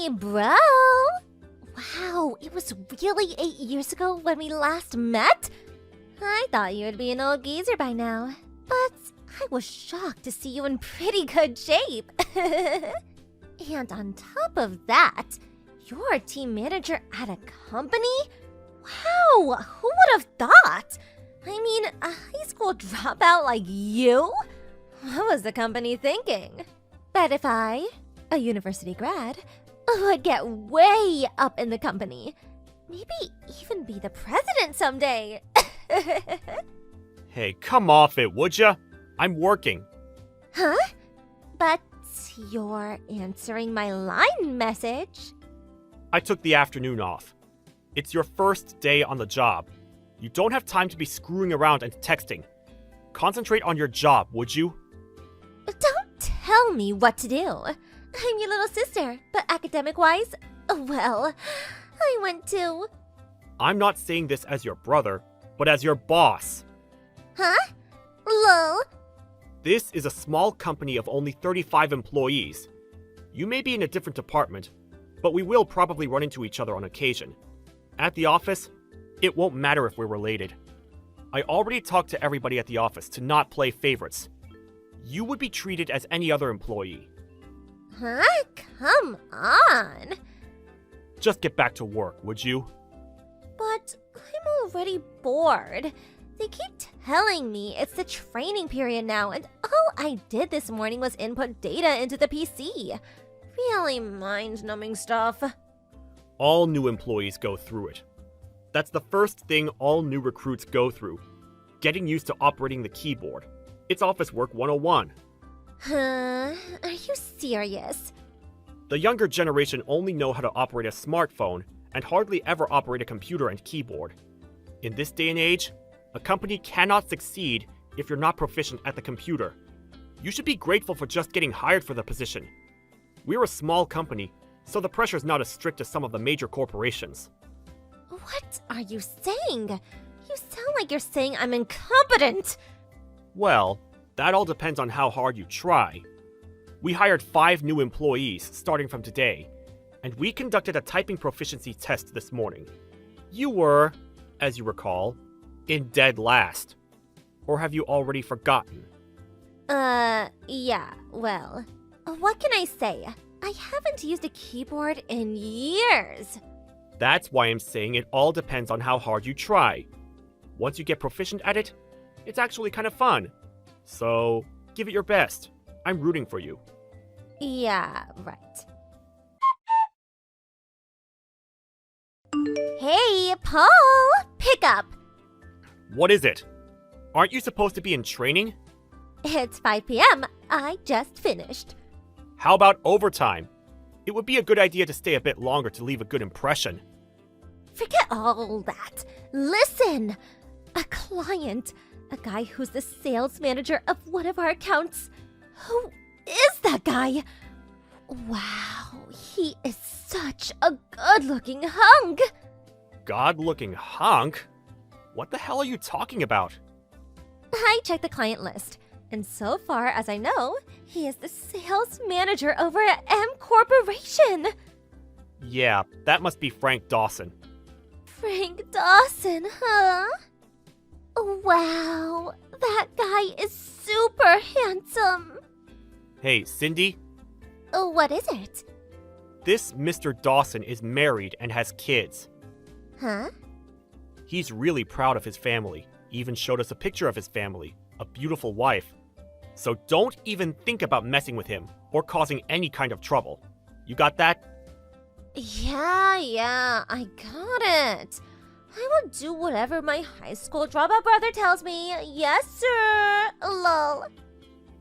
Hey, bro! Wow, it was really 8 years ago when we last met? I thought you would be an old geezer by now, but I was shocked to see you in pretty good shape. And on top of that, you're a team manager at a company? Wow, who would have thought? I mean, a high school dropout like you? What was the company thinking? But if I, a university grad, would get way up in the company, maybe even be the president someday. Hey, come off it, would ya? I'm working. Huh? But you're answering my line message. I took the afternoon off. It's your first day on the job. You don't have time to be screwing around and texting. Concentrate on your job, would you? Don't tell me what to do. I'm your little sister, but academic-wise, well, I went to... I'm not saying this as your brother, but as your boss. Huh? Lol. This is a small company of only 35 employees. You may be in a different department, but we will probably run into each other on occasion. At the office, it won't matter if we're related. I already talked to everybody at the office to not play favorites. You would be treated as any other employee. Huh? Come on. Just get back to work, would you? But I'm already bored. They keep telling me it's the training period now, and all I did this morning was input data into the PC. Really mind-numbing stuff. All new employees go through it. That's the first thing all new recruits go through. Getting used to operating the keyboard. It's Office Work 101. Huh? Are you serious? The younger generation only know how to operate a smartphone and hardly ever operate a computer and keyboard. In this day and age, a company cannot succeed if you're not proficient at the computer. You should be grateful for just getting hired for the position. We're a small company, so the pressure's not as strict as some of the major corporations. What are you saying? You sound like you're saying I'm incompetent! Well, that all depends on how hard you try. We hired 5 new employees starting from today, and we conducted a typing proficiency test this morning. You were, as you recall, in dead last. Or have you already forgotten? Yeah, well, what can I say? I haven't used a keyboard in years. That's why I'm saying it all depends on how hard you try. Once you get proficient at it, it's actually kind of fun. So, give it your best. I'm rooting for you. Yeah, right. Hey, Paul! Pick up! What is it? Aren't you supposed to be in training? It's 5 p.m. I just finished. How about overtime? It would be a good idea to stay a bit longer to leave a good impression. Forget all that. Listen! A client, a guy who's the sales manager of one of our accounts. Who is that guy? Wow, he is such a good-looking hunk! God-looking hunk? What the hell are you talking about? I checked the client list, and so far as I know, he is the sales manager over at M Corporation. Yeah, that must be Frank Dawson. Frank Dawson, huh? Wow, that guy is super handsome. Hey, Cindy, What is it? this Mr. Dawson is married and has kids. Huh? He's really proud of his family, even showed us a picture of his family, a beautiful wife. So don't even think about messing with him or causing any kind of trouble. You got that? Yeah, I got it. I will do whatever my high school dropout brother tells me. Yes, sir. Lol.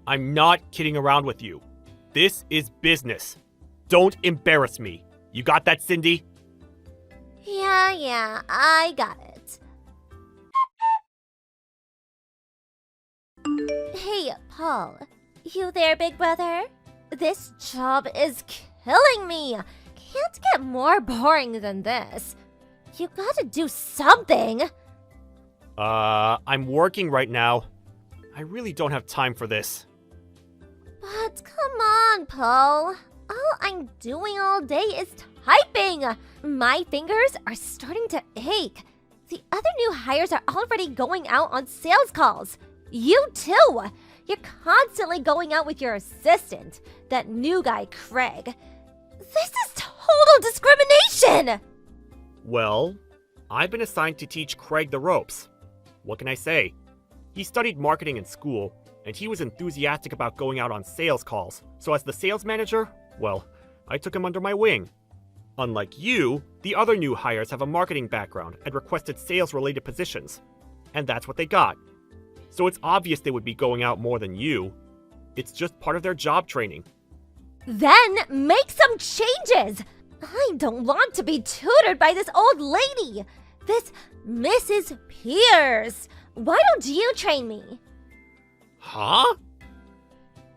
I'm not kidding around with you. This is business. Don't embarrass me. You got that, Cindy? Yeah, I got it. Hey, Paul. You there, big brother? This job is killing me. Can't get more boring than this. You gotta do something. I'm working right now. I really don't have time for this. But come on, Paul. All I'm doing all day is typing. My fingers are starting to ache. The other new hires are already going out on sales calls. You too. You're constantly going out with your assistant, that new guy, Craig. This is total discrimination! Well, I've been assigned to teach Craig the ropes. What can I say? He studied marketing in school, and he was enthusiastic about going out on sales calls. So as the sales manager, well, I took him under my wing. Unlike you, the other new hires have a marketing background and requested sales-related positions. And that's what they got. So it's obvious they would be going out more than you. It's just part of their job training. Then make some changes! I don't want to be tutored by this old lady! This Mrs. Pierce! Why don't you train me? Huh?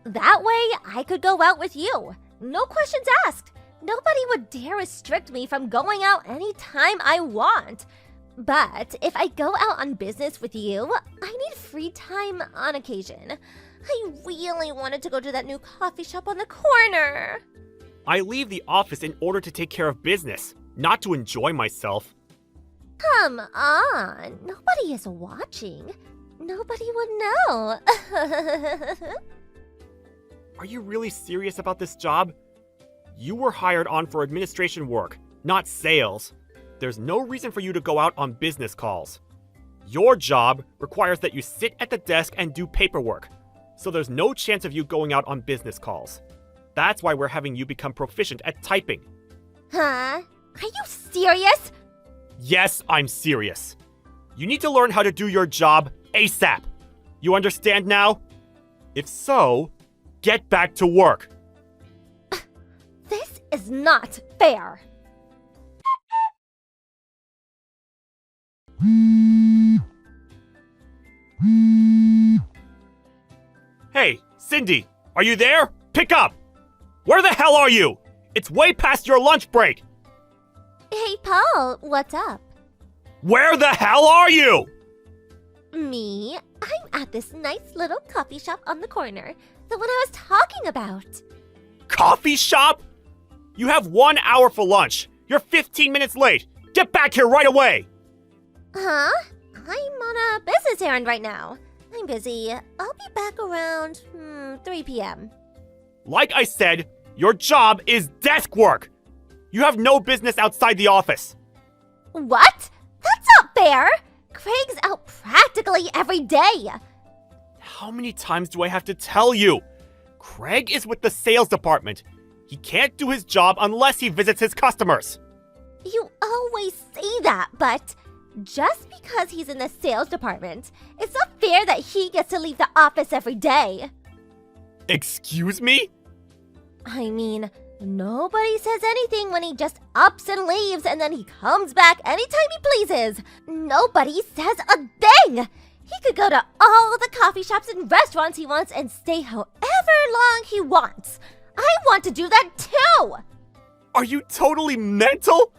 That way I could go out with you. No questions asked. Nobody would dare restrict me from going out anytime I want. But if I go out on business with you, I need free time on occasion. I really wanted to go to that new coffee shop on the corner. I leave the office in order to take care of business, not to enjoy myself. Come on, nobody is watching. Nobody would know. Are you really serious about this job? You were hired on for administration work, not sales. There's no reason for you to go out on business calls. Your job requires that you sit at the desk and do paperwork, so there's no chance of you going out on business calls. That's why we're having you become proficient at typing. Huh? Are you serious? Yes, I'm serious. You need to learn how to do your job ASAP. You understand now? If so, get back to work. This is not fair. Hey, Cindy, are you there? Pick up! Where the hell are you? It's way past your lunch break! Hey, Paul, what's up? Where the hell are you? Me? I'm at this nice little coffee shop on the corner. The one I was talking about. Coffee shop? You have 1 hour for lunch. You're 15 minutes late. Get back here right away! Huh? I'm on a business errand right now. I'm busy. I'll be back around 3 p.m. Like I said, your job is desk work. You have no business outside the office. What? That's not fair! Craig's out practically every day. How many times do I have to tell you? Craig is with the sales department. He can't do his job unless he visits his customers. You always say that, but just because he's in the sales department, it's not fair that he gets to leave the office every day. Excuse me? I mean, nobody says anything when he just ups and leaves and then he comes back anytime he pleases. Nobody says a thing! He could go to all the coffee shops and restaurants he wants and stay however long he wants. I want to do that too! Are you totally mental?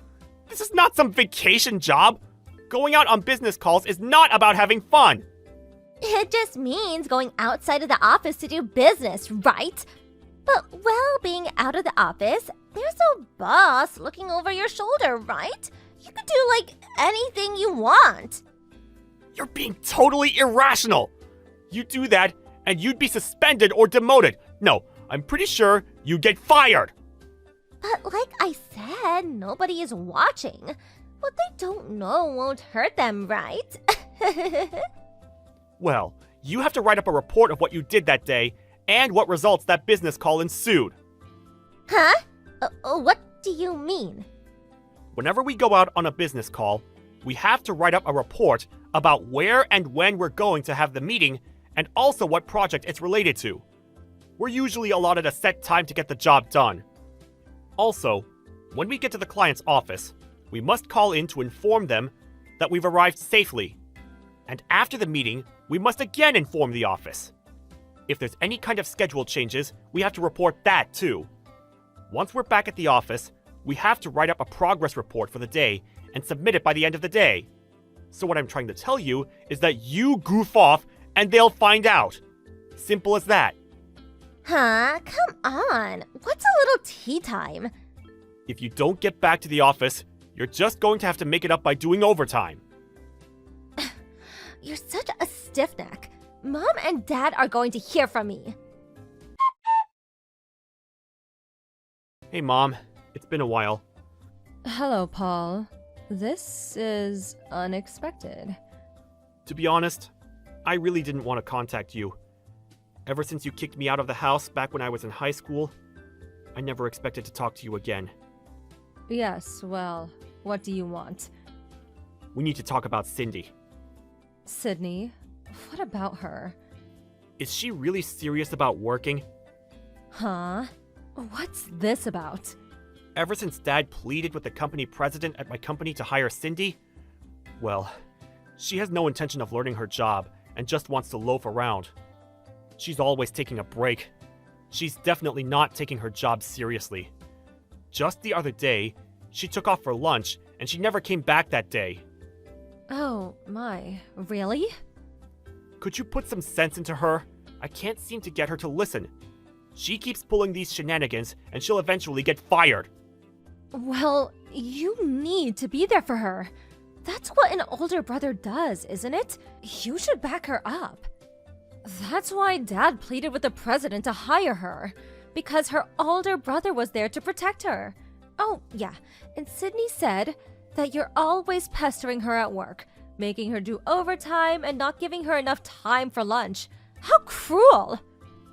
This is not some vacation job. Going out on business calls is not about having fun. It just means going outside of the office to do business, right? But while being out of the office, there's a boss looking over your shoulder, right? You could do, like, anything you want. You're being totally irrational. You do that, and you'd be suspended or demoted. No, I'm pretty sure you'd get fired. But like I said, nobody is watching. What they don't know won't hurt them, right? Well, you have to write up a report of what you did that day and what results that business call ensued. Huh? What do you mean? Whenever we go out on a business call, we have to write up a report about where and when we're going to have the meeting and also what project it's related to. We're usually allotted a set time to get the job done. Also, when we get to the client's office, we must call in to inform them that we've arrived safely. And after the meeting, we must again inform the office. If there's any kind of schedule changes, we have to report that too. Once we're back at the office, we have to write up a progress report for the day and submit it by the end of the day. So what I'm trying to tell you is that you goof off and they'll find out. Simple as that. Huh? Come on. What's a little tea time? If you don't get back to the office, you're just going to have to make it up by doing overtime. You're such a stiff neck. Mom and Dad are going to hear from me. Hey, Mom. It's been a while. Hello, Paul. This is unexpected. To be honest, I really didn't want to contact you. Ever since you kicked me out of the house back when I was in high school, I never expected to talk to you again. Yes, well, what do you want? We need to talk about Cindy. Sydney, what about her? Is she really serious about working? Huh? What's this about? Ever since Dad pleaded with the company president at my company to hire Cindy, well, she has no intention of learning her job and just wants to loaf around. She's always taking a break. She's definitely not taking her job seriously. Just the other day, she took off for lunch and she never came back that day. Oh, my. Really? Could you put some sense into her? I can't seem to get her to listen. She keeps pulling these shenanigans and she'll eventually get fired. Well, you need to be there for her. That's what an older brother does, isn't it? You should back her up. That's why Dad pleaded with the president to hire her, because her older brother was there to protect her. Oh, yeah, and Sydney said that you're always pestering her at work, making her do overtime and not giving her enough time for lunch. How cruel!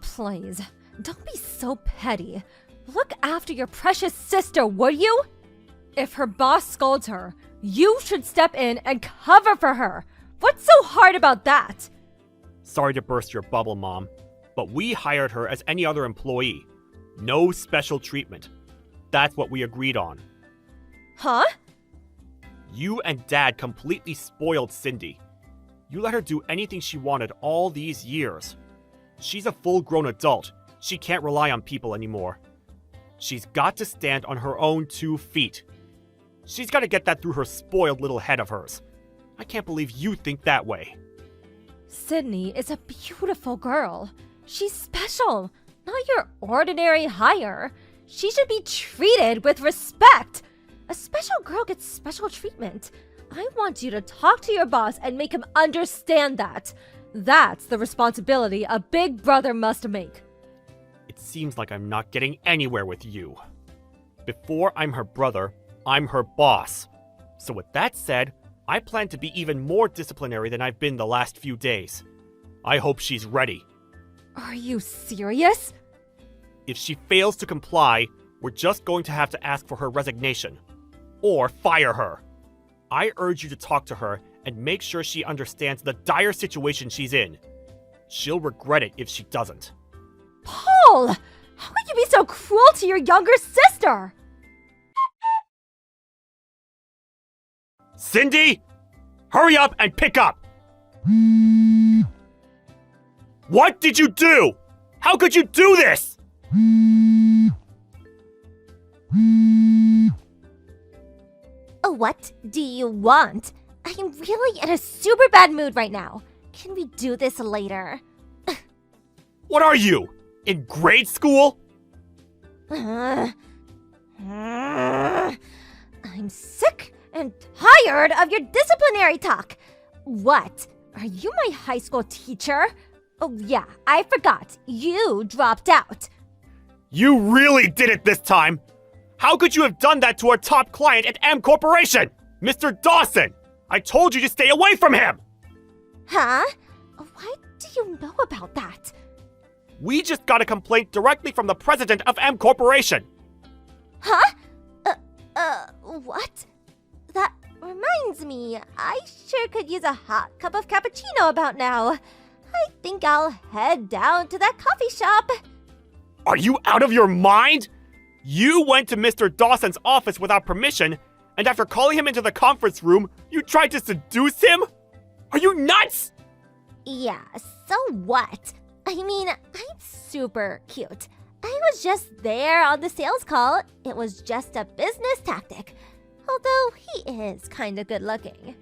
Please, don't be so petty. Look after your precious sister, would you? If her boss scolds her, you should step in and cover for her. What's so hard about that? Sorry to burst your bubble, Mom, but we hired her as any other employee. No special treatment. That's what we agreed on. Huh? You and Dad completely spoiled Cindy. You let her do anything she wanted all these years. She's a full-grown adult. She can't rely on people anymore. She's got to stand on her own 2 feet. She's got to get that through her spoiled little head of hers. I can't believe you think that way. Sydney is a beautiful girl. She's special, not your ordinary hire. She should be treated with respect. A special girl gets special treatment. I want you to talk to your boss and make him understand that. That's the responsibility a big brother must make. It seems like I'm not getting anywhere with you. Before I'm her brother, I'm her boss. So with that said, I plan to be even more disciplinary than I've been the last few days. I hope she's ready. Are you serious? If she fails to comply, we're just going to have to ask for her resignation. Or fire her. I urge you to talk to her and make sure she understands the dire situation she's in. She'll regret it if she doesn't. Paul! How could you be so cruel to your younger sister? Cindy! Hurry up and pick up! What did you do? How could you do this? What do you want? I'm really in a super bad mood right now. Can we do this later? What are you? In grade school? I'm sick and tired of your disciplinary talk. What? Are you my high school teacher? Oh yeah, I forgot. You dropped out. You really did it this time! How could you have done that to our top client at M Corporation? Mr. Dawson! I told you to stay away from him! Huh? What do you know about that? We just got a complaint directly from the president of M Corporation. Huh? What? That reminds me, I sure could use a hot cup of cappuccino about now. I think I'll head down to that coffee shop. Are you out of your mind? You went to Mr. Dawson's office without permission, and after calling him into the conference room, you tried to seduce him? Are you nuts? Yeah, so what? I mean, I'm super cute. I was just there on the sales call. It was just a business tactic. Although he is kinda good looking.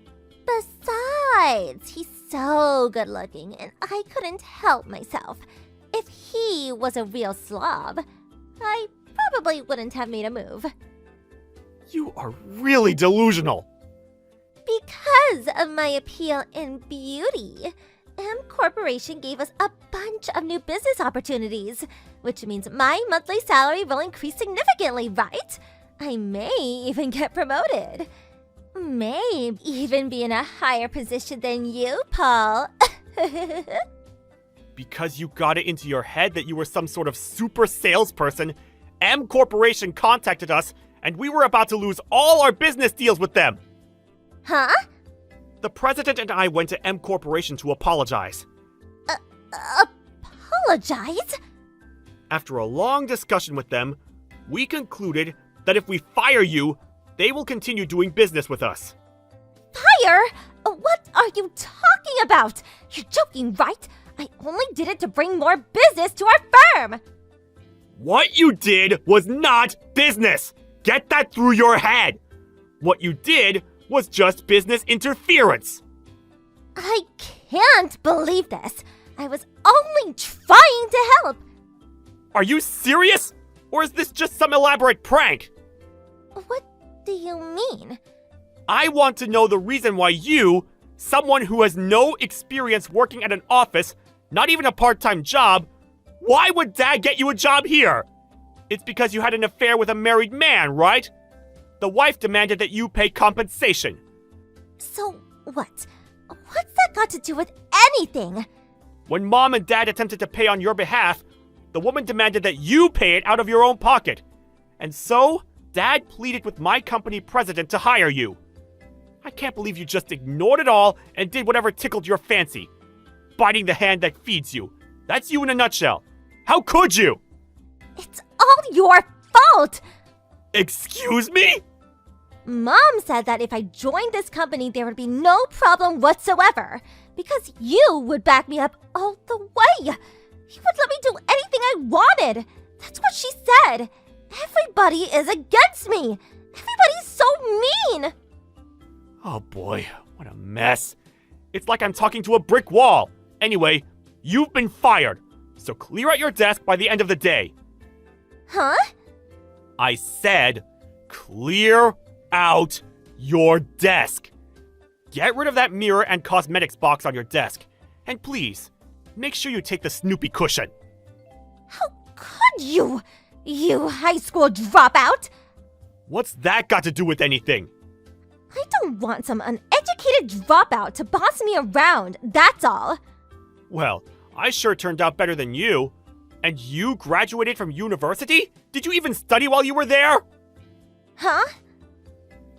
Besides, he's so good looking, and I couldn't help myself. If he was a real slob, I probably wouldn't have made a move. You are really delusional. Because of my appeal in beauty, M Corporation gave us a bunch of new business opportunities, which means my monthly salary will increase significantly, right? I may even get promoted. May even be in a higher position than you, Paul. Because you got it into your head that you were some sort of super salesperson, M Corporation contacted us and we were about to lose all our business deals with them. Huh? The president and I went to M Corporation to apologize. Apologize? After a long discussion with them, we concluded that if we fire you, they will continue doing business with us. Fire? What are you talking about? You're joking, right? I only did it to bring more business to our firm. What you did was not business! Get that through your head! What you did was just business interference. I can't believe this. I was only trying to help. Are you serious? Or is this just some elaborate prank? What do you mean? I want to know the reason why you, someone who has no experience working at an office, not even a part-time job, why would Dad get you a job here? It's because you had an affair with a married man, right? The wife demanded that you pay compensation. So what? What's that got to do with anything? When Mom and Dad attempted to pay on your behalf, the woman demanded that you pay it out of your own pocket. And so, Dad pleaded with my company president to hire you. I can't believe you just ignored it all and did whatever tickled your fancy. Biting the hand that feeds you. That's you in a nutshell. How could you? It's all your fault! Excuse me? Mom said that if I joined this company, there would be no problem whatsoever. Because you would back me up all the way. You would let me do anything I wanted. That's what she said. Everybody is against me. Everybody's so mean. Oh boy, what a mess. It's like I'm talking to a brick wall. Anyway, you've been fired. So clear out your desk by the end of the day. Huh? I said, clear out your desk. Get rid of that mirror and cosmetics box on your desk. And please, make sure you take the Snoopy cushion. How could you? You high school dropout? What's that got to do with anything? I don't want some uneducated dropout to boss me around, that's all. Well, I sure turned out better than you. And you graduated from university? Did you even study while you were there? Huh?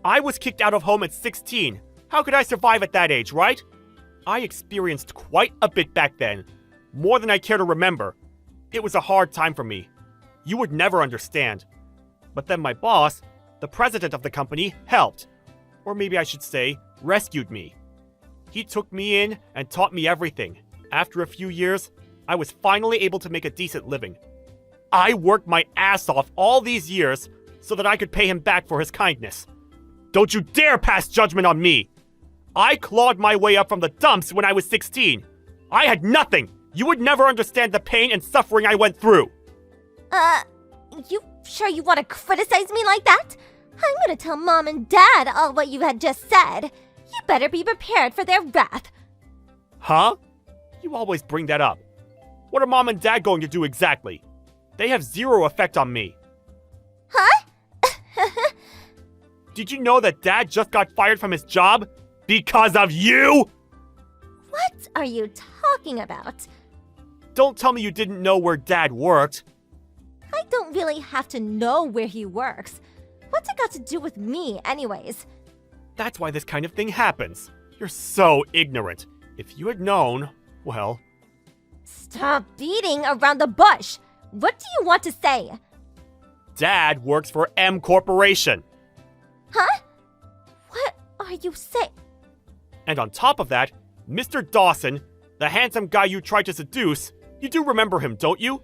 I was kicked out of home at 16. How could I survive at that age, right? I experienced quite a bit back then. More than I care to remember. It was a hard time for me. You would never understand. But then my boss, the president of the company, helped. Or maybe I should say, rescued me. He took me in and taught me everything. After a few years, I was finally able to make a decent living. I worked my ass off all these years so that I could pay him back for his kindness. Don't you dare pass judgment on me! I clawed my way up from the dumps when I was 16. I had nothing! You would never understand the pain and suffering I went through! You sure you want to criticize me like that? I'm gonna tell Mom and Dad all what you had just said. You better be prepared for their wrath. Huh? You always bring that up. What are Mom and Dad going to do exactly? They have zero effect on me. Huh? Did you know that Dad just got fired from his job? Because of you? What are you talking about? Don't tell me you didn't know where Dad worked. I don't really have to know where he works. What's it got to do with me, anyways? That's why this kind of thing happens. You're so ignorant. If you had known, well... Stop beating around the bush. What do you want to say? Dad works for M Corporation. Huh? What are you saying? And on top of that, Mr. Dawson, the handsome guy you tried to seduce, you do remember him, don't you?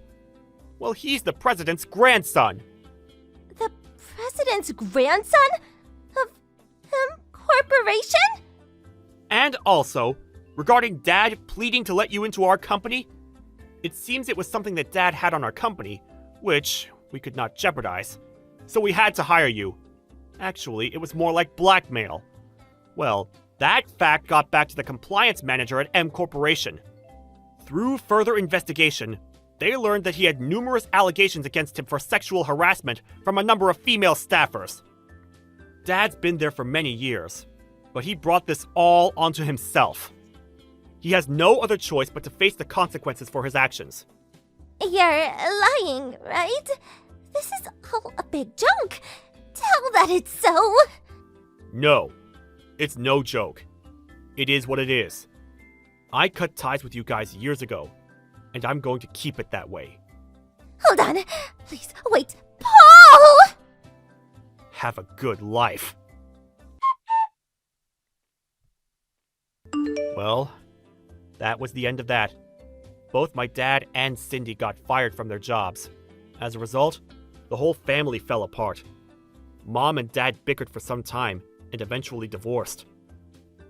Well, he's the president's grandson. The president's grandson? Of M Corporation? And also, regarding Dad pleading to let you into our company, It seems it was something that Dad had on our company, which we could not jeopardize. So we had to hire you. Actually, it was more like blackmail. Well, that fact got back to the compliance manager at M Corporation. Through further investigation, they learned that he had numerous allegations against him for sexual harassment from a number of female staffers. Dad's been there for many years, but he brought this all onto himself. He has no other choice but to face the consequences for his actions. You're lying, right? This is all a big joke. Tell that it's so. No, it's no joke. It is what it is. I cut ties with you guys years ago, and I'm going to keep it that way. Hold on. Please, wait. Paul! Have a good life. Well, that was the end of that. Both my dad and Cindy got fired from their jobs. As a result, the whole family fell apart. Mom and Dad bickered for some time and eventually divorced.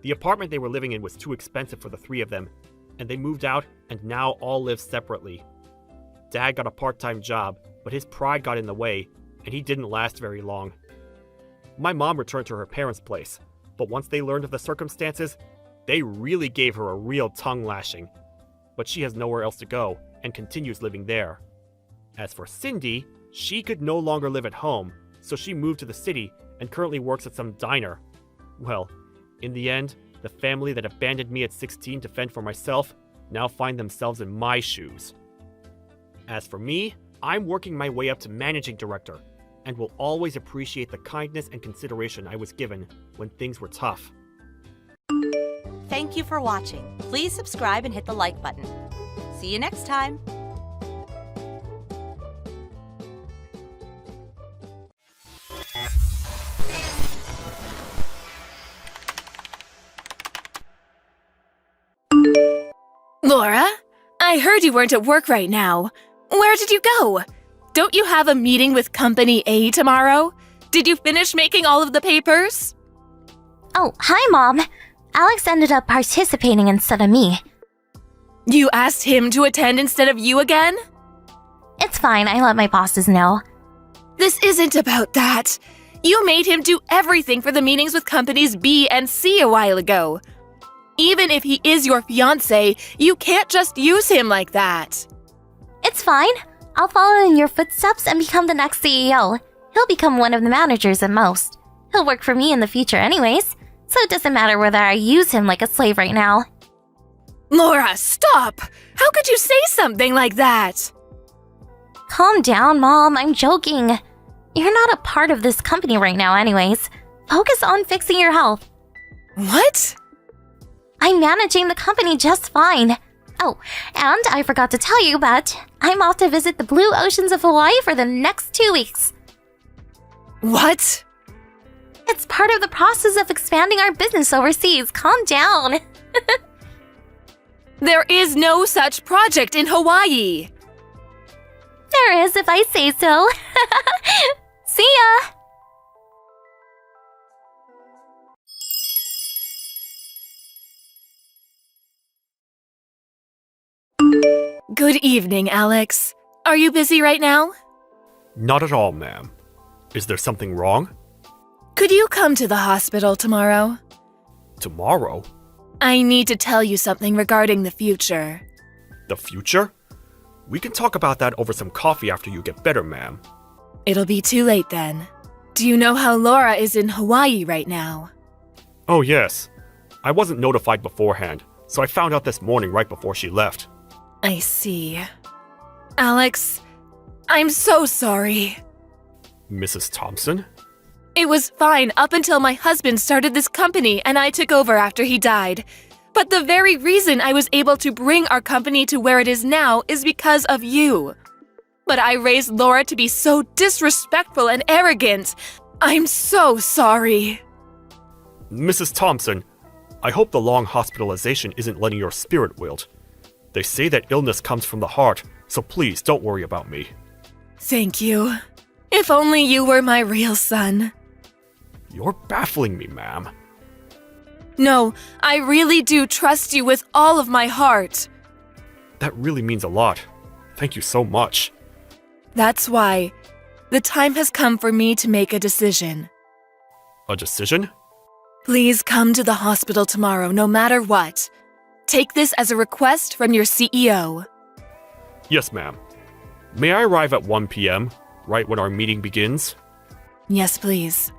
The apartment they were living in was too expensive for the three of them, and they moved out and now all live separately. Dad got a part-time job, but his pride got in the way, and he didn't last very long. My mom returned to her parents' place, but once they learned of the circumstances, they really gave her a real tongue lashing. But she has nowhere else to go and continues living there. As for Cindy, she could no longer live at home, so she moved to the city and currently works at some diner. Well, in the end, the family that abandoned me at 16 to fend for myself now find themselves in my shoes. As for me, I'm working my way up to managing director and will always appreciate the kindness and consideration I was given when things were tough. Thank you for watching. Please subscribe and hit the like button. See you next time. Laura, I heard you weren't at work right now. Where did you go? Don't you have a meeting with Company A tomorrow? Did you finish making all of the papers? Oh, hi, Mom. Alex ended up participating instead of me. You asked him to attend instead of you again? It's fine, I let my bosses know. This isn't about that. You made him do everything for the meetings with companies B and C a while ago. Even if he is your fiancé, you can't just use him like that. It's fine. I'll follow in your footsteps and become the next CEO. He'll become one of the managers at most. He'll work for me in the future anyways, so it doesn't matter whether I use him like a slave right now. Laura, stop! How could you say something like that? Calm down, Mom. I'm joking. You're not a part of this company right now anyways. Focus on fixing your health. What? I'm managing the company just fine. Oh, and I forgot to tell you, but I'm off to visit the blue oceans of Hawaii for the next 2 weeks. What? It's part of the process of expanding our business overseas. Calm down. There is no such project in Hawaii. There is if I say so. See ya! Good evening, Alex. Are you busy right now? Not at all, ma'am. Is there something wrong? Could you come to the hospital tomorrow? Tomorrow? I need to tell you something regarding the future. The future? We can talk about that over some coffee after you get better, ma'am. It'll be too late then. Do you know how Laura is in Hawaii right now? Oh, yes. I wasn't notified beforehand, so I found out this morning right before she left. I see. Alex, I'm so sorry. Mrs. Thompson? It was fine up until my husband started this company and I took over after he died. But the very reason I was able to bring our company to where it is now is because of you. But I raised Laura to be so disrespectful and arrogant. I'm so sorry. Mrs. Thompson, I hope the long hospitalization isn't letting your spirit wilt. They say that illness comes from the heart, so please don't worry about me. Thank you. If only you were my real son. You're baffling me, ma'am. No, I really do trust you with all of my heart. That really means a lot. Thank you so much. That's why the time has come for me to make a decision. A decision? Please come to the hospital tomorrow, no matter what. Take this as a request from your CEO. Yes, ma'am. May I arrive at 1 p.m., right when our meeting begins? Yes, please.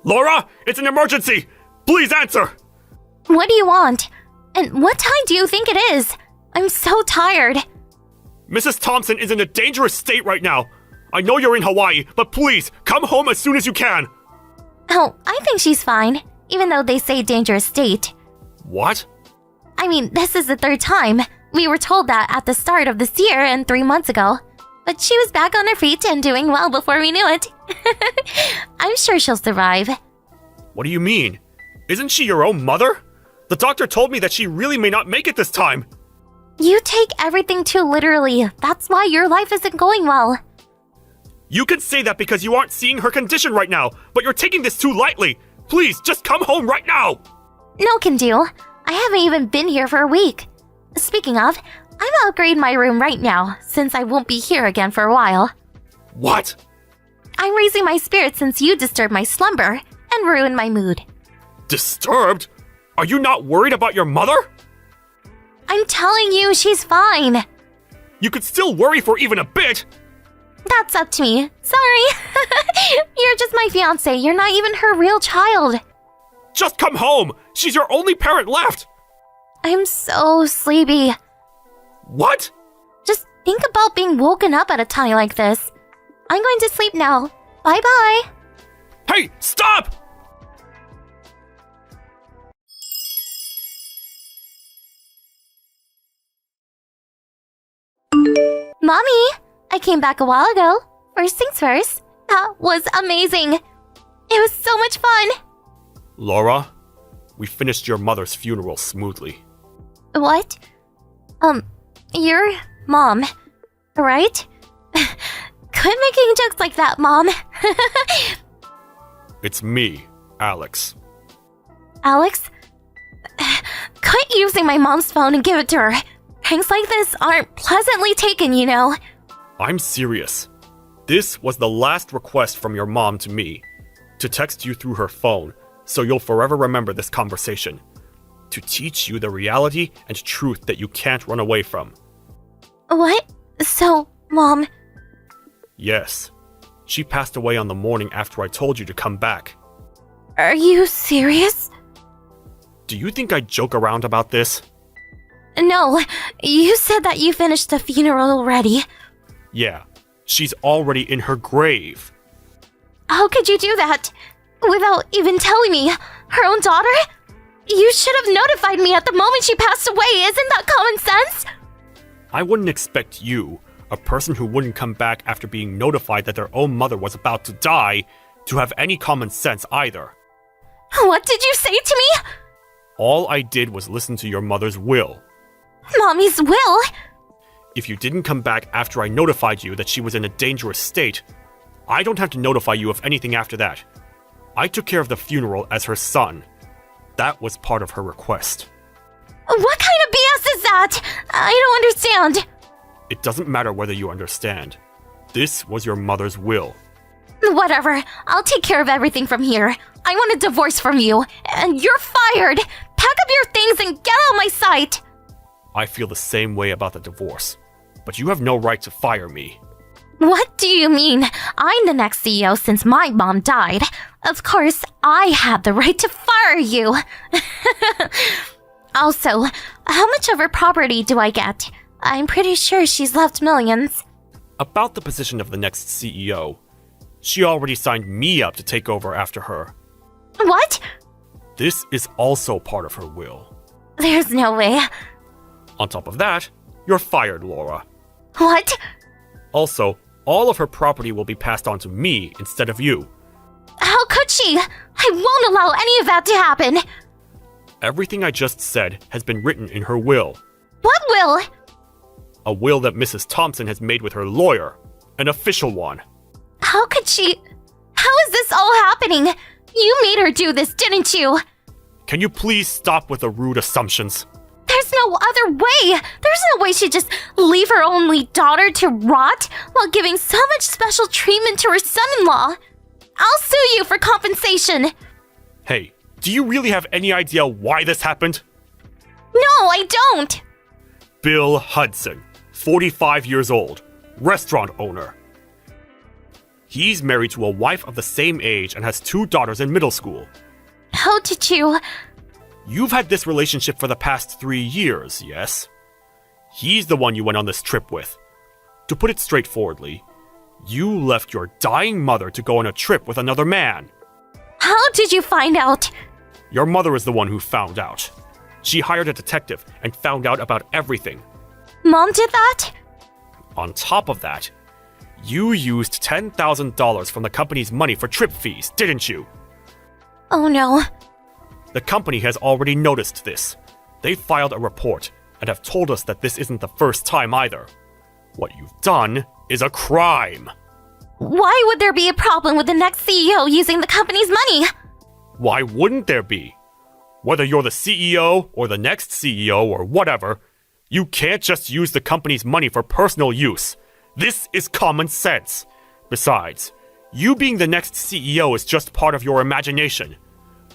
Laura, it's an emergency! Please answer! What do you want? And what time do you think it is? I'm so tired. Mrs. Thompson is in a dangerous state right now. I know you're in Hawaii, but please, come home as soon as you can. Oh, I think she's fine, even though they say dangerous state. What? I mean, this is the third time. We were told that at the start of this year and 3 months ago. But she was back on her feet and doing well before we knew it. I'm sure she'll survive. What do you mean? Isn't she your own mother? The doctor told me that she really may not make it this time. You take everything too literally. That's why your life isn't going well. You can say that because you aren't seeing her condition right now, but you're taking this too lightly. Please, just come home right now. No can do. I haven't even been here for a week. Speaking of, I'm upgrading my room right now, since I won't be here again for a while. What? I'm raising my spirits since you disturbed my slumber and ruined my mood. Disturbed? Are you not worried about your mother? I'm telling you, she's fine. You could still worry for even a bit. That's up to me. Sorry. You're just my fiance. You're not even her real child. Just come home. She's your only parent left. I'm so sleepy. What? Just think about being woken up at a time like this. I'm going to sleep now. Bye-bye. Hey, stop! Mommy, I came back a while ago. First things first, that was amazing. It was so much fun. Laura, we finished your mother's funeral smoothly. What? Your mom, right? Quit making jokes like that, Mom. It's me, Alex. Alex? Quit using my mom's phone and give it to her. Pranks like this aren't pleasantly taken, you know. I'm serious. This was the last request from your mom to me, to text you through her phone, so you'll forever remember this conversation. To teach you the reality and truth that you can't run away from. What? So, Mom... Yes. She passed away on the morning after I told you to come back. Are you serious? Do you think I joke around about this? No, you said that you finished the funeral already. Yeah, she's already in her grave. How could you do that? Without even telling me? Her own daughter? You should have notified me at the moment she passed away. Isn't that common sense? I wouldn't expect you, a person who wouldn't come back after being notified that their own mother was about to die, to have any common sense either. What did you say to me? All I did was listen to your mother's will. Mommy's will? If you didn't come back after I notified you that she was in a dangerous state, I don't have to notify you of anything after that. I took care of the funeral as her son. That was part of her request. What kind of BS is that? I don't understand. It doesn't matter whether you understand. This was your mother's will. Whatever. I'll take care of everything from here. I want a divorce from you, and you're fired. Pack up your things and get out of my sight. I feel the same way about the divorce, but you have no right to fire me. What do you mean? I'm the next CEO since my mom died. Of course, I have the right to fire you. Also, how much of her property do I get? I'm pretty sure she's left millions. About the position of the next CEO, she already signed me up to take over after her. What? This is also part of her will. There's no way. On top of that, you're fired, Laura. What? Also, all of her property will be passed on to me instead of you. How could she? I won't allow any of that to happen. Everything I just said has been written in her will. What will? A will that Mrs. Thompson has made with her lawyer. An official one. How could she... How is this all happening? You made her do this, didn't you? Can you please stop with the rude assumptions? There's no other way. There's no way she'd just leave her only daughter to rot while giving so much special treatment to her son-in-law. I'll sue you for compensation. Hey, do you really have any idea why this happened? No, I don't. Bill Hudson, 45 years old, restaurant owner. He's married to a wife of the same age and has 2 daughters in middle school. How did you... You've had this relationship for the past 3 years, yes? He's the one you went on this trip with. To put it straightforwardly, you left your dying mother to go on a trip with another man. How did you find out? Your mother is the one who found out. She hired a detective and found out about everything. Mom did that? On top of that, you used $10,000 from the company's money for trip fees, didn't you? Oh no. The company has already noticed this. They filed a report and have told us that this isn't the first time either. What you've done is a crime. Why would there be a problem with the next CEO using the company's money? Why wouldn't there be? Whether you're the CEO or the next CEO or whatever, you can't just use the company's money for personal use. This is common sense. Besides, you being the next CEO is just part of your imagination.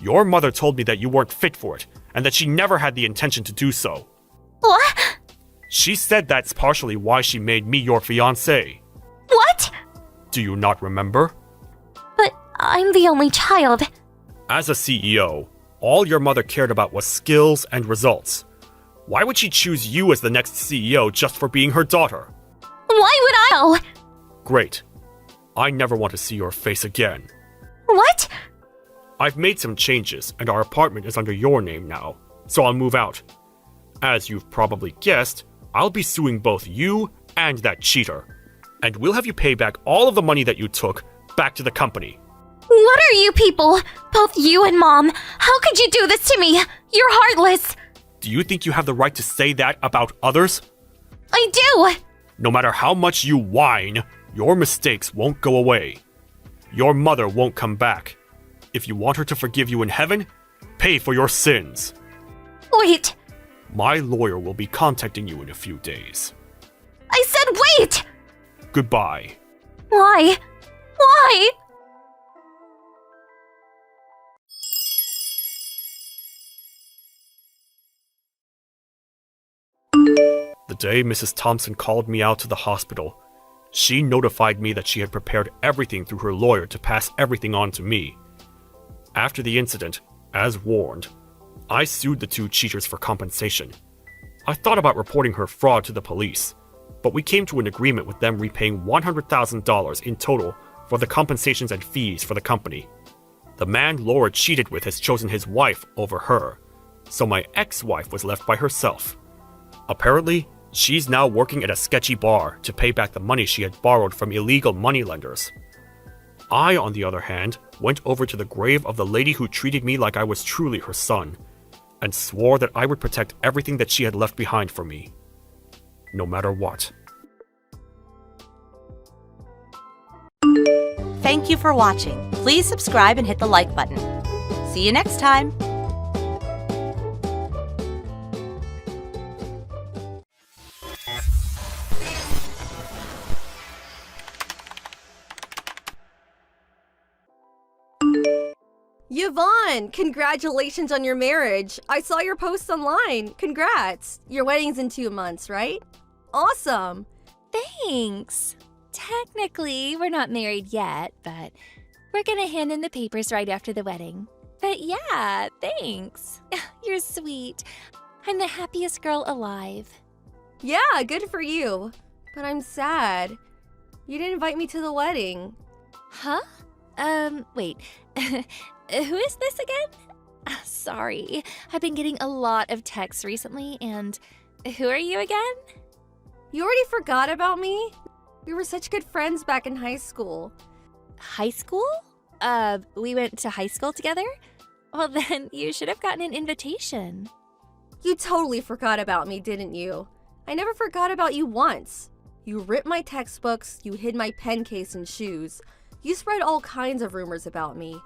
Your mother told me that you weren't fit for it, and that she never had the intention to do so. What? She said that's partially why she made me your fiancé. What? Do you not remember? But I'm the only child. As a CEO, all your mother cared about was skills and results. Why would she choose you as the next CEO just for being her daughter? Why would I know? Great. I never want to see your face again. What? I've made some changes, and our apartment is under your name now, so I'll move out. As you've probably guessed, I'll be suing both you and that cheater. And we'll have you pay back all of the money that you took back to the company. What are you people? Both you and Mom. How could you do this to me? You're heartless. Do you think you have the right to say that about others? I do. No matter how much you whine, your mistakes won't go away. Your mother won't come back. If you want her to forgive you in heaven, pay for your sins. Wait. My lawyer will be contacting you in a few days. I said wait! Goodbye. Why? Why? The day Mrs. Thompson called me out to the hospital, she notified me that she had prepared everything through her lawyer to pass everything on to me. After the incident, as warned, I sued the 2 cheaters for compensation. I thought about reporting her fraud to the police, but we came to an agreement with them repaying $100,000 in total for the compensations and fees for the company. The man Laura cheated with has chosen his wife over her, so my ex-wife was left by herself. Apparently, she's now working at a sketchy bar to pay back the money she had borrowed from illegal moneylenders. I, on the other hand, went over to the grave of the lady who treated me like I was truly her son, and swore that I would protect everything that she had left behind for me, no matter what. Thank you for watching. Please subscribe and hit the like button. See you next time. Yvonne, congratulations on your marriage. I saw your post online. Congrats. Your wedding's in 2 months, right? Awesome. Thanks. Technically, we're not married yet, but we're gonna hand in the papers right after the wedding. But yeah, thanks. You're sweet. I'm the happiest girl alive. Yeah, good for you. But I'm sad. You didn't invite me to the wedding. Huh? Wait. Who is this again? Sorry. I've been getting a lot of texts recently, and who are you again? You already forgot about me? We were such good friends back in high school. High school? We went to high school together? Well, then you should have gotten an invitation. You totally forgot about me, didn't you? I never forgot about you once. You ripped my textbooks, you hid my pen case and shoes. You spread all kinds of rumors about me.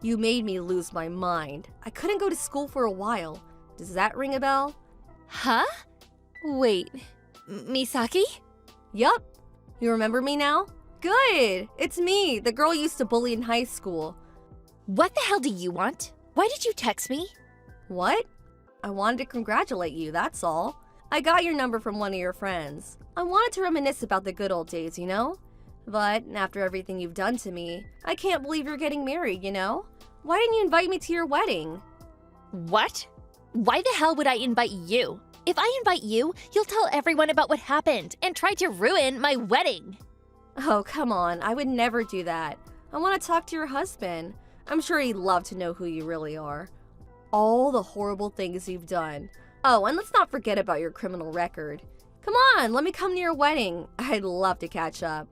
You made me lose my mind. I couldn't go to school for a while. Does that ring a bell? Huh? Wait, Misaki? Yup. You remember me now? Good! It's me, the girl you used to bully in high school. What the hell do you want? Why did you text me? What? I wanted to congratulate you, that's all. I got your number from one of your friends. I wanted to reminisce about the good old days, you know? But after everything you've done to me, I can't believe you're getting married, you know? Why didn't you invite me to your wedding? What? Why the hell would I invite you? If I invite you, you'll tell everyone about what happened and try to ruin my wedding. Oh, come on, I would never do that. I want to talk to your husband. I'm sure he'd love to know who you really are. All the horrible things you've done. Oh, and let's not forget about your criminal record. Come on, let me come to your wedding. I'd love to catch up.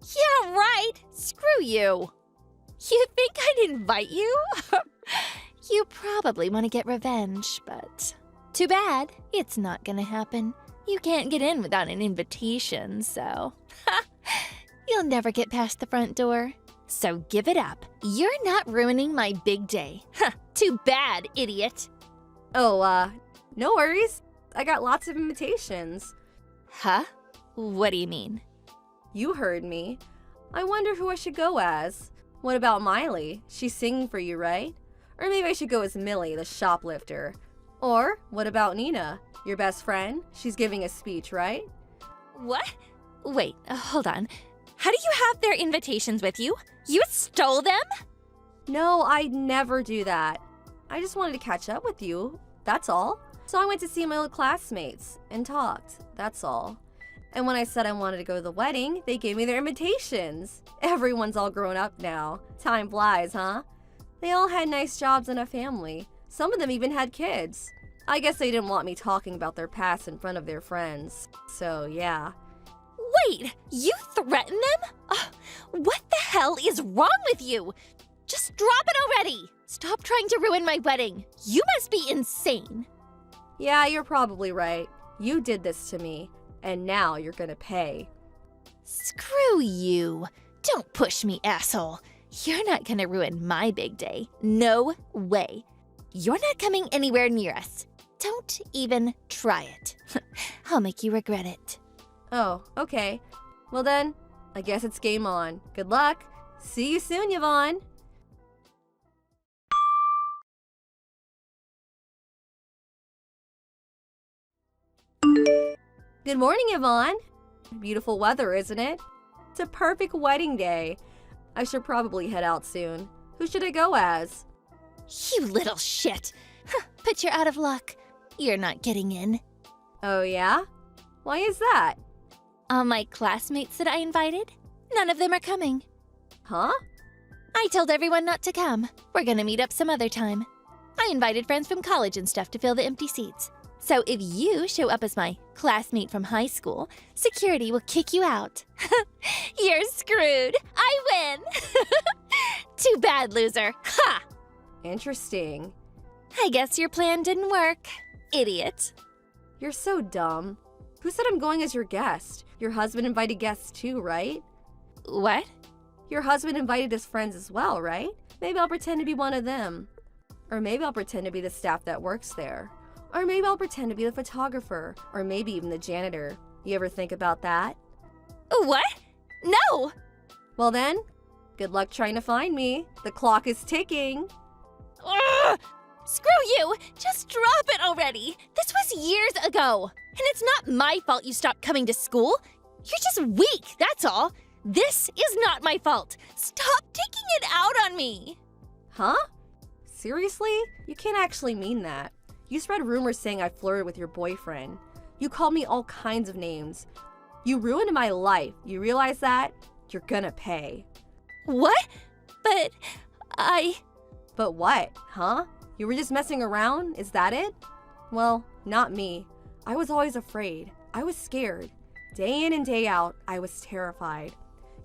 Yeah, right. Screw you. You think I'd invite you? You probably want to get revenge, but too bad. It's not gonna happen. You can't get in without an invitation, so you'll never get past the front door. So give it up. You're not ruining my big day. Too bad, idiot. Oh, no worries. I got lots of invitations. Huh? What do you mean? You heard me. I wonder who I should go as. What about Miley? She's singing for you, right? Or maybe I should go as Millie, the shoplifter. Or what about Nina, your best friend? She's giving a speech, right? What? Wait, hold on. How do you have their invitations with you? You stole them? No, I'd never do that. I just wanted to catch up with you, that's all. So I went to see my old classmates and talked, that's all. And when I said I wanted to go to the wedding, they gave me their invitations. Everyone's all grown up now. Time flies, huh? They all had nice jobs and a family. Some of them even had kids. I guess they didn't want me talking about their past in front of their friends. So, yeah. Wait, you threaten them? What the hell is wrong with you? Just drop it already! Stop trying to ruin my wedding. You must be insane. Yeah, you're probably right. You did this to me, and now you're gonna pay. Screw you. Don't push me, asshole. You're not gonna ruin my big day. No way. You're not coming anywhere near us. Don't even try it. I'll make you regret it. Oh, okay. Well then, I guess it's game on. Good luck. See you soon, Yvonne. Good morning, Yvonne. Beautiful weather, isn't it? It's a perfect wedding day. I should probably head out soon. Who should I go as? You little shit. But you're out of luck. You're not getting in. Oh, yeah? Why is that? All my classmates that I invited, none of them are coming. Huh? I told everyone not to come. We're gonna meet up some other time. I invited friends from college and stuff to fill the empty seats. So if you show up as my classmate from high school, security will kick you out. You're screwed. I win. Too bad, loser. Ha! Interesting. I guess your plan didn't work, idiot. You're so dumb. Who said I'm going as your guest? Your husband invited guests too, right? What? Your husband invited his friends as well, right? Maybe I'll pretend to be one of them. Or maybe I'll pretend to be the staff that works there. Or maybe I'll pretend to be the photographer. Or maybe even the janitor. You ever think about that? What? No! Well then, good luck trying to find me. The clock is ticking. Ugh! Screw you! Just drop it already! This was years ago! And it's not my fault you stopped coming to school. You're just weak, that's all. This is not my fault. Stop taking it out on me! Huh? Seriously? You can't actually mean that. You spread rumors saying I flirted with your boyfriend. You called me all kinds of names. You ruined my life. You realize that? You're gonna pay. What? But But what, huh? You were just messing around? Is that it? Well, not me. I was always afraid. I was scared. Day in and day out, I was terrified.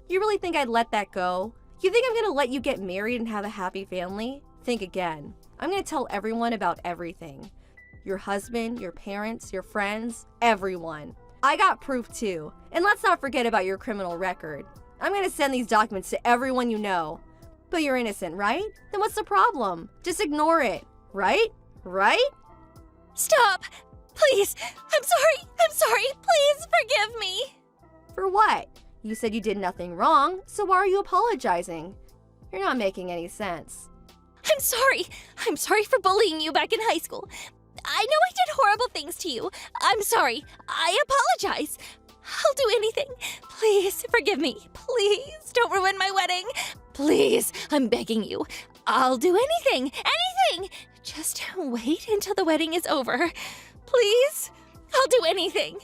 You really think I'd let that go? You think I'm gonna let you get married and have a happy family? Think again. I'm gonna tell everyone about everything. Your husband, your parents, your friends, everyone. I got proof too. And let's not forget about your criminal record. I'm gonna send these documents to everyone you know. But you're innocent, right? Then what's the problem? Just ignore it, right? Right? Stop! Please! I'm sorry! Please forgive me! For what? You said you did nothing wrong, so why are you apologizing? You're not making any sense. I'm sorry! I'm sorry for bullying you back in high school. I know I did horrible things to you. I'm sorry. I apologize. I'll do anything. Please forgive me. Please don't ruin my wedding. Please, I'm begging you. I'll do anything. Anything! Just wait until the wedding is over. Please? I'll do anything.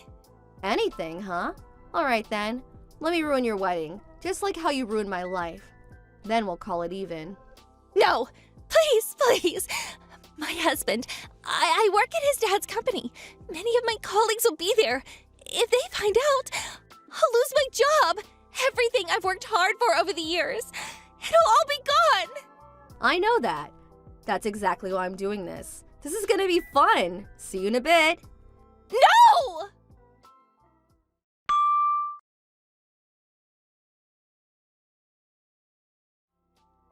Anything, huh? Alright then. Let me ruin your wedding, just like how you ruined my life. Then we'll call it even. No! Please! My husband, I work at his dad's company. Many of my colleagues will be there. If they find out, I'll lose my job. Everything I've worked hard for over the years. It'll all be gone. I know that. That's exactly why I'm doing this. This is gonna be fun. See you in a bit. No!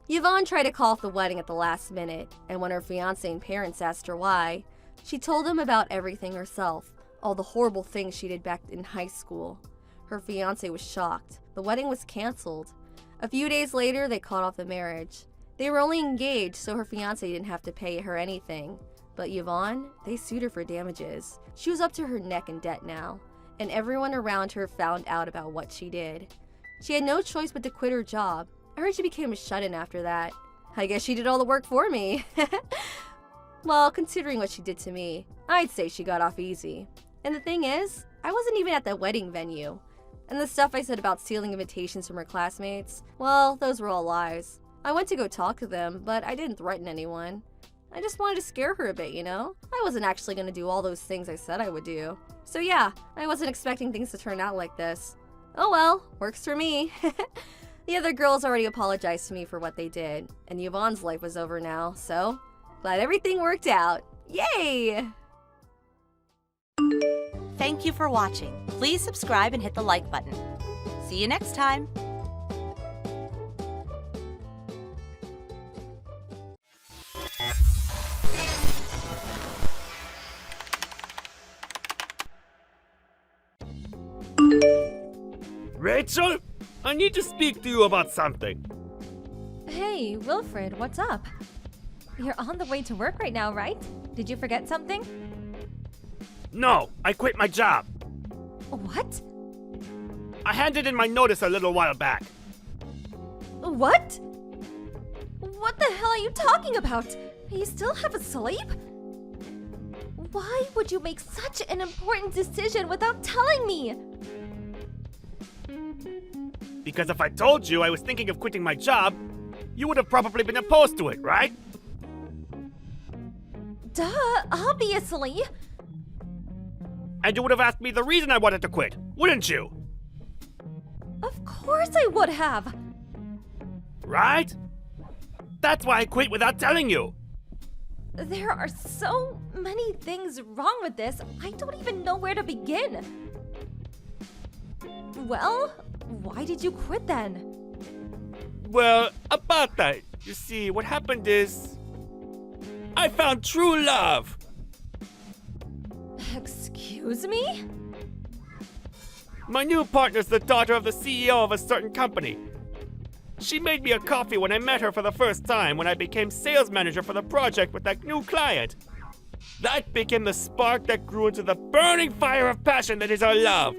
Yvonne tried to call off the wedding at the last minute, and when her fiancé and parents asked her why, she told them about everything herself, all the horrible things she did back in high school. Her fiancé was shocked. The wedding was canceled. A few days later, they called off the marriage. They were only engaged, so her fiancé didn't have to pay her anything. But Yvonne, they sued her for damages. She was up to her neck in debt now, and everyone around her found out about what she did. She had no choice but to quit her job. I heard she became a shut-in after that. I guess she did all the work for me. Well, considering what she did to me, I'd say she got off easy. And the thing is, I wasn't even at the wedding venue. And the stuff I said about stealing invitations from her classmates, well, those were all lies. I went to go talk to them, but I didn't threaten anyone. I just wanted to scare her a bit, you know? I wasn't actually going to do all those things I said I would do. So yeah, I wasn't expecting things to turn out like this. Oh well, works for me. The other girls already apologized to me for what they did, and Yvonne's life was over now, so glad everything worked out. Yay! Thank you for watching. Please subscribe and hit the like button. See you next time. Rachel, I need to speak to you about something. Hey, Wilfred, what's up? You're on the way to work right now, right? Did you forget something? No, I quit my job. What? I handed in my notice a little while back. What? What the hell are you talking about? You still have a sleep? Why would you make such an important decision without telling me? Because if I told you I was thinking of quitting my job, you would have probably been opposed to it, right? Duh, obviously. And you would have asked me the reason I wanted to quit, wouldn't you? Of course I would have. Right? That's why I quit without telling you. There are so many things wrong with this, I don't even know where to begin. Well, why did you quit then? Well, about that. You see, what happened is, I found true love. Excuse me? My new partner's the daughter of the CEO of a certain company. She made me a coffee when I met her for the first time when I became sales manager for the project with that new client. That became the spark that grew into the burning fire of passion that is our love.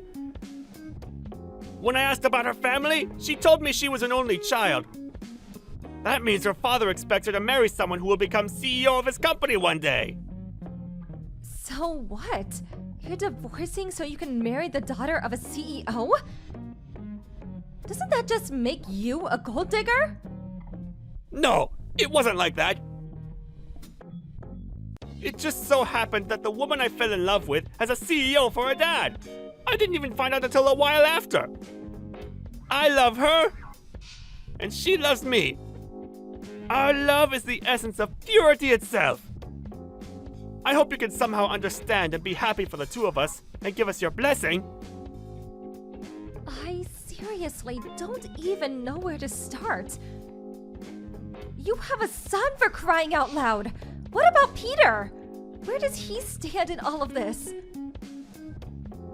When I asked about her family, she told me she was an only child. That means her father expects her to marry someone who will become CEO of his company one day. So what? You're divorcing so you can marry the daughter of a CEO? Doesn't that just make you a gold digger? No, it wasn't like that. It just so happened that the woman I fell in love with has a CEO for a dad. I didn't even find out until a while after. I love her, and she loves me. Our love is the essence of purity itself. I hope you can somehow understand and be happy for the two of us and give us your blessing. I seriously don't even know where to start. You have a son, for crying out loud! What about Peter? Where does he stand in all of this?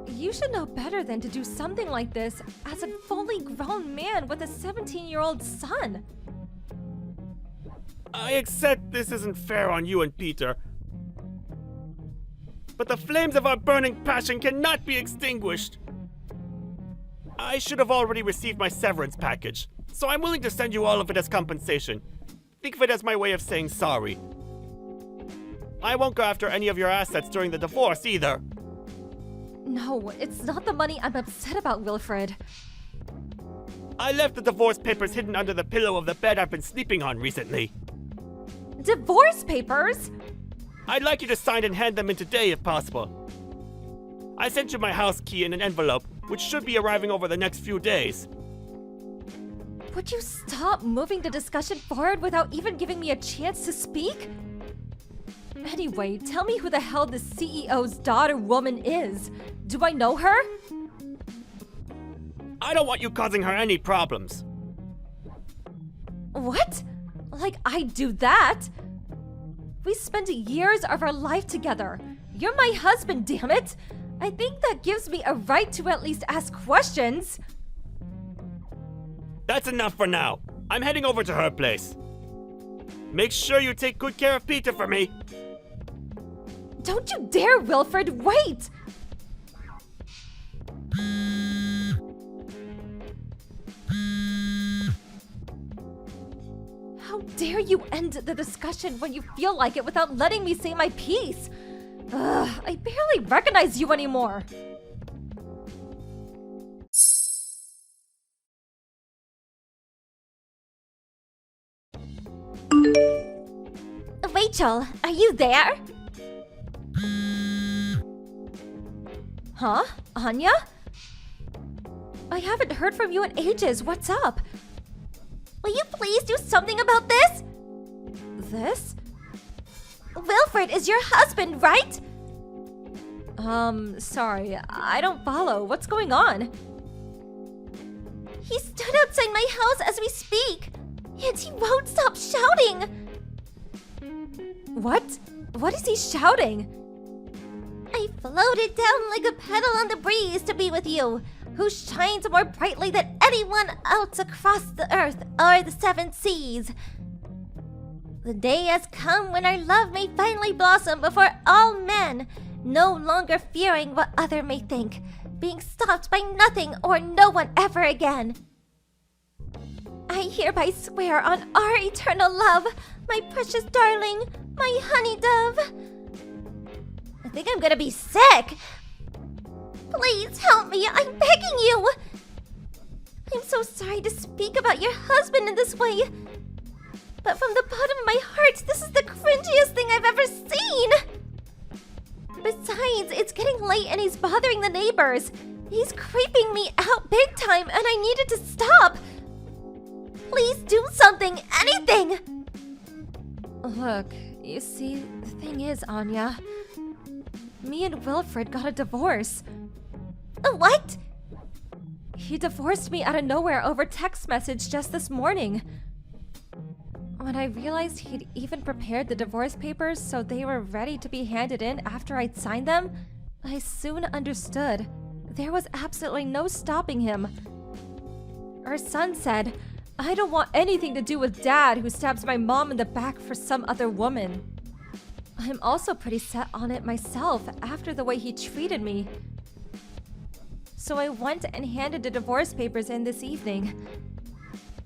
You should know better than to do something like this as a fully grown man with a 17-year-old son. I accept this isn't fair on you and Peter. But the flames of our burning passion cannot be extinguished. I should have already received my severance package, so I'm willing to send you all of it as compensation. Think of it as my way of saying sorry. I won't go after any of your assets during the divorce either. No, it's not the money I'm upset about, Wilfred. I left the divorce papers hidden under the pillow of the bed I've been sleeping on recently. Divorce papers? I'd like you to sign and hand them in today if possible. I sent you my house key in an envelope, which should be arriving over the next few days. Would you stop moving the discussion forward without even giving me a chance to speak? Anyway, tell me who the hell the CEO's daughter woman is. Do I know her? I don't want you causing her any problems. What? Like I do that? We spent years of our life together. You're my husband, damn it! I think that gives me a right to at least ask questions. That's enough for now. I'm heading over to her place. Make sure you take good care of Peter for me. Don't you dare, Wilfred! Wait! How dare you end the discussion when you feel like it without letting me say my piece? Ugh, I barely recognize you anymore. Rachel, are you there? Huh? Anya? I haven't heard from you in ages. What's up? Will you please do something about this? This? Wilfred is your husband, right? Sorry, I don't follow. What's going on? He stood outside my house as we speak, and he won't stop shouting. What? What is he shouting? I floated down like a petal on the breeze to be with you, who shines more brightly than anyone else across the earth or the seven seas. The day has come when our love may finally blossom before all men, no longer fearing what other may think, being stopped by nothing or no one ever again. I hereby swear on our eternal love, my precious darling, my honey dove. I think I'm gonna be sick. Please help me, I'm begging you. I'm so sorry to speak about your husband in this way, but from the bottom of my heart, this is the cringiest thing I've ever seen. Besides, it's getting late and he's bothering the neighbors. He's creeping me out big time and I needed to stop. Please do something, anything! Look, you see, the thing is, Anya, me and Wilfred got a divorce. A what? He divorced me out of nowhere over text message just this morning. When I realized he'd even prepared the divorce papers so they were ready to be handed in after I'd signed them, I soon understood. There was absolutely no stopping him. Our son said, I don't want anything to do with Dad who stabs my mom in the back for some other woman. I'm also pretty set on it myself after the way he treated me. So I went and handed the divorce papers in this evening.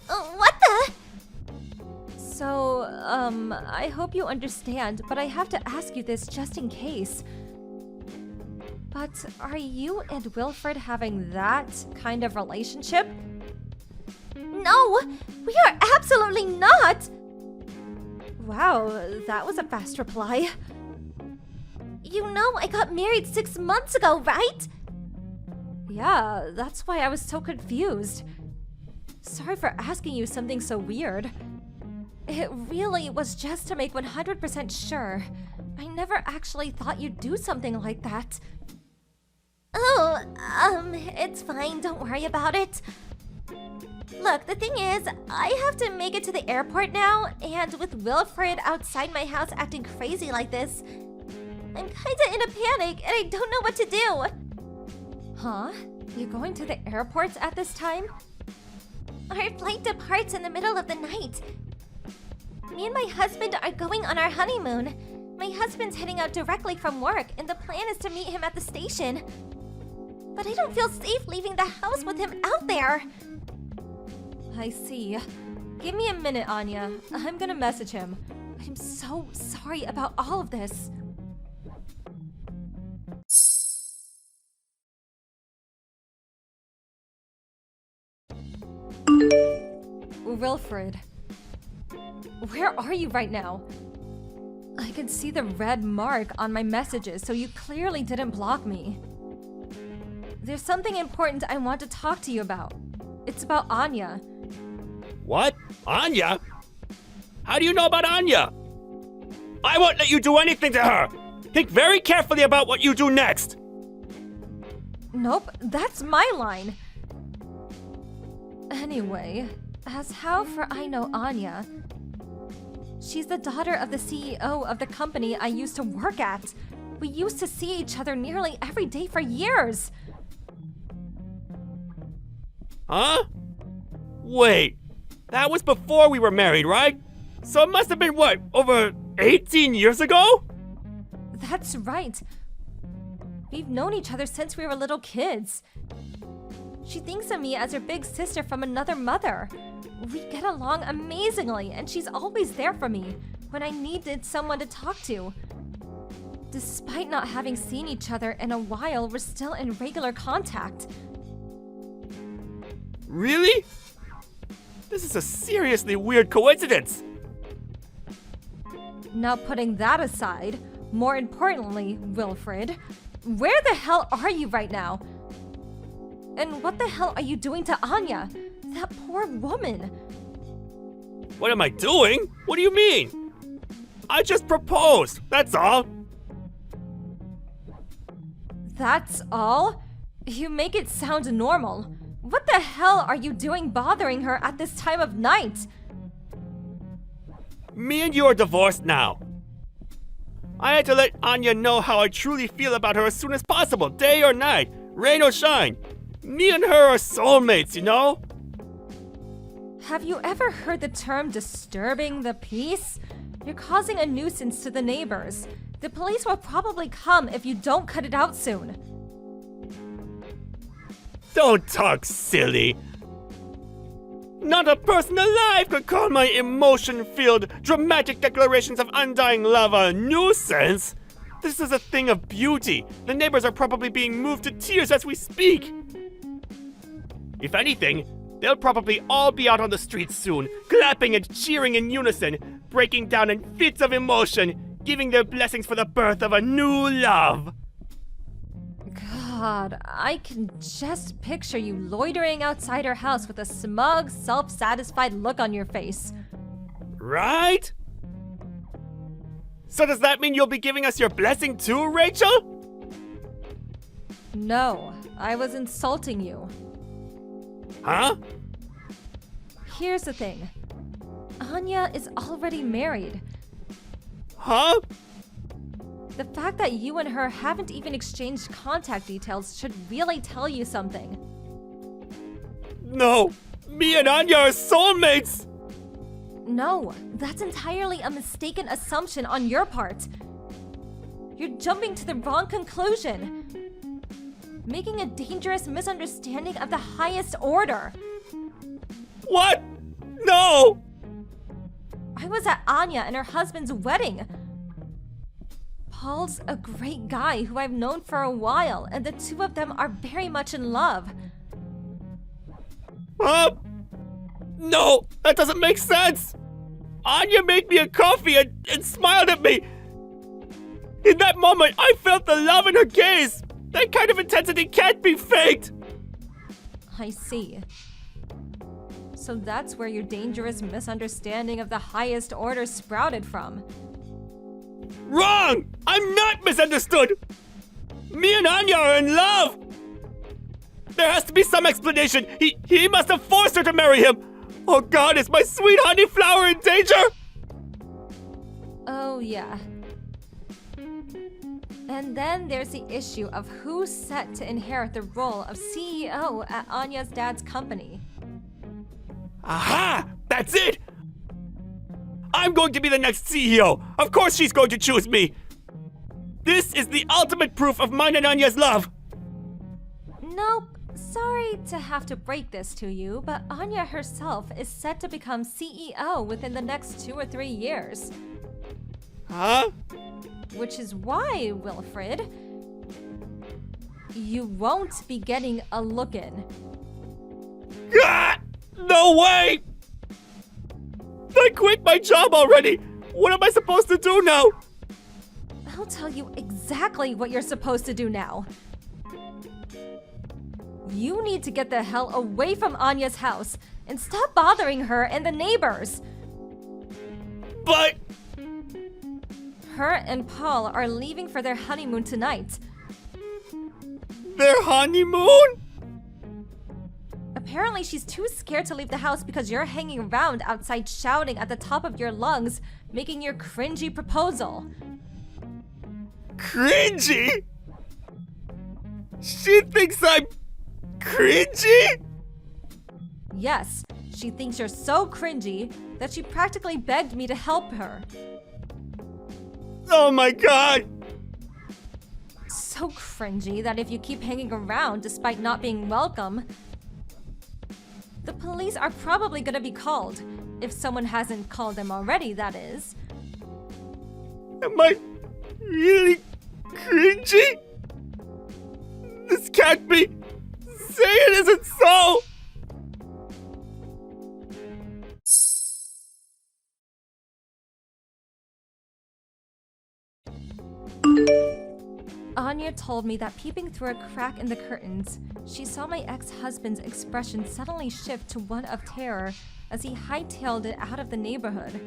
What the? So, I hope you understand, but I have to ask you this just in case. But are you and Wilfred having that kind of relationship? No, we are absolutely not! Wow, that was a fast reply. You know I got married 6 months ago, right? Yeah, that's why I was so confused. Sorry for asking you something so weird. It really was just to make 100% sure. I never actually thought you'd do something like that. Oh, it's fine. Don't worry about it. Look, the thing is, I have to make it to the airport now, and with Wilfred outside my house acting crazy like this, I'm kinda in a panic and I don't know what to do. Huh? You're going to the airport at this time? Our flight departs in the middle of the night. Me and my husband are going on our honeymoon. My husband's heading out directly from work, and the plan is to meet him at the station. But I don't feel safe leaving the house with him out there. I see. Give me a minute, Anya. I'm gonna message him. I'm so sorry about all of this. Wilfred, where are you right now? I can see the red mark on my messages, so you clearly didn't block me. There's something important I want to talk to you about. It's about Anya. What? Anya? How do you know about Anya? I won't let you do anything to her! Think very carefully about what you do next! Nope, that's my line. Anyway, as how for I know Anya, she's the daughter of the CEO of the company I used to work at. We used to see each other nearly every day for years. Huh? Wait, that was before we were married, right? So it must have been, what, over 18 years ago? That's right. We've known each other since we were little kids. She thinks of me as her big sister from another mother. We get along amazingly, and she's always there for me when I needed someone to talk to. Despite not having seen each other in a while, we're still in regular contact. Really? This is a seriously weird coincidence. Now putting that aside, more importantly, Wilfred, where the hell are you right now? And what the hell are you doing to Anya? That poor woman. What am I doing? What do you mean? I just proposed, that's all. That's all? You make it sound normal. What the hell are you doing bothering her at this time of night? Me and you are divorced now. I had to let Anya know how I truly feel about her as soon as possible, day or night, rain or shine. Me and her are soulmates, you know? Have you ever heard the term disturbing the peace? You're causing a nuisance to the neighbors. The police will probably come if you don't cut it out soon. Don't talk silly. Not a person alive could call my emotion-filled, dramatic declarations of undying love a nuisance. This is a thing of beauty. The neighbors are probably being moved to tears as we speak. If anything, they'll probably all be out on the streets soon, clapping and cheering in unison, breaking down in fits of emotion, giving their blessings for the birth of a new love. God, I can just picture you loitering outside her house with a smug, self-satisfied look on your face. Right? So does that mean you'll be giving us your blessing too, Rachel? No, I was insulting you. Huh? Here's the thing. Anya is already married. Huh? The fact that you and her haven't even exchanged contact details should really tell you something. No, me and Anya are soulmates! No, that's entirely a mistaken assumption on your part. You're jumping to the wrong conclusion. Making a dangerous misunderstanding of the highest order. What? No! I was at Anya and her husband's wedding. Paul's a great guy who I've known for a while, and the two of them are very much in love. No, that doesn't make sense! Anya made me a coffee and smiled at me! In that moment, I felt the love in her gaze! That kind of intensity can't be faked! I see. So that's where your dangerous misunderstanding of the highest order sprouted from. Wrong! I'm not misunderstood! Me and Anya are in love! There has to be some explanation. He must have forced her to marry him! Oh God, is my sweet honey flower in danger? Oh, yeah. And then there's the issue of who's set to inherit the role of CEO at Anya's dad's company. Aha! That's it! I'm going to be the next CEO! Of course she's going to choose me! This is the ultimate proof of mine and Anya's love! Nope. Sorry to have to break this to you, but Anya herself is set to become CEO within the next 2 or 3 years. Huh? Which is why, Wilfred, you won't be getting a look-in. Ah! No way! I quit my job already! What am I supposed to do now? I'll tell you exactly what you're supposed to do now. You need to get the hell away from Anya's house and stop bothering her and the neighbors. But... Her and Paul are leaving for their honeymoon tonight. their honeymoon? Apparently she's too scared to leave the house because you're hanging around outside shouting at the top of your lungs, making your cringy proposal. Cringy? She thinks I'm cringy? Yes, she thinks you're so cringy that she practically begged me to help her. Oh my god! So cringy that if you keep hanging around despite not being welcome, the police are probably gonna be called. If someone hasn't called them already, that is. Am I really cringy? This can't be! Say it isn't so! Anya told me that peeping through a crack in the curtains, she saw my ex-husband's expression suddenly shift to one of terror as he hightailed it out of the neighborhood.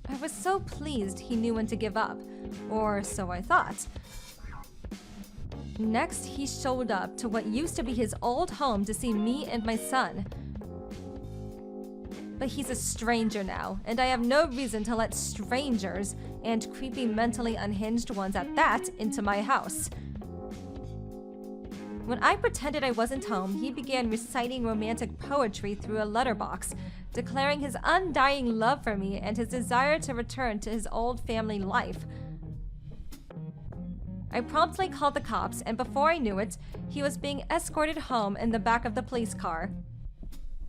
I was so pleased he knew when to give up, or so I thought. Next, he showed up to what used to be his old home to see me and my son. But he's a stranger now, and I have no reason to let strangers, and creepy mentally unhinged ones at that, into my house. When I pretended I wasn't home, he began reciting romantic poetry through a letterbox, declaring his undying love for me and his desire to return to his old family life. I promptly called the cops, and before I knew it, he was being escorted home in the back of the police car.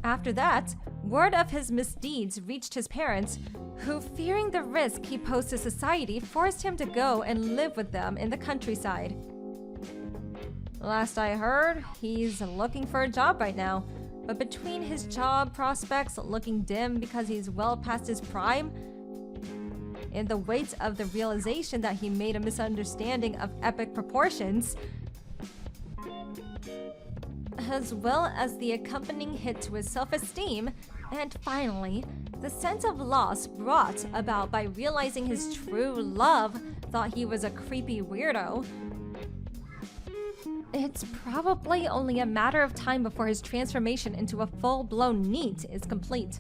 After that, word of his misdeeds reached his parents, who, fearing the risk he posed to society, forced him to go and live with them in the countryside. Last I heard, he's looking for a job right now, but between his job prospects looking dim because he's well past his prime, and the weight of the realization that he made a misunderstanding of epic proportions, as well as the accompanying hit to his self-esteem, and finally, the sense of loss brought about by realizing his true love thought he was a creepy weirdo, it's probably only a matter of time before his transformation into a full-blown NEET is complete.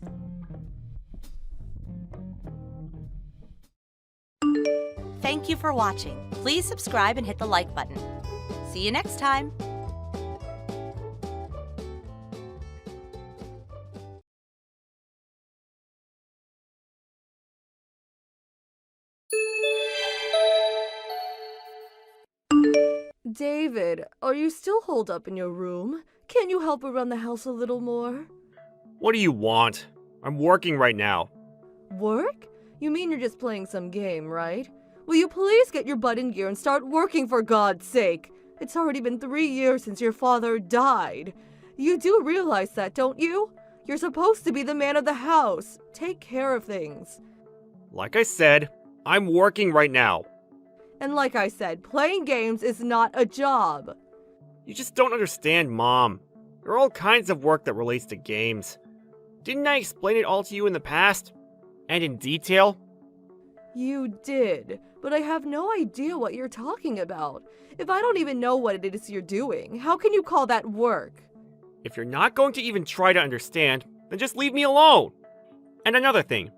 Thank you for watching. Please subscribe and hit the like button. See you next time. David, are you still holed up in your room? Can you help around the house a little more? What do you want? I'm working right now. Work? You mean you're just playing some game, right? Will you please get your butt in gear and start working, for God's sake? It's already been 3 years since your father died. You do realize that, don't you? You're supposed to be the man of the house. Take care of things. Like I said, I'm working right now. And like I said, playing games is not a job. You just don't understand, Mom. There are all kinds of work that relates to games. Didn't I explain it all to you in the past? And in detail? You did, but I have no idea what you're talking about. If I don't even know what it is you're doing, how can you call that work? If you're not going to even try to understand, then just leave me alone. And another thing,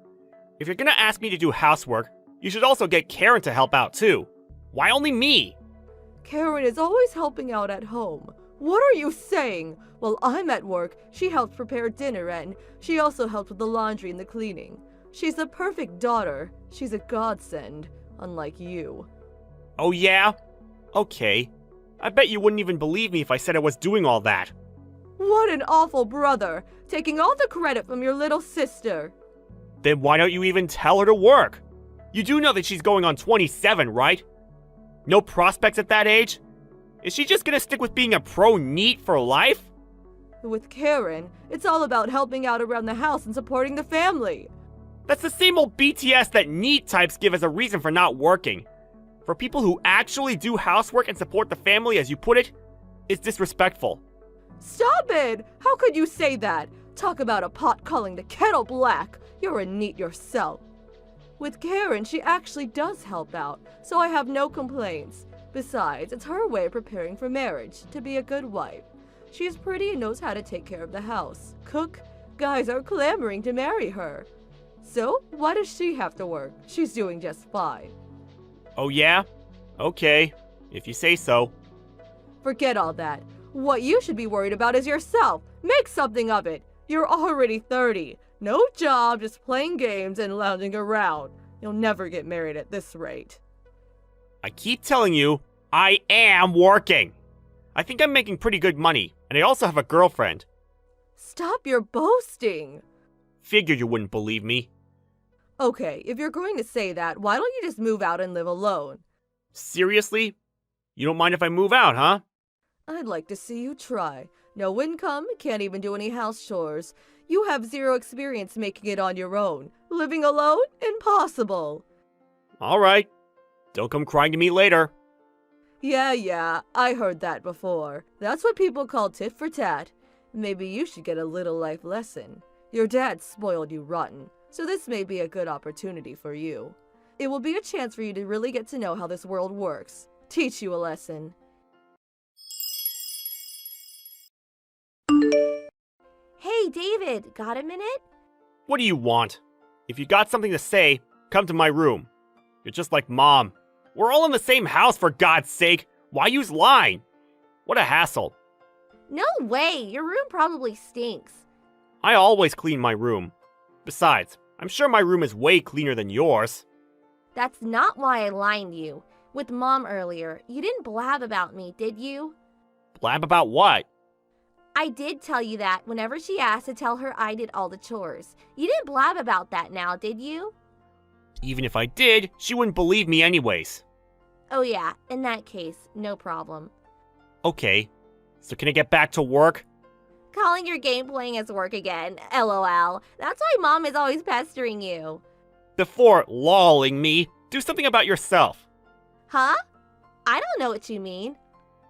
if you're gonna ask me to do housework, you should also get Karen to help out too. Why only me? Karen is always helping out at home. What are you saying? While I'm at work, she helps prepare dinner and she also helps with the laundry and the cleaning. She's the perfect daughter. She's a godsend, unlike you. Oh yeah? Okay. I bet you wouldn't even believe me if I said I was doing all that. What an awful brother, taking all the credit from your little sister. Then why don't you even tell her to work? You do know that she's going on 27, right? No prospects at that age? Is she just gonna stick with being a pro NEET for life? With Karen, it's all about helping out around the house and supporting the family. That's the same old BTS that NEET types give as a reason for not working. For people who actually do housework and support the family, as you put it, it's disrespectful. Stop it! How could you say that? Talk about a pot calling the kettle black. You're a NEET yourself. With Karen, she actually does help out, so I have no complaints. Besides, it's her way of preparing for marriage, to be a good wife. She is pretty and knows how to take care of the house. Cook, guys are clamoring to marry her. So, why does she have to work? She's doing just fine. Oh yeah? Okay, if you say so. Forget all that. What you should be worried about is yourself. Make something of it. You're already 30. No job, just playing games and lounging around. You'll never get married at this rate. I keep telling you, I am working. I think I'm making pretty good money, and I also have a girlfriend. Stop your boasting. Figured you wouldn't believe me. Okay, if you're going to say that, why don't you just move out and live alone? Seriously? You don't mind if I move out, huh? I'd like to see you try. No income, can't even do any house chores. You have zero experience making it on your own. Living alone? Impossible. Alright. Don't come crying to me later. Yeah, I heard that before. That's what people call tit for tat. Maybe you should get a little life lesson. Your dad spoiled you rotten, so this may be a good opportunity for you. It will be a chance for you to really get to know how this world works. Teach you a lesson. Hey, David, got a minute? What do you want? If you got something to say, come to my room. You're just like Mom. We're all in the same house, for God's sake. Why use line? What a hassle. No way, your room probably stinks. I always clean my room. Besides, I'm sure my room is way cleaner than yours. That's not why I lined you. With Mom earlier, you didn't blab about me, did you? Blab about what? I did tell you that whenever she asked to tell her I did all the chores. You didn't blab about that now, did you? Even if I did, she wouldn't believe me anyways. Oh yeah, in that case, no problem. Okay, so can I get back to work? Calling your game playing as work again, LOL. That's why Mom is always pestering you. Before lolling me, do something about yourself. Huh? I don't know what you mean.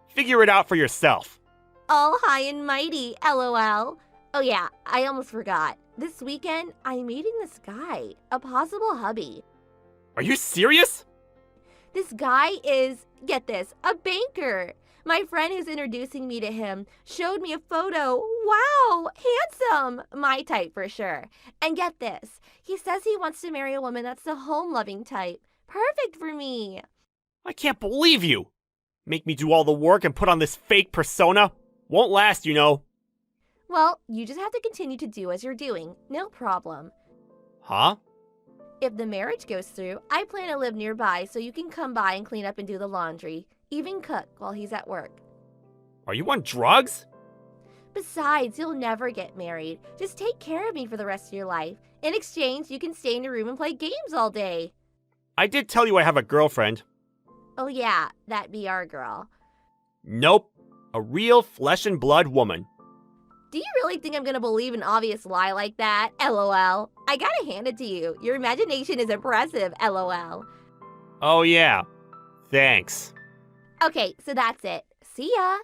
Figure it out for yourself. All high and mighty, LOL. Oh yeah, I almost forgot. This weekend, I'm meeting this guy, a possible hubby. Are you serious? This guy is, get this, a banker. My friend who's introducing me to him showed me a photo. Wow, handsome. My type for sure. And get this, he says he wants to marry a woman that's the home-loving type. Perfect for me. I can't believe you. Make me do all the work and put on this fake persona? Won't last, you know. Well, you just have to continue to do as you're doing. No problem. Huh? If the marriage goes through, I plan to live nearby so you can come by and clean up and do the laundry. Even cook while he's at work. Are you on drugs? Besides, you'll never get married. Just take care of me for the rest of your life. In exchange, you can stay in your room and play games all day. I did tell you I have a girlfriend. Oh yeah, that be our girl. Nope. A real flesh and blood woman. Do you really think I'm gonna believe an obvious lie like that? LOL. I gotta hand it to you. Your imagination is impressive, LOL. Oh yeah. Thanks. Okay, so that's it. See ya.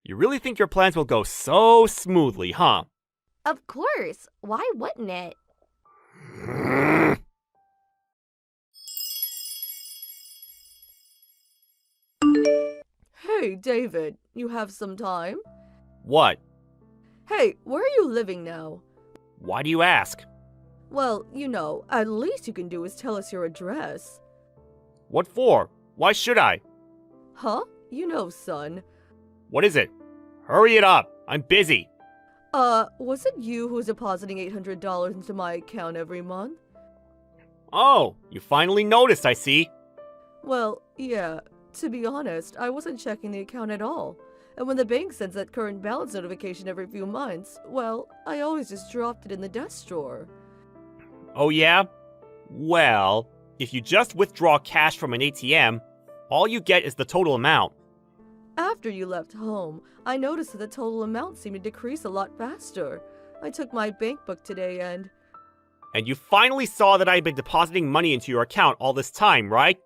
You really think your plans will go so smoothly, huh? Of course. Why wouldn't it? Hey, David, you have some time? What? Hey, where are you living now? Why do you ask? Well, at least you can do is tell us your address. What for? Why should I? Huh? Son. What is it? Hurry it up. I'm busy. Was it you who was depositing $800 into my account every month? Oh, you finally noticed, I see. Well, yeah. To be honest, I wasn't checking the account at all. And when the bank sends that current balance notification every few months, well, I always just dropped it in the desk drawer. Oh yeah? Well, if you just withdraw cash from an ATM, all you get is the total amount. After you left home, I noticed that the total amount seemed to decrease a lot faster. I took my bank book today and you finally saw that I had been depositing money into your account all this time, right?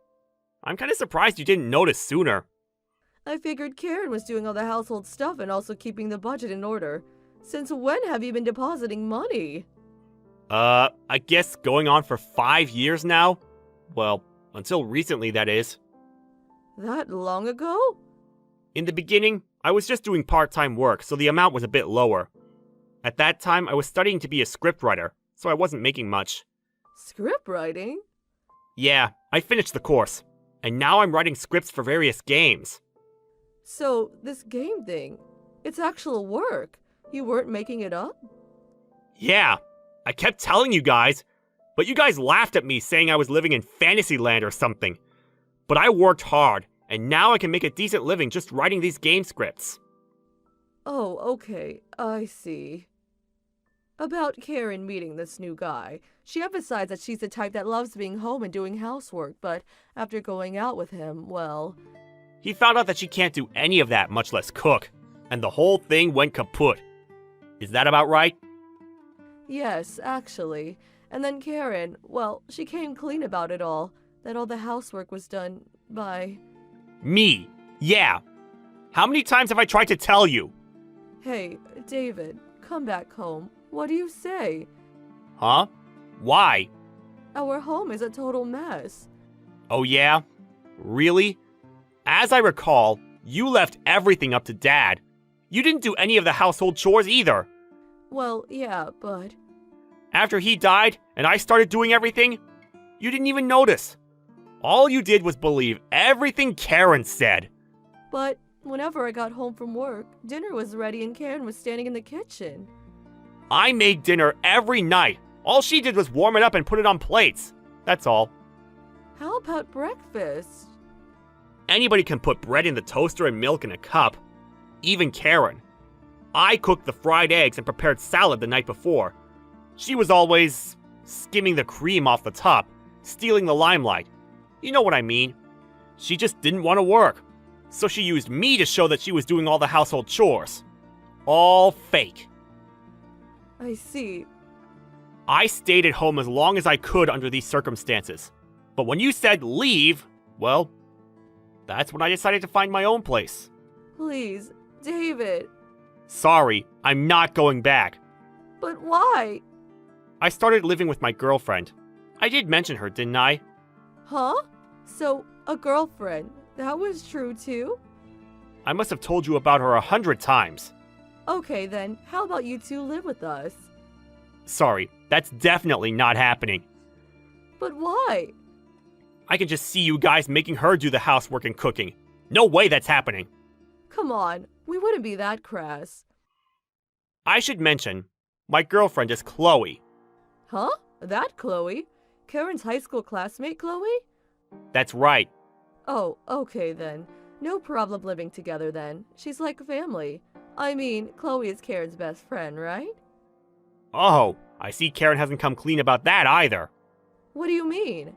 I'm kinda surprised you didn't notice sooner. I figured Karen was doing all the household stuff and also keeping the budget in order. Since when have you been depositing money? I guess going on for 5 years now? Well, until recently, that is. That long ago? In the beginning, I was just doing part-time work, so the amount was a bit lower. At that time, I was studying to be a scriptwriter, so I wasn't making much. Script writing? Yeah, I finished the course, and now I'm writing scripts for various games. So, this game thing, it's actual work. You weren't making it up? Yeah, I kept telling you guys, but you guys laughed at me saying I was living in Fantasyland or something. But I worked hard, and now I can make a decent living just writing these game scripts. Oh, okay, I see. About Karen meeting this new guy, she emphasized that she's the type that loves being home and doing housework, but after going out with him, well... He found out that she can't do any of that, much less cook, and the whole thing went kaput. Is that about right? Yes, actually. And then Karen, well, she came clean about it all, that all the housework was done by... Me? Yeah. How many times have I tried to tell you? Hey, David, come back home. What do you say? Huh? Why? Our home is a total mess. Oh yeah? Really? As I recall, you left everything up to Dad. You didn't do any of the household chores either. Well, yeah, but... After he died and I started doing everything, you didn't even notice. All you did was believe everything Karen said. But whenever I got home from work, dinner was ready and Karen was standing in the kitchen. I made dinner every night. All she did was warm it up and put it on plates. That's all. How about breakfast? Anybody can put bread in the toaster and milk in a cup. Even Karen. I cooked the fried eggs and prepared salad the night before. She was always skimming the cream off the top, stealing the limelight. You know what I mean. She just didn't want to work. So she used me to show that she was doing all the household chores. All fake. I see. I stayed at home as long as I could under these circumstances. But when you said leave, well, that's when I decided to find my own place. Please, David. Sorry, I'm not going back. But why? I started living with my girlfriend. I did mention her, didn't I? Huh? So, a girlfriend. That was true too? I must have told you about her 100 times. Okay then, how about you two live with us? Sorry, that's definitely not happening. But why? I can just see you guys making her do the housework and cooking. No way that's happening. Come on, we wouldn't be that crass. I should mention, my girlfriend is Chloe. Huh? That Chloe? Karen's high school classmate, Chloe? That's right. Oh, okay then. No problem living together then. She's like family. I mean, Chloe is Karen's best friend, right? Oh, I see Karen hasn't come clean about that either. What do you mean?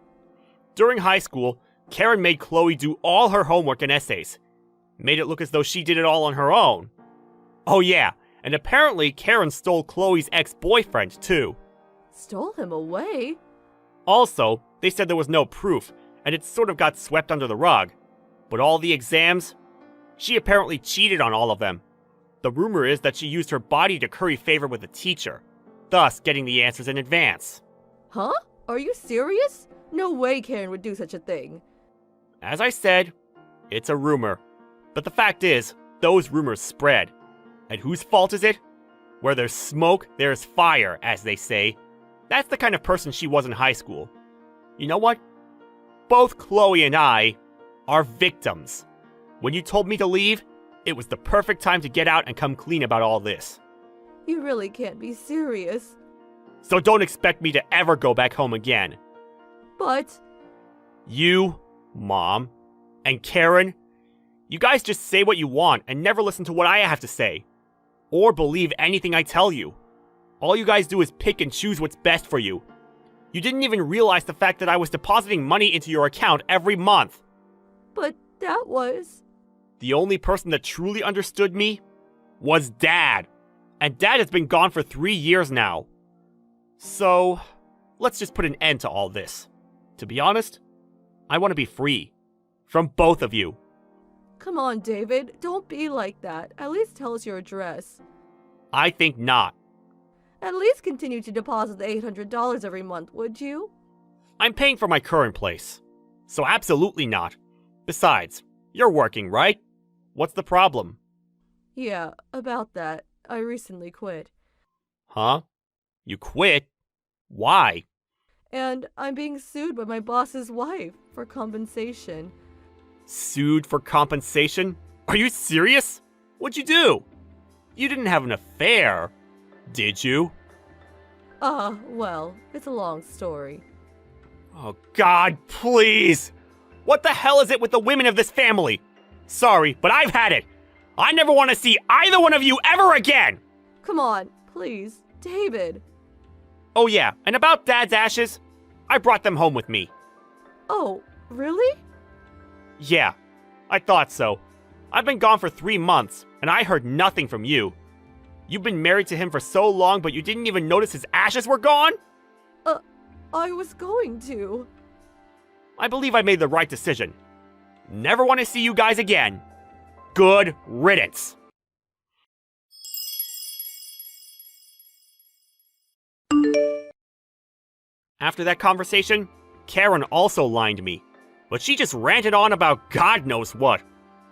During high school, Karen made Chloe do all her homework and essays. Made it look as though she did it all on her own. Oh yeah, and apparently Karen stole Chloe's ex-boyfriend too. Stole him away? Also, they said there was no proof, and it sort of got swept under the rug. But all the exams? She apparently cheated on all of them. The rumor is that she used her body to curry favor with the teacher, thus getting the answers in advance. Huh? Are you serious? No way Karen would do such a thing. As I said, it's a rumor. But the fact is, those rumors spread. And whose fault is it? Where there's smoke, there's fire, as they say. That's the kind of person she was in high school. You know what? Both Chloe and I are victims. When you told me to leave, it was the perfect time to get out and come clean about all this. You really can't be serious. So don't expect me to ever go back home again. But You, Mom, and Karen, you guys just say what you want and never listen to what I have to say. Or believe anything I tell you. All you guys do is pick and choose what's best for you. You didn't even realize the fact that I was depositing money into your account every month. But that was... The only person that truly understood me was Dad. And Dad has been gone for 3 years now. So, let's just put an end to all this. To be honest, I want to be free. From both of you. Come on, David. Don't be like that. At least tell us your address. I think not. At least continue to deposit the $800 every month, would you? I'm paying for my current place. So absolutely not. Besides, you're working, right? What's the problem? Yeah, about that. I recently quit. Huh? You quit? Why? And I'm being sued by my boss's wife for compensation. Sued for compensation? Are you serious? What'd you do? You didn't have an affair, did you? Well, it's a long story. Oh God, please! What the hell is it with the women of this family? Sorry, but I've had it. I never want to see either one of you ever again! Come on, please. David. Oh yeah, and about Dad's ashes, I brought them home with me. Oh, really? Yeah, I thought so. I've been gone for 3 months, and I heard nothing from you. You've been married to him for so long, but you didn't even notice his ashes were gone? I was going to. I believe I made the right decision. Never want to see you guys again. Good riddance. After that conversation, Karen also lined me. But she just ranted on about God knows what.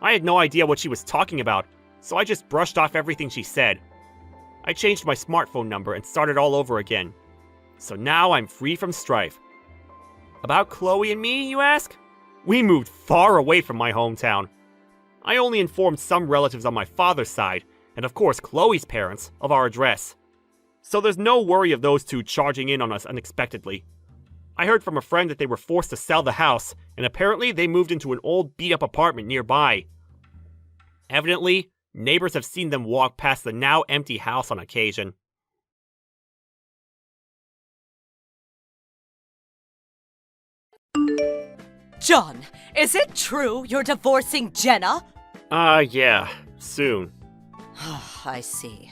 I had no idea what she was talking about, so I just brushed off everything she said. I changed my smartphone number and started all over again. So now I'm free from strife. About Chloe and me, you ask? We moved far away from my hometown. I only informed some relatives on my father's side, and of course Chloe's parents, of our address. So there's no worry of those two charging in on us unexpectedly. I heard from a friend that they were forced to sell the house, and apparently they moved into an old beat-up apartment nearby. Evidently, neighbors have seen them walk past the now empty house on occasion. John, is it true you're divorcing Jenna? Yeah, soon. I see.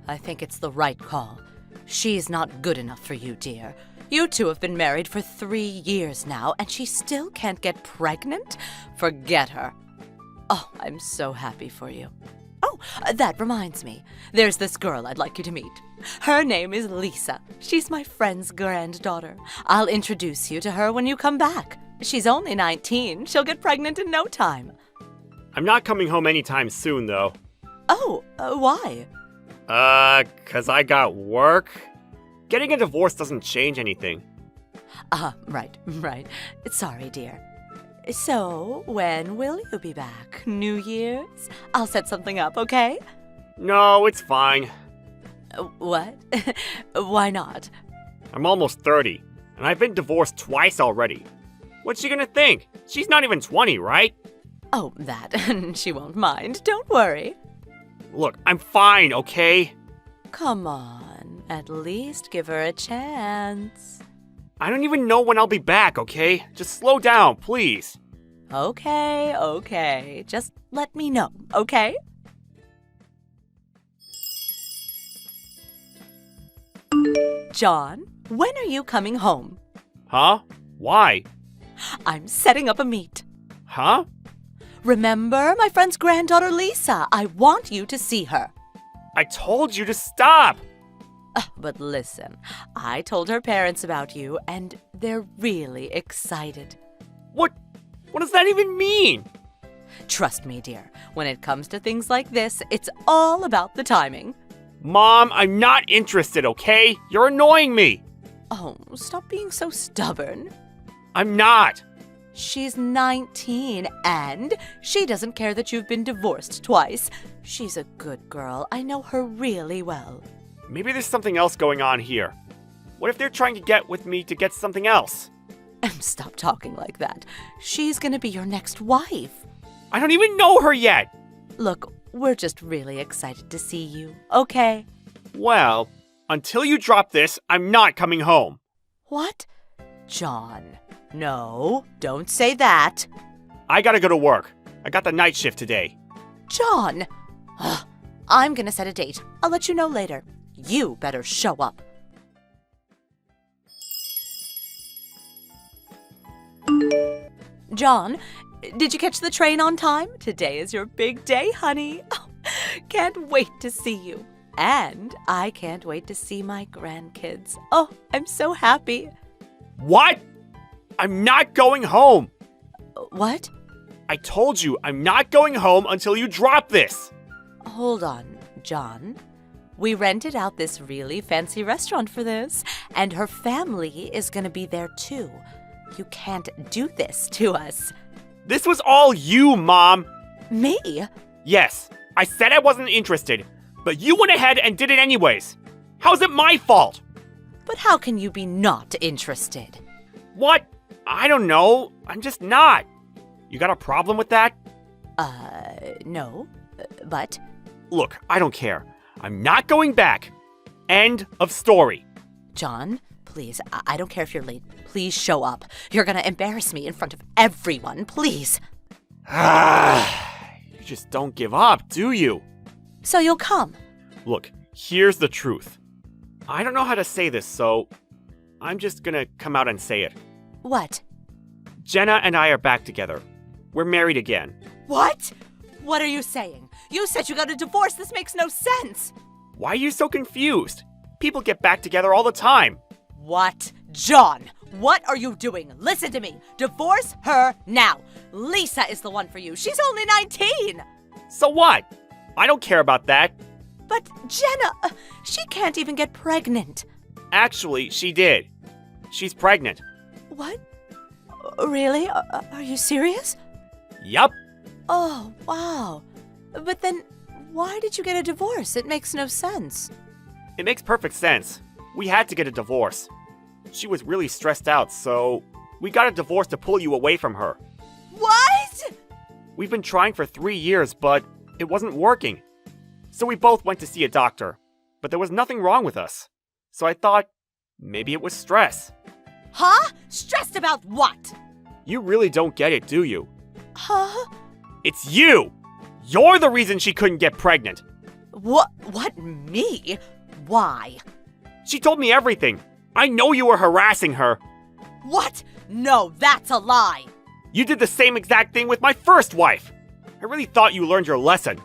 I think it's the right call. She's not good enough for you, dear. You two have been married for 3 years now, and she still can't get pregnant? Forget her. Oh, I'm so happy for you. Oh, that reminds me. There's this girl I'd like you to meet. Her name is Lisa. She's my friend's granddaughter. I'll introduce you to her when you come back. She's only 19. She'll get pregnant in no time. I'm not coming home anytime soon, though. Oh, why? 'Cause I got work? Getting a divorce doesn't change anything. Right. Sorry, dear. So, when will you be back? New Year's? I'll set something up, okay? No, it's fine. What? Why not? I'm almost 30, and I've been divorced twice already. What's she gonna think? She's not even 20, right? Oh, that. She won't mind. Don't worry. Look, I'm fine, okay? Come on. At least give her a chance. I don't even know when I'll be back, okay? Just slow down, please. Okay. Just let me know, okay? John, when are you coming home? Huh? Why? I'm setting up a meet. Huh? Remember my friend's granddaughter Lisa? I want you to see her. I told you to stop! But listen, I told her parents about you, and they're really excited. What does that even mean? Trust me, dear, when it comes to things like this, it's all about the timing. Mom, I'm not interested, okay? You're annoying me. Oh, stop being so stubborn. I'm not. She's 19, and she doesn't care that you've been divorced twice. She's a good girl. I know her really well. Maybe there's something else going on here. What if they're trying to get with me to get something else? Stop talking like that. She's gonna be your next wife. I don't even know her yet. Look, we're just really excited to see you, okay? Well, until you drop this, I'm not coming home. What? John, no, don't say that. I gotta go to work. I got the night shift today. John! Ugh, I'm gonna set a date. I'll let you know later. You better show up. John, did you catch the train on time? Today is your big day, honey. Oh, can't wait to see you. And I can't wait to see my grandkids. Oh, I'm so happy. What? I'm not going home. What? I told you I'm not going home until you drop this. Hold on, John. We rented out this really fancy restaurant for this, and her family is gonna be there too. You can't do this to us. This was all you, Mom. Me? Yes, I said I wasn't interested, but you went ahead and did it anyways. How's it my fault? But how can you be not interested? What? I don't know. I'm just not. You got a problem with that? No. But? Look, I don't care. I'm not going back. End of story. John, please, I don't care if you're late. Please show up. You're gonna embarrass me in front of everyone, please. You just don't give up, do you? So you'll come. Look, here's the truth. I don't know how to say this, so I'm just gonna come out and say it. What? Jenna and I are back together. We're married again. What? What are you saying? You said you got a divorce. This makes no sense. Why are you so confused? People get back together all the time. What? John, what are you doing? Listen to me. Divorce her now. Lisa is the one for you. She's only 19. So what? I don't care about that. But Jenna, she can't even get pregnant. Actually, she did. She's pregnant. What? Really? Are you serious? Yup. Oh, wow. But then, why did you get a divorce? It makes no sense. It makes perfect sense. We had to get a divorce. She was really stressed out, so we got a divorce to pull you away from her. What? We've been trying for 3 years, but it wasn't working. So we both went to see a doctor, but there was nothing wrong with us. So I thought, maybe it was stress. Huh? Stressed about what? You really don't get it, do you? Huh? It's you! You're the reason she couldn't get pregnant. What, me? Why? She told me everything. I know you were harassing her. What? No, that's a lie. You did the same exact thing with my first wife. I really thought you learned your lesson.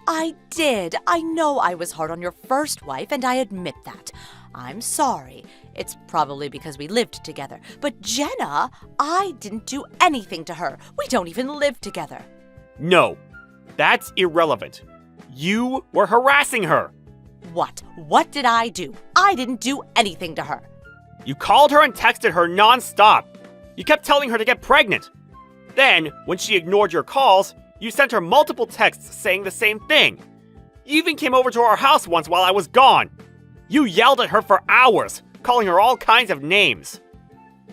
I did. I know I was hard on your first wife, and I admit that. I'm sorry. It's probably because we lived together. But Jenna, I didn't do anything to her. We don't even live together. No, that's irrelevant. You were harassing her. What? What did I do? I didn't do anything to her. You called her and texted her nonstop. You kept telling her to get pregnant. Then, when she ignored your calls, you sent her multiple texts saying the same thing. You even came over to our house once while I was gone. You yelled at her for hours, calling her all kinds of names.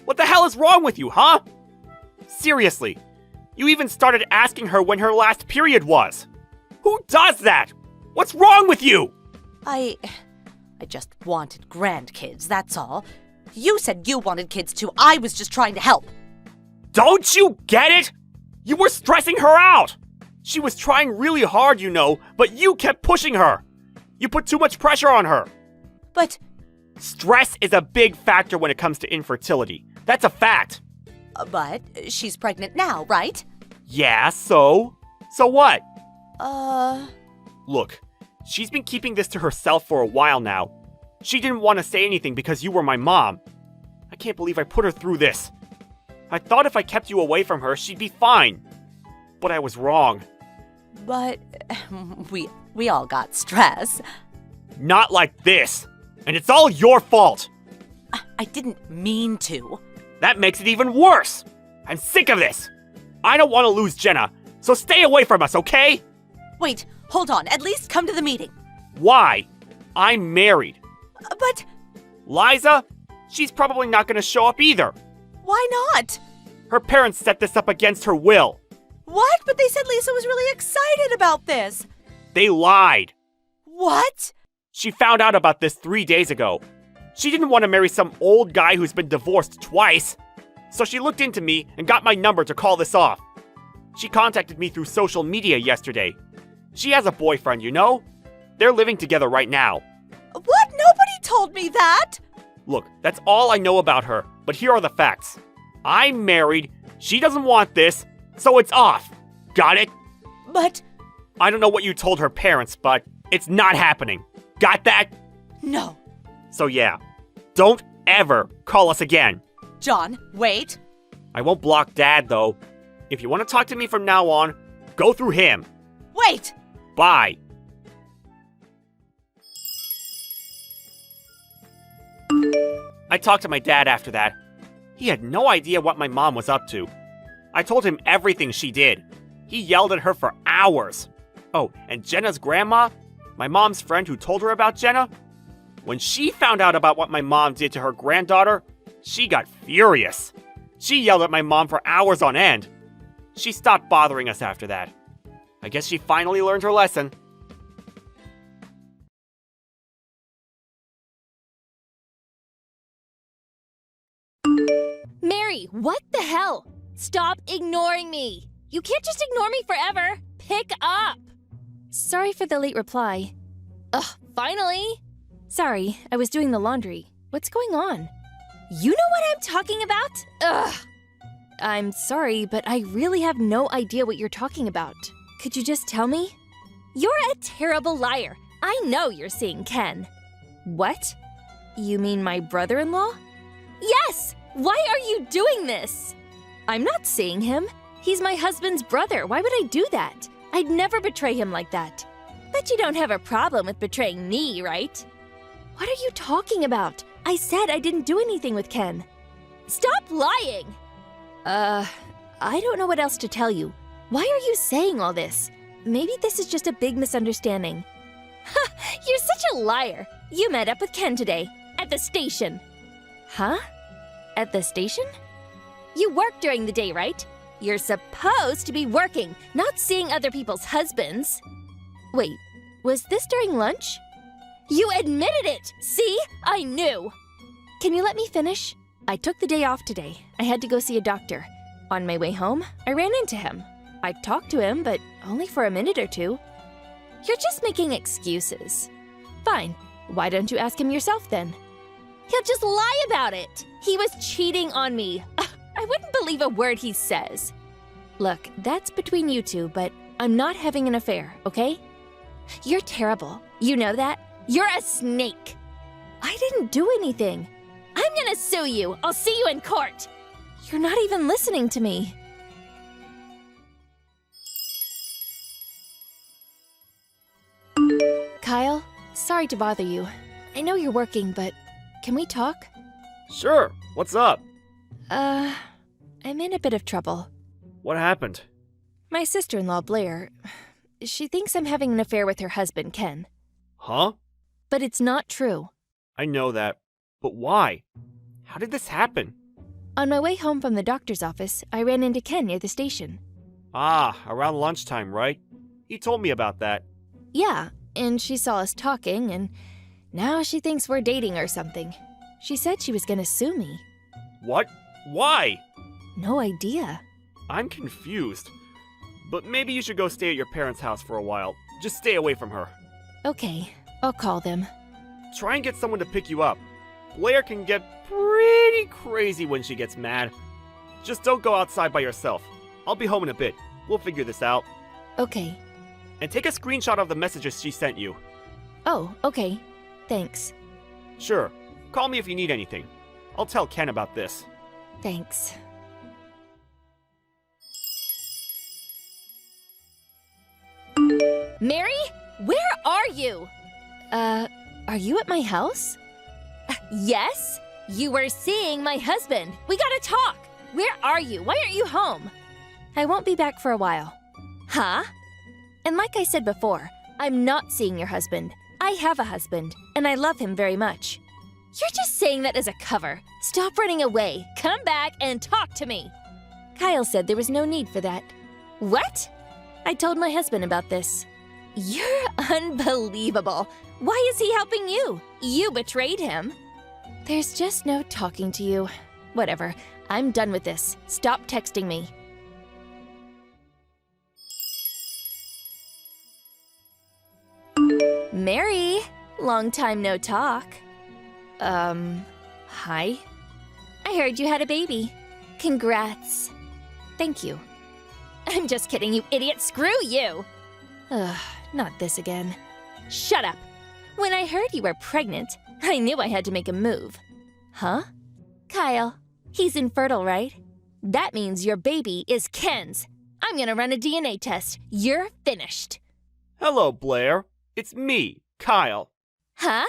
What the hell is wrong with you, huh? Seriously, you even started asking her when her last period was. Who does that? What's wrong with you? I just wanted grandkids, that's all. You said you wanted kids too. I was just trying to help. Don't you get it? You were stressing her out. She was trying really hard, you know, but you kept pushing her. You put too much pressure on her. But stress is a big factor when it comes to infertility. That's a fact. But she's pregnant now, right? Yeah, so? So what? Uh... Look, she's been keeping this to herself for a while now. She didn't want to say anything because you were my mom. I can't believe I put her through this. I thought if I kept you away from her, she'd be fine. But I was wrong. But we all got stress. Not like this. And it's all your fault. I didn't mean to. That makes it even worse. I'm sick of this. I don't want to lose Jenna, so stay away from us, okay? Wait, hold on. At least come to the meeting. Why? I'm married. But Liza? She's probably not going to show up either. why not? Her parents set this up against her will. What? But they said Lisa was really excited about this. They lied. What? She found out about this 3 days ago. She didn't want to marry some old guy who's been divorced twice. So she looked into me and got my number to call this off. She contacted me through social media yesterday. She has a boyfriend, you know? They're living together right now. What? Nobody told me that. Look, that's all I know about her, but here are the facts. I'm married, she doesn't want this, so it's off. Got it? But I don't know what you told her parents, but it's not happening. Got that? no. So yeah, don't ever call us again. John, wait. I won't block Dad, though. If you want to talk to me from now on, go through him. Wait. Bye. I talked to my dad after that. He had no idea what my mom was up to. I told him everything she did. He yelled at her for hours. Oh, and Jenna's grandma, my mom's friend who told her about Jenna, when she found out about what my mom did to her granddaughter, she got furious. She yelled at my mom for hours on end. She stopped bothering us after that. I guess she finally learned her lesson. Mary, what the hell? Stop ignoring me. You can't just ignore me forever. Pick up. Sorry for the late reply. Ugh, finally. Sorry, I was doing the laundry. What's going on? You know what I'm talking about? Ugh. I'm sorry, but I really have no idea what you're talking about. Could you just tell me? You're a terrible liar. I know you're seeing Ken. What? You mean my brother-in-law? Yes! Why are you doing this? I'm not seeing him. He's my husband's brother. Why would I do that? I'd never betray him like that. But you don't have a problem with betraying me, right? What are you talking about? I said I didn't do anything with Ken. Stop lying! I don't know what else to tell you. Why are you saying all this? Maybe this is just a big misunderstanding. Ha! You're such a liar! You met up with Ken today, at the station. Huh? At the station? You work during the day, right? You're supposed to be working, not seeing other people's husbands. Wait, was this during lunch? You admitted it! See? I knew! Can you let me finish? I took the day off today. I had to go see a doctor. On my way home, I ran into him. I talked to him, but only for a minute or two. You're just making excuses. Fine. Why don't you ask him yourself then? He'll just lie about it. He was cheating on me. I wouldn't believe a word he says. Look, that's between you two, but I'm not having an affair, okay? You're terrible. You know that? You're a snake. I didn't do anything. I'm gonna sue you. I'll see you in court. You're not even listening to me. Kyle, sorry to bother you. I know you're working, but can we talk? Sure, what's up? I'm in a bit of trouble. What happened? My sister-in-law, Blair, she thinks I'm having an affair with her husband, Ken. Huh? But it's not true. I know that. But why? How did this happen? On my way home from the doctor's office, I ran into Ken near the station. Ah, around lunchtime, right? He told me about that. Yeah, and she saw us talking, and now she thinks we're dating or something. She said she was gonna sue me. What? Why? No idea. I'm confused. But maybe you should go stay at your parents' house for a while. Just stay away from her. Okay, I'll call them. Try and get someone to pick you up. Blair can get pretty crazy when she gets mad. Just don't go outside by yourself. I'll be home in a bit. We'll figure this out. Okay. And take a screenshot of the messages she sent you. Oh, okay. Thanks. Sure. Call me if you need anything. I'll tell Ken about this. Thanks. Mary, where are you? Are you at my house? Yes, you were seeing my husband. We gotta talk. Where are you? Why aren't you home? I won't be back for a while. Huh? And like I said before, I'm not seeing your husband. I have a husband, and I love him very much. You're just saying that as a cover. Stop running away. Come back and talk to me. Kyle said there was no need for that. What? I told my husband about this. You're unbelievable. Why is he helping you? You betrayed him. There's just no talking to you. Whatever. I'm done with this. Stop texting me. Mary, long time no talk. Hi? I heard you had a baby. Congrats. Thank you. I'm just kidding, you idiot. Screw you. Ugh, not this again. Shut up. When I heard you were pregnant, I knew I had to make a move. Huh? Kyle, he's infertile, right? That means your baby is Ken's. I'm gonna run a DNA test. You're finished. Hello, Blair. It's me, Kyle. Huh?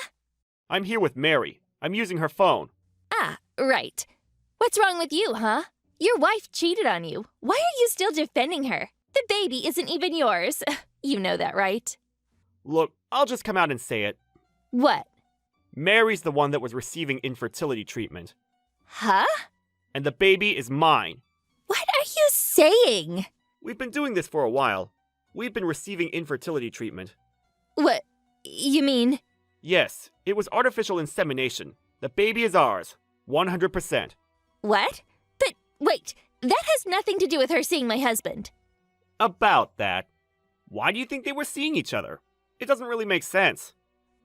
I'm here with Mary. I'm using her phone. Ah, right. What's wrong with you, huh? Your wife cheated on you. Why are you still defending her? The baby isn't even yours. You know that, right? Look, I'll just come out and say it. What? Mary's the one that was receiving infertility treatment. Huh? And the baby is mine. What are you saying? We've been doing this for a while. We've been receiving infertility treatment. What? You mean? Yes, it was artificial insemination. The baby is ours. 100%. What? But wait, that has nothing to do with her seeing my husband. About that. Why do you think they were seeing each other? It doesn't really make sense.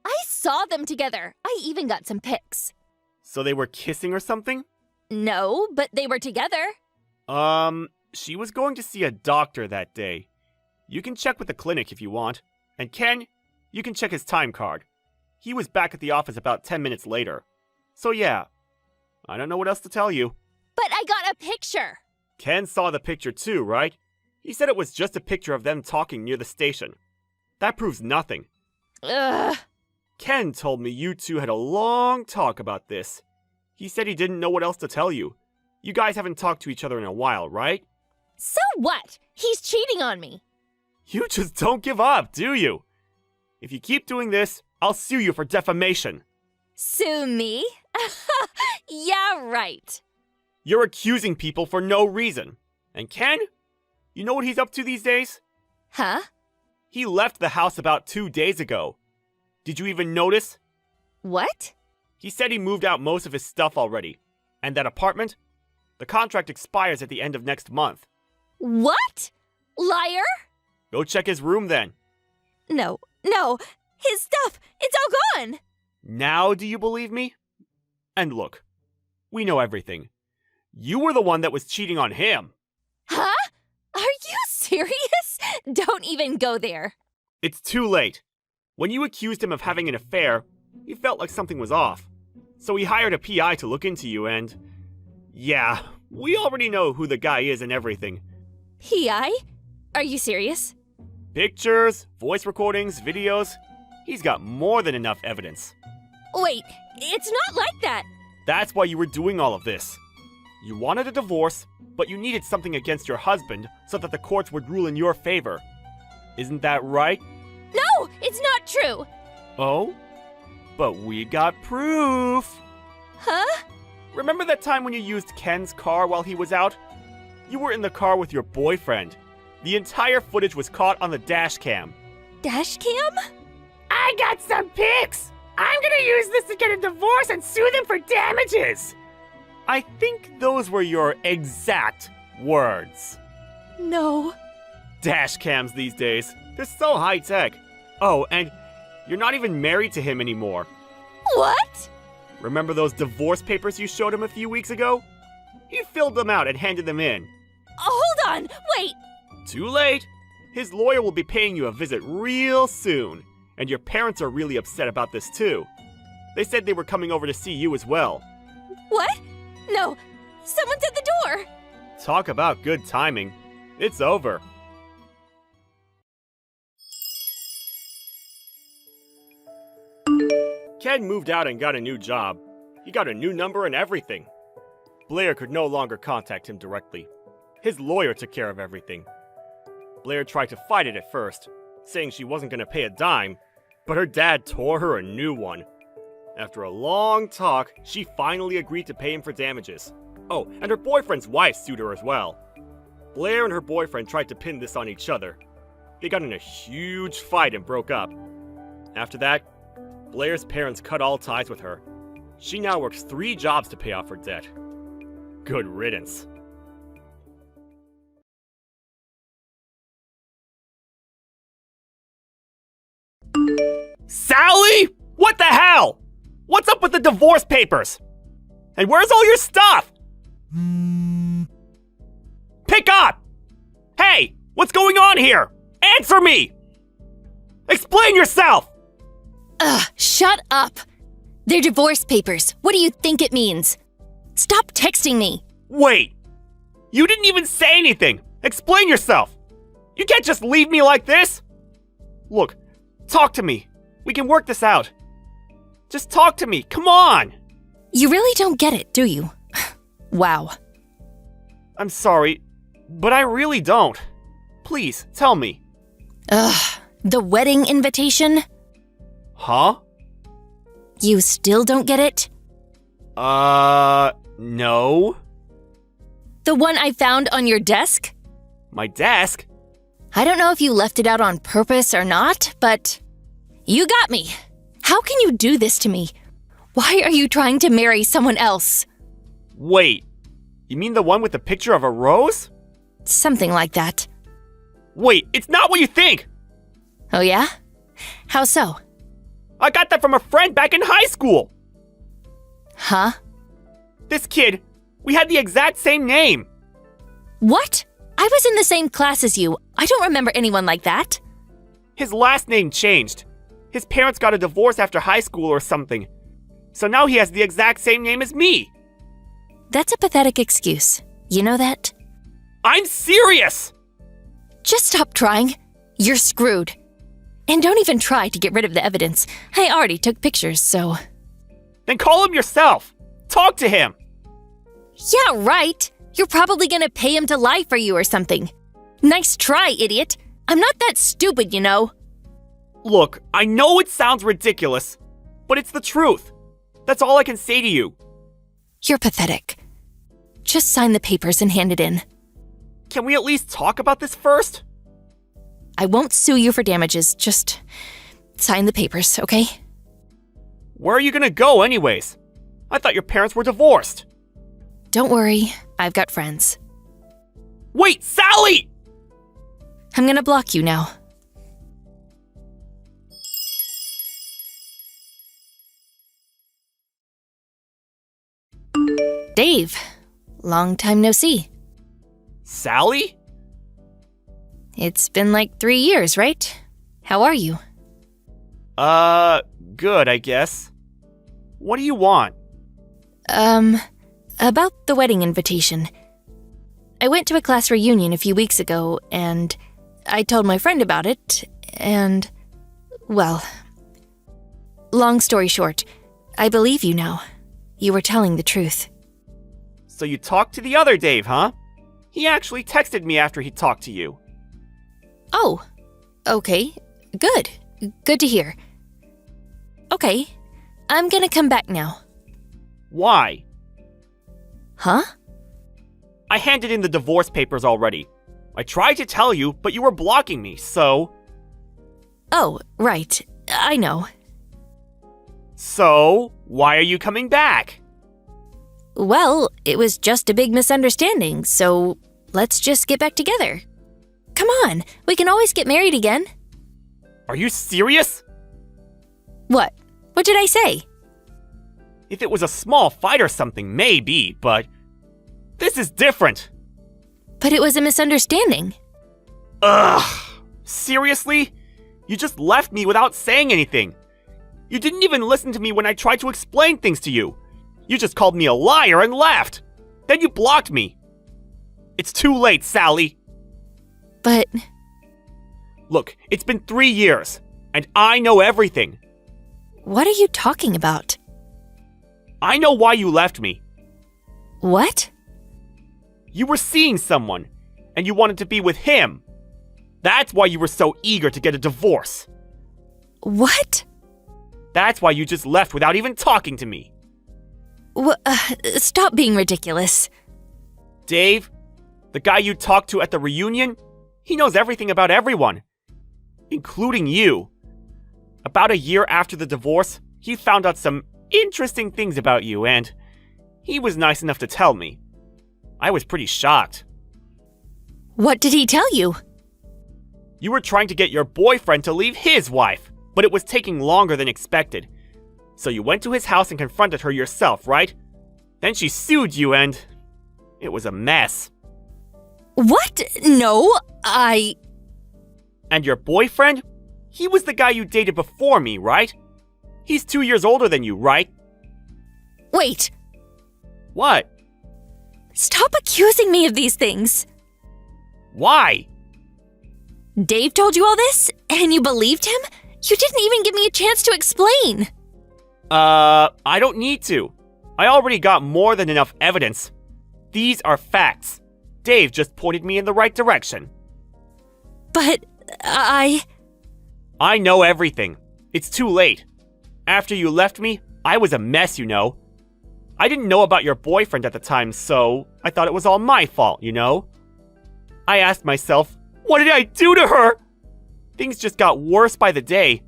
I saw them together. I even got some pics. So they were kissing or something? No, but they were together. She was going to see a doctor that day. You can check with the clinic if you want. And Ken, you can check his time card. He was back at the office about 10 minutes later. So yeah, I don't know what else to tell you. But I got a picture. Ken saw the picture too, right? He said it was just a picture of them talking near the station. That proves nothing. Ugh. Ken told me you two had a long talk about this. He said he didn't know what else to tell you. You guys haven't talked to each other in a while, right? So what? He's cheating on me. You just don't give up, do you? If you keep doing this, I'll sue you for defamation. Sue me? Yeah, right. You're accusing people for no reason. And Ken? You know what he's up to these days? Huh? He left the house about 2 days ago. Did you even notice? What? He said he moved out most of his stuff already. And that apartment? The contract expires at the end of next month. What? Liar? Go check his room then. No. His stuff, it's all gone. Now do you believe me? And look, we know everything. You were the one that was cheating on him. Huh? Are you serious? Don't even go there. It's too late. When you accused him of having an affair, he felt like something was off. So he hired a PI to look into you and... Yeah, we already know who the guy is and everything. PI? Are you serious? Pictures, voice recordings, videos. He's got more than enough evidence. Wait, it's not like that. That's why you were doing all of this. You wanted a divorce, but you needed something against your husband so that the courts would rule in your favor. Isn't that right? No, it's not true. Oh? But we got proof. Huh? Remember that time when you used Ken's car while he was out? You were in the car with your boyfriend. The entire footage was caught on the dash cam. Dash cam? I got some pics! I'm gonna use this to get a divorce and sue them for damages! I think those were your exact words. No. Dash cams these days, they're so high-tech. Oh, and you're not even married to him anymore. What? Remember those divorce papers you showed him a few weeks ago? He filled them out and handed them in. Hold on, wait. Too late. His lawyer will be paying you a visit real soon. And your parents are really upset about this too. They said they were coming over to see you as well. What? No, someone's at the door. Talk about good timing. It's over. Ken moved out and got a new job. He got a new number and everything. Blair could no longer contact him directly. His lawyer took care of everything. Blair tried to fight it at first, saying she wasn't going to pay a dime, but her dad tore her a new one. After a long talk, she finally agreed to pay him for damages. Oh, and her boyfriend's wife sued her as well. Blair and her boyfriend tried to pin this on each other. They got in a huge fight and broke up. After that, Blair's parents cut all ties with her. She now works 3 jobs to pay off her debt. Good riddance. Sally? What the hell? What's up with the divorce papers? And where's all your stuff? Pick up! Hey, what's going on here? Answer me! Explain yourself! Ugh, shut up! They're divorce papers. What do you think it means? Stop texting me! Wait! You didn't even say anything! Explain yourself! You can't just leave me like this! Look, talk to me. We can work this out. Just talk to me, come on! You really don't get it, do you? Wow. I'm sorry, but I really don't. Please, tell me. Ugh, the wedding invitation? Huh? You still don't get it? No. The one I found on your desk? My desk? I don't know if you left it out on purpose or not, but you got me. How can you do this to me? Why are you trying to marry someone else? Wait, you mean the one with the picture of a rose? Something like that. Wait, it's not what you think! Oh yeah? How so? I got that from a friend back in high school! Huh? This kid, we had the exact same name! What? I was in the same class as you. I don't remember anyone like that. His last name changed. His parents got a divorce after high school or something. So now he has the exact same name as me! That's a pathetic excuse. You know that? I'm serious! Just stop trying. You're screwed. And don't even try to get rid of the evidence. I already took pictures, so... Then call him yourself! Talk to him! Yeah, right! You're probably gonna pay him to lie for you or something. Nice try, idiot! I'm not that stupid, you know. Look, I know it sounds ridiculous, but it's the truth. That's all I can say to you. You're pathetic. Just sign the papers and hand it in. Can we at least talk about this first? I won't sue you for damages, just sign the papers, okay? Where are you gonna go anyways? I thought your parents were divorced. Don't worry, I've got friends. Wait, Sally! I'm gonna block you now. Dave, long time no see. Sally? It's been like 3 years, right? How are you? Good, I guess. What do you want? About the wedding invitation. I went to a class reunion a few weeks ago, and I told my friend about it, and... well... Long story short, I believe you now. You were telling the truth. So you talked to the other Dave, huh? He actually texted me after he talked to you. Oh, okay. Good. Good to hear. Okay, I'm gonna come back now. Why? Huh? I handed in the divorce papers already. I tried to tell you, but you were blocking me, so... Oh, right. I know. So, why are you coming back? Well, it was just a big misunderstanding, so let's just get back together. Come on, we can always get married again. Are you serious? What? What did I say? If it was a small fight or something, maybe, but... this is different. But it was a misunderstanding. Ugh! Seriously? You just left me without saying anything. You didn't even listen to me when I tried to explain things to you. You just called me a liar and left. Then you blocked me. It's too late, Sally. But... Look, it's been 3 years, and I know everything. What are you talking about? I know why you left me. What? You were seeing someone, and you wanted to be with him. That's why you were so eager to get a divorce. What? That's why you just left without even talking to me. Stop being ridiculous. Dave, the guy you talked to at the reunion, he knows everything about everyone, including you. About a year after the divorce, he found out some interesting things about you, and he was nice enough to tell me. I was pretty shocked. What did he tell you? You were trying to get your boyfriend to leave his wife, but it was taking longer than expected. So you went to his house and confronted her yourself, right? Then she sued you and it was a mess. What? No, And your boyfriend? He was the guy you dated before me, right? He's 2 years older than you, right? Wait. What? Stop accusing me of these things. Why? Dave told you all this, and you believed him? You didn't even give me a chance to explain. I don't need to. I already got more than enough evidence. These are facts. Dave just pointed me in the right direction. But I know everything. It's too late. After you left me, I was a mess, you know. I didn't know about your boyfriend at the time, so I thought it was all my fault, you know? I asked myself, what did I do to her? Things just got worse by the day.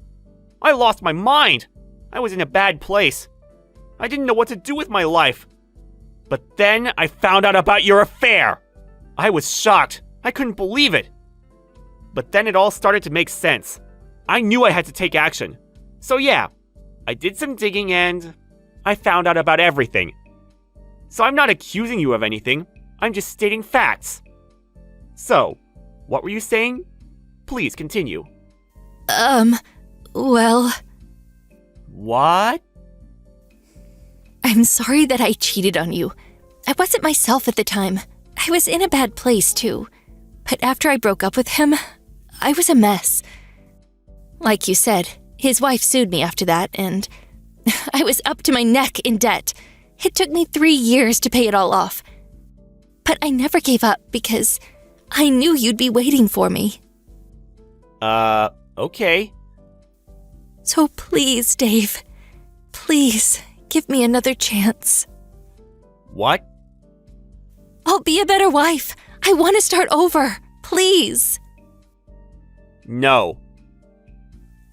I lost my mind. I was in a bad place. I didn't know what to do with my life. But then I found out about your affair. I was shocked. I couldn't believe it. But then it all started to make sense. I knew I had to take action. So yeah, I did some digging and I found out about everything. So I'm not accusing you of anything. I'm just stating facts. So, what were you saying? Please continue. Well... What? I'm sorry that I cheated on you. I wasn't myself at the time. I was in a bad place, too. But after I broke up with him, I was a mess. Like you said, his wife sued me after that, and I was up to my neck in debt. It took me 3 years to pay it all off. But I never gave up because I knew you'd be waiting for me. Okay. So please, Dave, please give me another chance. What? I'll be a better wife. I want to start over. Please. No.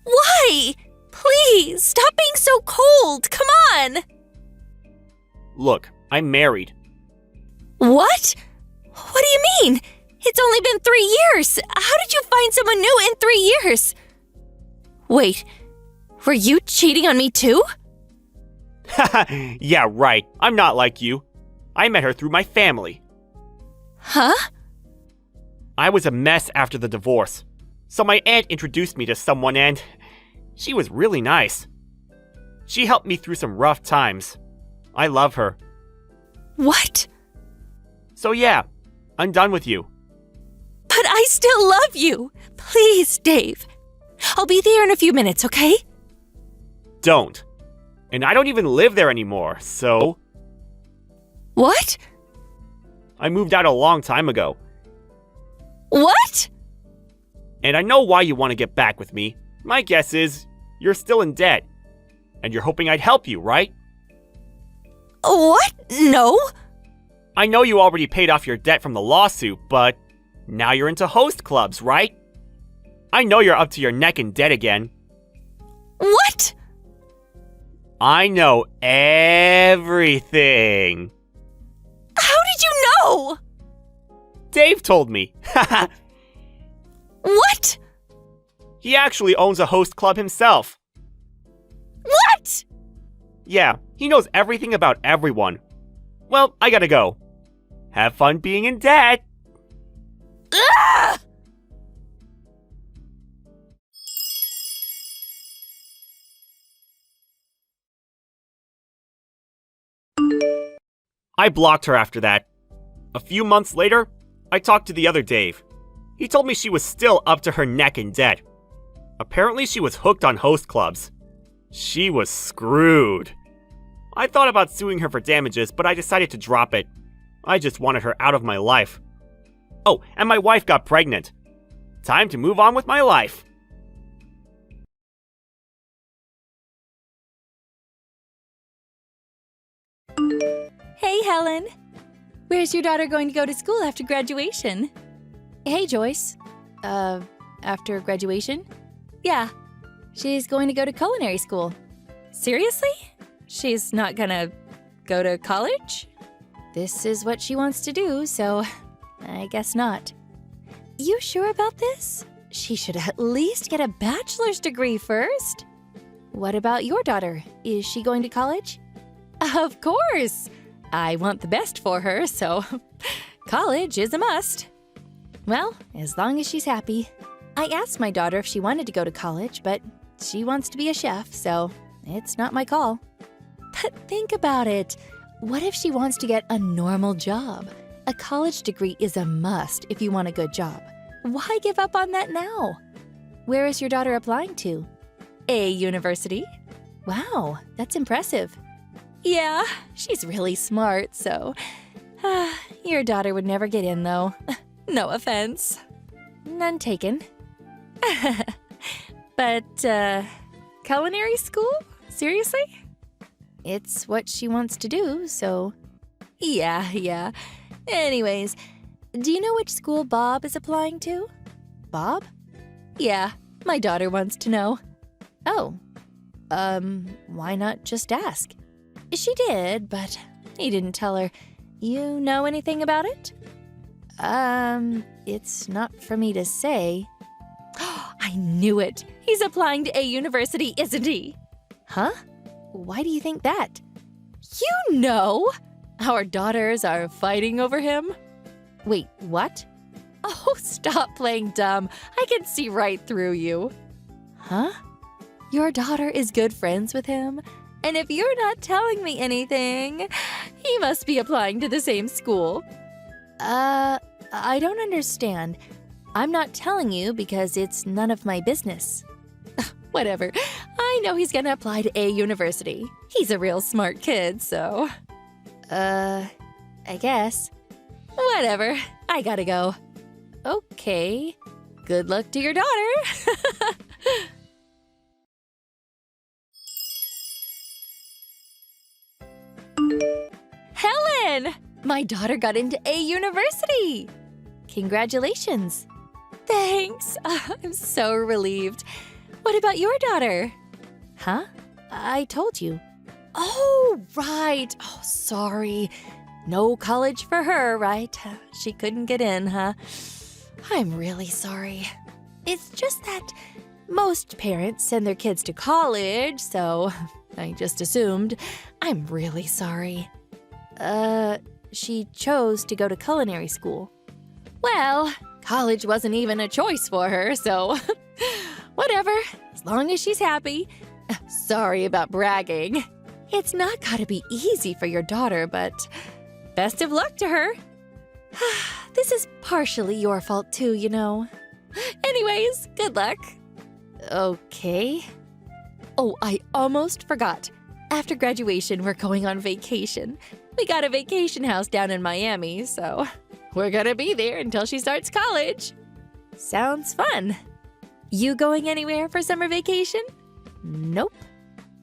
Why? Please, stop being so cold. Come on. Look, I'm married. What? What do you mean? It's only been 3 years. How did you find someone new in 3 years? Wait, were you cheating on me too? Yeah, right. I'm not like you. I met her through my family. Huh? I was a mess after the divorce. So my aunt introduced me to someone and she was really nice. She helped me through some rough times. I love her. What? So yeah, I'm done with you. But I still love you. Please, Dave. I'll be there in a few minutes, okay? Don't. And I don't even live there anymore, so... What? I moved out a long time ago. What? And I know why you want to get back with me. My guess is you're still in debt. And you're hoping I'd help you, right? What? No. I know you already paid off your debt from the lawsuit, but now you're into host clubs, right? I know you're up to your neck in debt again. What? I know everything. How did you know? Dave told me. What? He actually owns a host club himself. What? Yeah, he knows everything about everyone. Well, I gotta go. Have fun being in debt. Ah! I blocked her after that. A few months later, I talked to the other Dave. He told me she was still up to her neck in debt. Apparently she was hooked on host clubs. She was screwed. I thought about suing her for damages, but I decided to drop it. I just wanted her out of my life. Oh, and my wife got pregnant. Time to move on with my life. Hey, Helen. Where's your daughter going to go to school after graduation? Hey, Joyce. After graduation? Yeah, she's going to go to culinary school. Seriously? She's not gonna go to college? This is what she wants to do, so I guess not. You sure about this? She should at least get a bachelor's degree first. What about your daughter? Is she going to college? Of course! I want the best for her, so college is a must. Well, as long as she's happy. I asked my daughter if she wanted to go to college, but she wants to be a chef, so it's not my call. But think about it. What if she wants to get a normal job? A college degree is a must if you want a good job. Why give up on that now? Where is your daughter applying to? A university? Wow, that's impressive. Yeah, she's really smart, so... your daughter would never get in, though. No offense. None taken. But, culinary school? Seriously? It's what she wants to do, so... Yeah. Anyways, do you know which school Bob is applying to? Bob? Yeah, my daughter wants to know. Oh. Why not just ask? She did, but he didn't tell her. You know anything about it? It's not for me to say. I knew it! He's applying to a university, isn't he? Huh? Why do you think that? You know! Our daughters are fighting over him. Wait, what? Oh, stop playing dumb. I can see right through you. Huh? Your daughter is good friends with him? And if you're not telling me anything, he must be applying to the same school. I don't understand. I'm not telling you because it's none of my business. Whatever. I know he's gonna apply to a university. He's a real smart kid, so... I guess. Whatever. I gotta go. Okay. Good luck to your daughter. Helen! My daughter got into a university! Congratulations. Thanks. I'm so relieved. What about your daughter? Huh? I told you. Oh, right. Oh, sorry. No college for her, right? She couldn't get in, huh? I'm really sorry. It's just that most parents send their kids to college, so I just assumed. I'm really sorry. She chose to go to culinary school. Well, college wasn't even a choice for her, so whatever, as long as she's happy. Sorry about bragging. It's not gotta be easy for your daughter, but best of luck to her. This is partially your fault too, you know. Anyways, good luck. Okay. Oh, I almost forgot. After graduation, we're going on vacation. We got a vacation house down in Miami, so we're gonna be there until she starts college. Sounds fun. You going anywhere for summer vacation? Nope.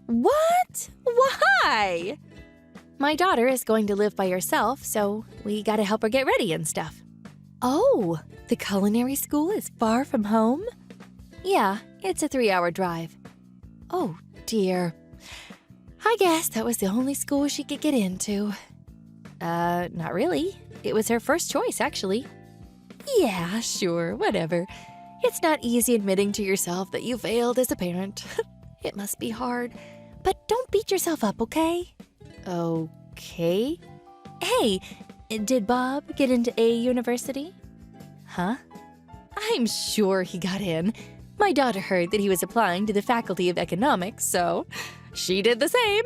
What? Why? My daughter is going to live by herself, so we gotta help her get ready and stuff. Oh, the culinary school is far from home? Yeah, it's a 3-hour drive. Oh, dear. I guess that was the only school she could get into. Not really. It was her first choice, actually. Yeah, sure, whatever. It's not easy admitting to yourself that you failed as a parent. It must be hard. But don't beat yourself up, okay? Okay. Hey, did Bob get into a university? Huh? I'm sure he got in. My daughter heard that he was applying to the Faculty of Economics, so she did the same.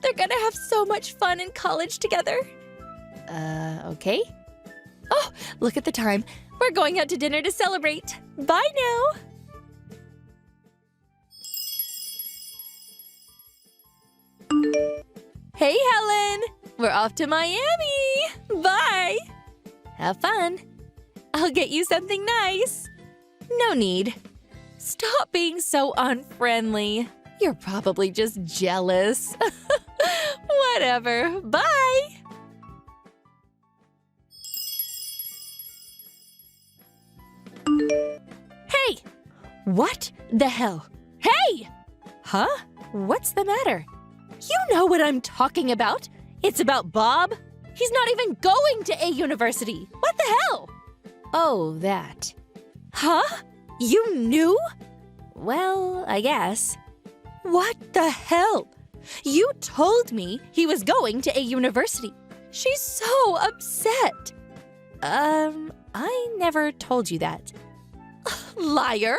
They're gonna have so much fun in college together. Okay. Oh, look at the time. We're going out to dinner to celebrate. Bye now. Hey, Helen! We're off to Miami! Bye! Have fun. I'll get you something nice. No need. Stop being so unfriendly. You're probably just jealous. Whatever. Bye! Hey! What the hell? Hey! Huh? What's the matter? You know what I'm talking about. It's about Bob. He's not even going to a university. What the hell? Oh, that. Huh? You knew? Well, I guess. What the hell? You told me he was going to a university. She's so upset. I never told you that. Liar!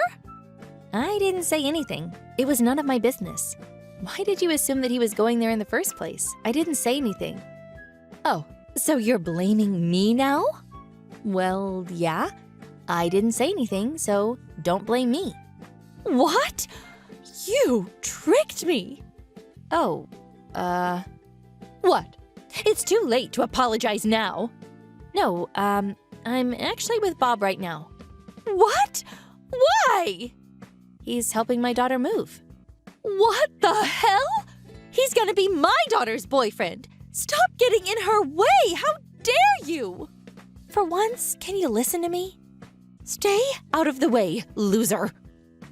I didn't say anything. It was none of my business. Why did you assume that he was going there in the first place? I didn't say anything. Oh, so you're blaming me now? Well, yeah. I didn't say anything, so don't blame me. What? You tricked me! Oh, what? It's too late to apologize now. No, I'm actually with Bob right now. What? Why? He's helping my daughter move. What the hell? He's gonna be my daughter's boyfriend. Stop getting in her way! How dare you! For once, can you listen to me? Stay out of the way, loser.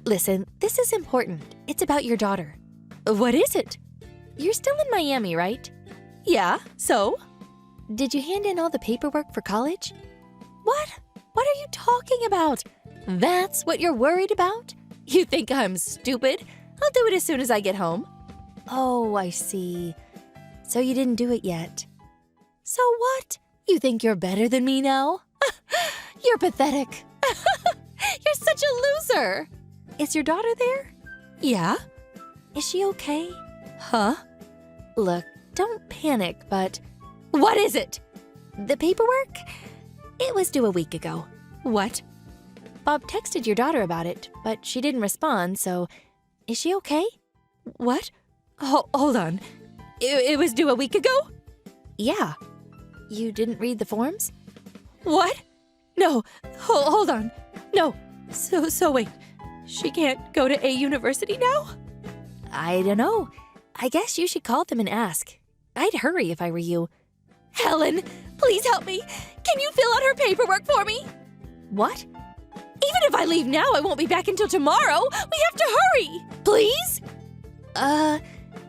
Listen, this is important. It's about your daughter. What is it? You're still in Miami, right? Yeah, so? Did you hand in all the paperwork for college? What? What are you talking about? That's what you're worried about? You think I'm stupid? I'll do it as soon as I get home. Oh, I see. So you didn't do it yet. So what? You think you're better than me now? You're pathetic. You're such a loser. Is your daughter there? Yeah. Is she okay? Huh? Look, don't panic, but... What is it? The paperwork? It was due a week ago. What? Bob texted your daughter about it, but she didn't respond, so... Is she okay? What? Hold on. It was due a week ago? Yeah. You didn't read the forms? What? No. Hold on. No. So wait. She can't go to a university now? I don't know. I guess you should call them and ask. I'd hurry if I were you. Helen, please help me. Can you fill out her paperwork for me? What? Even if I leave now, I won't be back until tomorrow. We have to hurry. Please?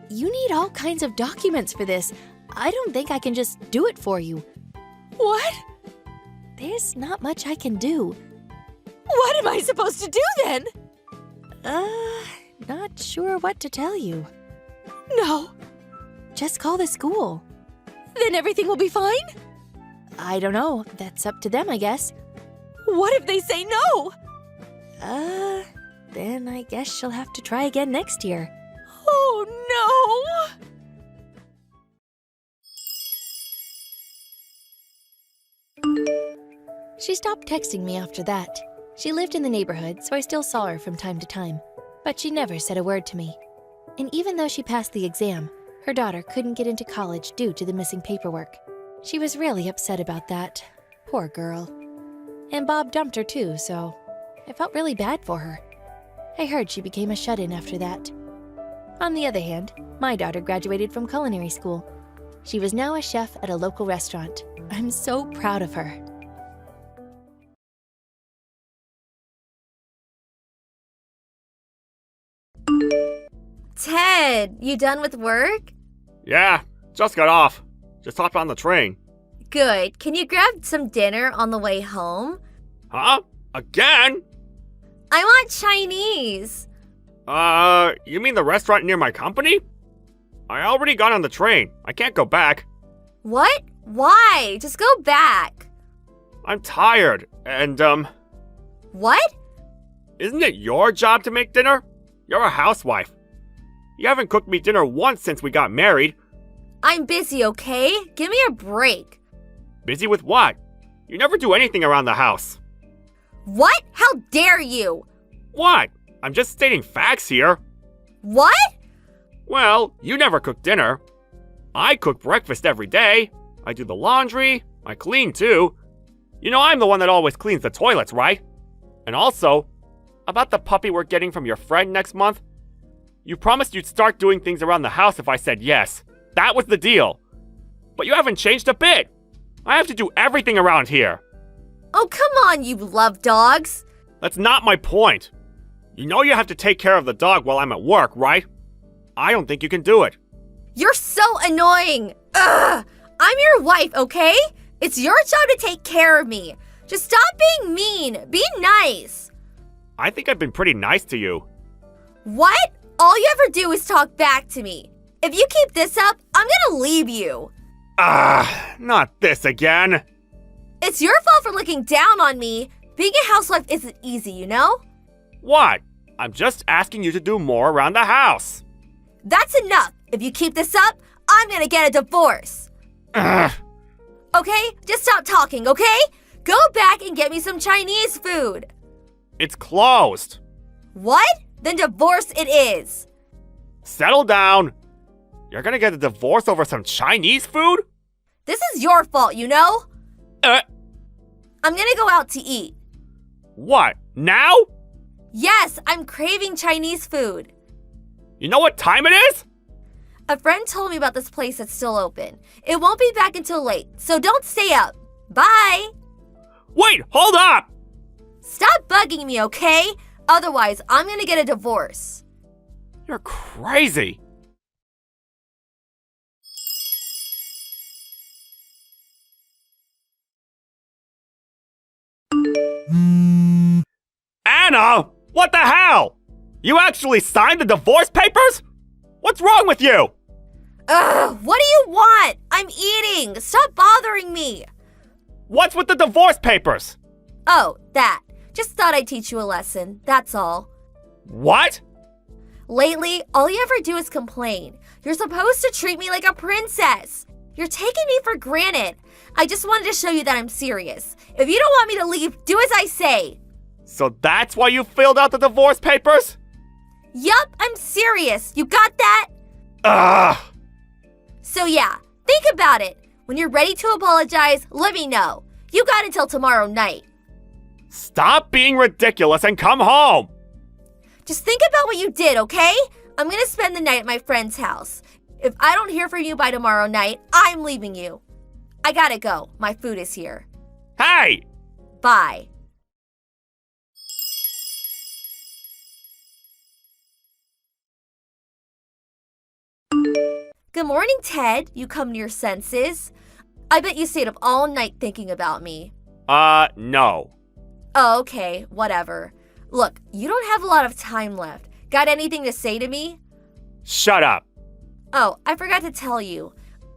You need all kinds of documents for this. I don't think I can just do it for you. What? There's not much I can do. What am I supposed to do then? Not sure what to tell you. No. Just call the school. Then everything will be fine? I don't know. That's up to them, I guess. What if they say no? Then I guess she'll have to try again next year. Oh, no! She stopped texting me after that. She lived in the neighborhood, so I still saw her from time to time. But she never said a word to me. And even though she passed the exam, her daughter couldn't get into college due to the missing paperwork. She was really upset about that. Poor girl. And Bob dumped her too, so I felt really bad for her. I heard she became a shut-in after that. On the other hand, my daughter graduated from culinary school. She was now a chef at a local restaurant. I'm so proud of her. Ted, you done with work? Yeah, just got off. Just hopped on the train. Good. Can you grab some dinner on the way home? Huh? Again? I want Chinese. You mean the restaurant near my company? I already got on the train. I can't go back. What? Why? Just go back. I'm tired, and, What? isn't it your job to make dinner? You're a housewife. You haven't cooked me dinner once since we got married. I'm busy, okay? Give me a break. Busy with what? You never do anything around the house. What? How dare you? What? I'm just stating facts here. What? Well, you never cook dinner. I cook breakfast every day. I do the laundry. I clean too. You know I'm the one that always cleans the toilets, right? And also, about the puppy we're getting from your friend next month, you promised you'd start doing things around the house if I said yes. That was the deal. But you haven't changed a bit. I have to do everything around here. Oh, come on, you love dogs. That's not my point. You know you have to take care of the dog while I'm at work, right? I don't think you can do it. You're so annoying. Ugh. I'm your wife, okay? It's your job to take care of me. Just stop being mean. Be nice. I think I've been pretty nice to you. What? All you ever do is talk back to me. If you keep this up, I'm gonna leave you. Not this again. It's your fault for looking down on me. Being a housewife isn't easy, you know? What? I'm just asking you to do more around the house. That's enough. If you keep this up, I'm gonna get a divorce. Ugh. Okay? Just stop talking, okay? Go back and get me some Chinese food. It's closed. What? Then divorce it is. Settle down. You're gonna get a divorce over some Chinese food? This is your fault, you know? Uh, I'm gonna go out to eat. what? Now? Yes, I'm craving Chinese food. You know what time it is? A friend told me about this place that's still open. It won't be back until late, so don't stay up. Bye! Wait, hold up! Stop bugging me, okay? Otherwise, I'm gonna get a divorce. You're crazy. Anna! What the hell? You actually signed the divorce papers? What's wrong with you? Ugh, what do you want? I'm eating. Stop bothering me. What's with the divorce papers? Oh, that. Just thought I'd teach you a lesson, that's all. What? Lately, all you ever do is complain. You're supposed to treat me like a princess. You're taking me for granted. I just wanted to show you that I'm serious. If you don't want me to leave, do as I say. So that's why you filled out the divorce papers? Yup, I'm serious. You got that? Ugh! So yeah, think about it. When you're ready to apologize, let me know. You got until tomorrow night. Stop being ridiculous and come home! Just think about what you did, okay? I'm gonna spend the night at my friend's house. If I don't hear from you by tomorrow night, I'm leaving you. I gotta go. My food is here. Hey! Bye. Good morning, Ted. You come to your senses. I bet you stayed up all night thinking about me. No. Oh, okay, whatever. Look, you don't have a lot of time left. Got anything to say to me? Shut up. Oh, I forgot to tell you.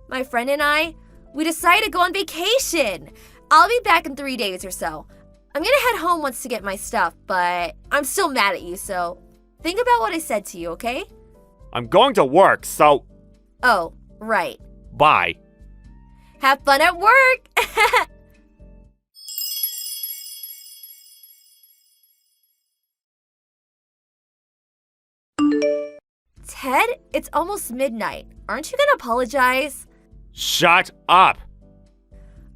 My friend and I, we decided to go on vacation. I'll be back in 3 days or so. I'm gonna head home once to get my stuff, but I'm still mad at you, so think about what I said to you, okay? I'm going to work, so Oh, right. bye. Have fun at work! Ted, it's almost midnight. Aren't you gonna apologize? Shut up.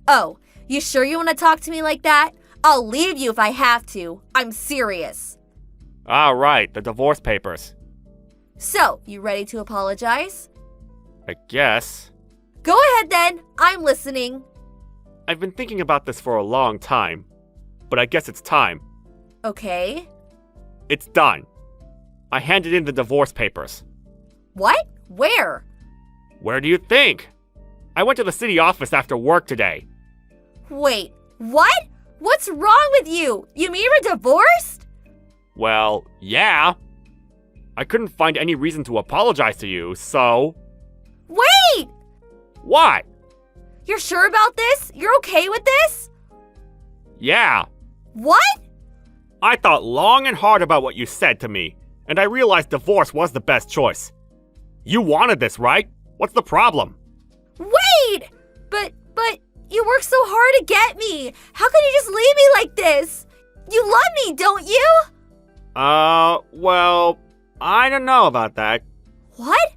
Oh, you sure you want to talk to me like that? I'll leave you if I have to. I'm serious. All right, the divorce papers. So, you ready to apologize? I guess. Go ahead then. I'm listening. I've been thinking about this for a long time, but I guess it's time. Okay. It's done. I handed in the divorce papers. What? Where? Where do you think? I went to the city office after work today. Wait, what? What's wrong with you? You mean you're divorced? Well, yeah. I couldn't find any reason to apologize to you, so... Wait! What? You're sure about this? You're okay with this? Yeah. What? I thought long and hard about what you said to me, and I realized divorce was the best choice. You wanted this, right? What's the problem? Wait! But you worked so hard to get me. How could you just leave me like this? You love me, don't you? Well, I don't know about that. What?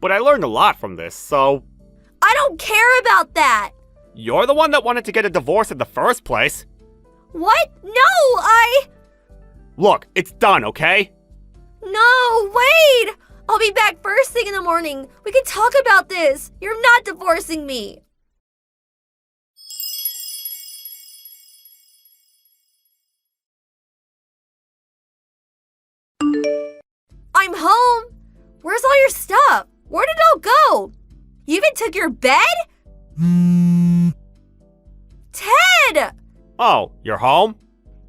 But I learned a lot from this, so I don't care about that! You're the one that wanted to get a divorce in the first place. What? No, Look, it's done, okay? No, wait! I'll be back first thing in the morning. We can talk about this. You're not divorcing me. I'm home. Where's all your stuff? Where did it all go? You even took your bed? Ted! Oh, you're home?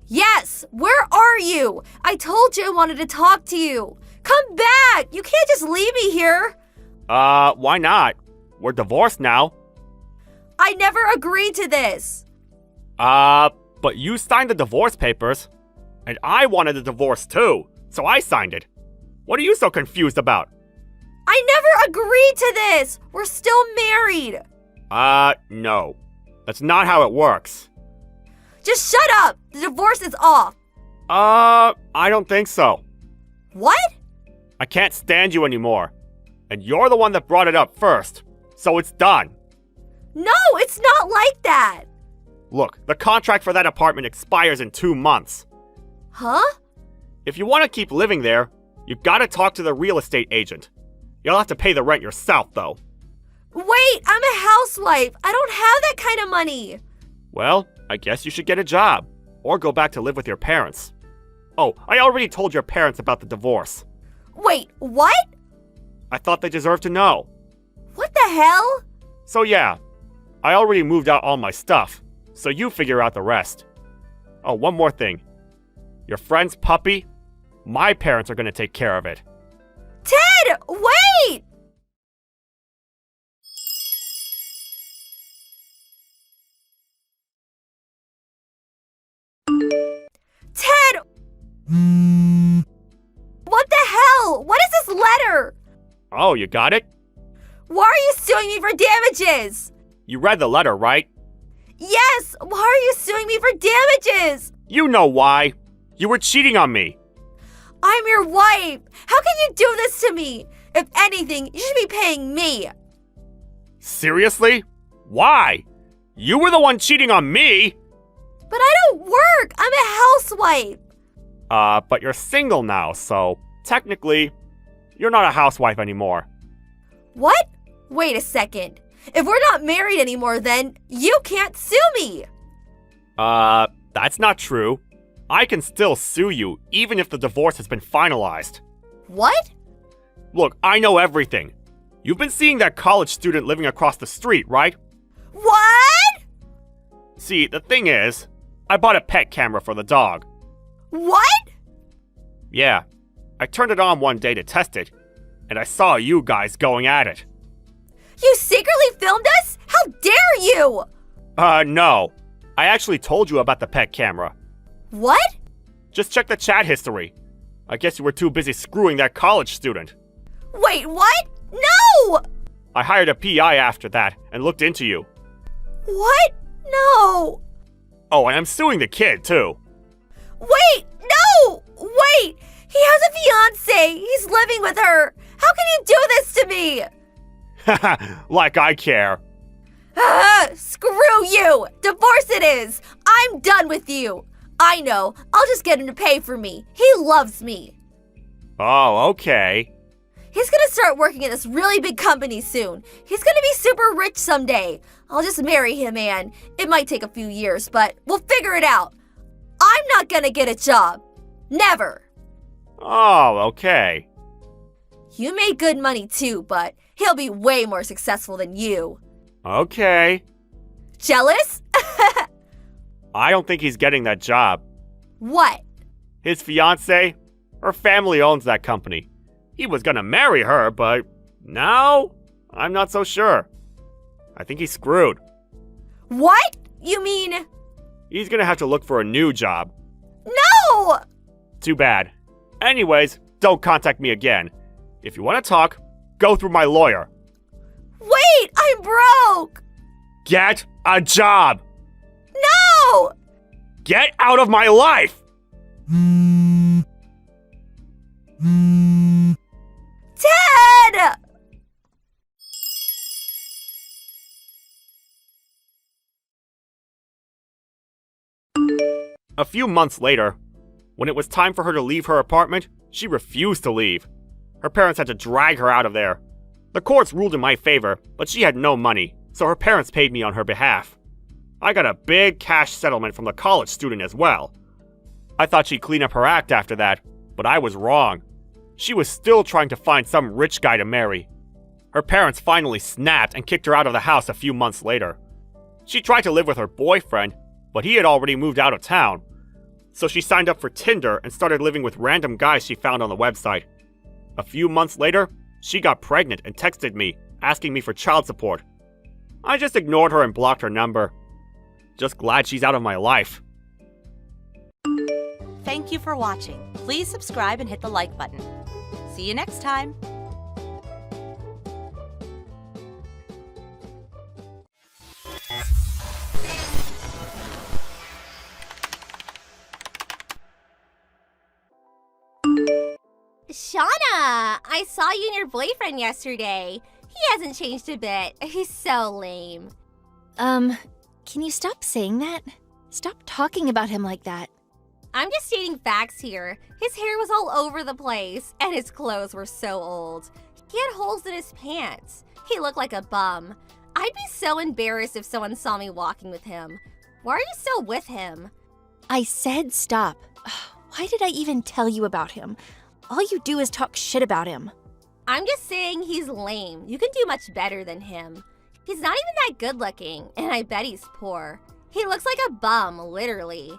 Yes, where are you? I told you I wanted to talk to you. Come back! You can't just leave me here. Why not? We're divorced now. I never agreed to this. But you signed the divorce papers. And I wanted a divorce too, so I signed it. What are you so confused about? I never agreed to this. We're still married. No. That's not how it works. Just shut up. The divorce is off. I don't think so. What? I can't stand you anymore. And you're the one that brought it up first, so it's done. No, it's not like that. Look, the contract for that apartment expires in 2 months. Huh? If you want to keep living there, you gotta talk to the real estate agent. You'll have to pay the rent yourself, though. Wait, I'm a housewife. I don't have that kind of money. Well, I guess you should get a job, or go back to live with your parents. Oh, I already told your parents about the divorce. Wait, what? I thought they deserved to know. What the hell? So yeah, I already moved out all my stuff, so you figure out the rest. Oh, one more thing. Your friend's puppy? My parents are gonna take care of it. Ted, wait! Ted! What the hell? What is this letter? Oh, you got it? Why are you suing me for damages? You read the letter, right? Yes, why are you suing me for damages? You know why. You were cheating on me. I'm your wife. How can you do this to me? If anything, you should be paying me. Seriously? Why? You were the one cheating on me. But I don't work. I'm a housewife. But you're single now, so technically, you're not a housewife anymore. What? Wait a second. If we're not married anymore, then you can't sue me. That's not true. I can still sue you, even if the divorce has been finalized. What? Look, I know everything. You've been seeing that college student living across the street, right? What? See, the thing is, I bought a pet camera for the dog. What? Yeah, I turned it on one day to test it, and I saw you guys going at it. You secretly filmed us? How dare you? No. I actually told you about the pet camera. What? Just check the chat history. I guess you were too busy screwing that college student. Wait, what? No! I hired a PI after that and looked into you. What? No! Oh, and I'm suing the kid, too. Wait! No! Wait! He has a fiancé! He's living with her! How can you do this to me? Like I care. Screw you! Divorce it is! I'm done with you! I know, I'll just get him to pay for me. He loves me. Oh, okay. He's gonna start working at this really big company soon. He's gonna be super rich someday. I'll just marry him, and it might take a few years, but we'll figure it out. I'm not gonna get a job. Never. Oh, okay. You made good money too, but he'll be way more successful than you. Okay. Jealous? I don't think he's getting that job. What? His fiancée? Her family owns that company. He was gonna marry her, but now I'm not so sure. I think he's screwed. What? You mean? He's gonna have to look for a new job. No! Too bad. Anyways, don't contact me again. If you want to talk, go through my lawyer. Wait, I'm broke! Get a job! No! Get out of my life! Ted! A few months later, when it was time for her to leave her apartment, she refused to leave. Her parents had to drag her out of there. The courts ruled in my favor, but she had no money, so her parents paid me on her behalf. I got a big cash settlement from the college student as well. I thought she'd clean up her act after that, but I was wrong. She was still trying to find some rich guy to marry. Her parents finally snapped and kicked her out of the house a few months later. She tried to live with her boyfriend, but he had already moved out of town. So she signed up for Tinder and started living with random guys she found on the website. A few months later, she got pregnant and texted me, asking me for child support. I just ignored her and blocked her number. Just glad she's out of my life. Thank you for watching. Please subscribe and hit the like button. See you next time. Shauna, I saw you and your boyfriend yesterday. He hasn't changed a bit. He's so lame. Can you stop saying that? Stop talking about him like that. I'm just stating facts here. His hair was all over the place, and his clothes were so old. He had holes in his pants. He looked like a bum. I'd be so embarrassed if someone saw me walking with him. Why are you still with him? I said stop. Why did I even tell you about him? All you do is talk shit about him. I'm just saying he's lame. You can do much better than him. He's not even that good looking, and I bet he's poor. He looks like a bum, literally.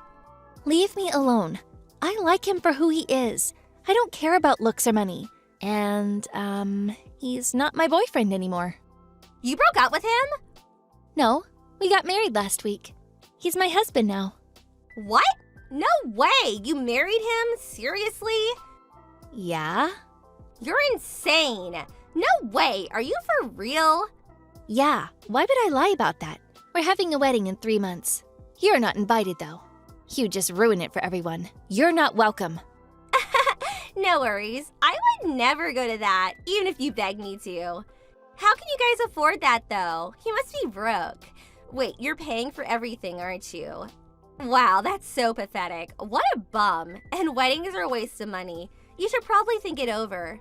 Leave me alone. I like him for who he is. I don't care about looks or money. And, he's not my boyfriend anymore. You broke up with him? No, we got married last week. He's my husband now. What? No way! You married him? Seriously? Yeah? You're insane! No way! Are you for real? Yeah, why would I lie about that? We're having a wedding in 3 months. You're not invited, though. You just ruin it for everyone. You're not welcome. No worries. I would never go to that, even if you begged me to. How can you guys afford that, though? He must be broke. Wait, you're paying for everything, aren't you? Wow, that's so pathetic. What a bum. And weddings are a waste of money. You should probably think it over.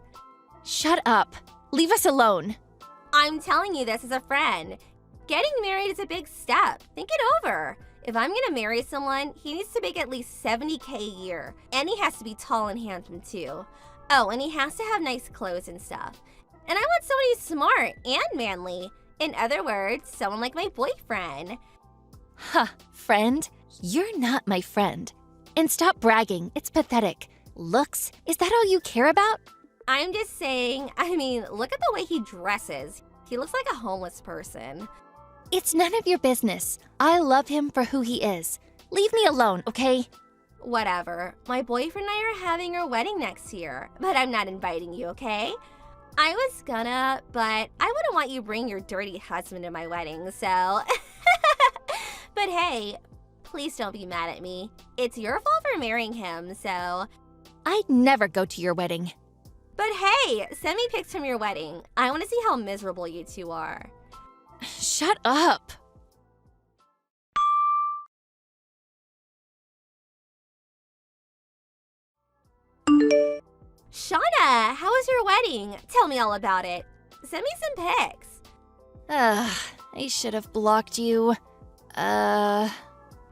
Shut up. Leave us alone. I'm telling you this as a friend. Getting married is a big step. Think it over. If I'm gonna marry someone, he needs to make at least $70K a year. And he has to be tall and handsome too. Oh, and he has to have nice clothes and stuff. And I want someone who's smart and manly. In other words, someone like my boyfriend. Huh, friend? You're not my friend. And stop bragging. It's pathetic. Looks? Is that all you care about? I'm just saying, look at the way he dresses. He looks like a homeless person. It's none of your business. I love him for who he is. Leave me alone, okay? Whatever. My boyfriend and I are having our wedding next year, but I'm not inviting you, okay? I was gonna, but I wouldn't want you to bring your dirty husband to my wedding, so... But hey, please don't be mad at me. It's your fault for marrying him, so... I'd never go to your wedding. But hey, send me pics from your wedding. I want to see how miserable you two are. Shut up. Shauna, how was your wedding? Tell me all about it. Send me some pics. I should have blocked you. Come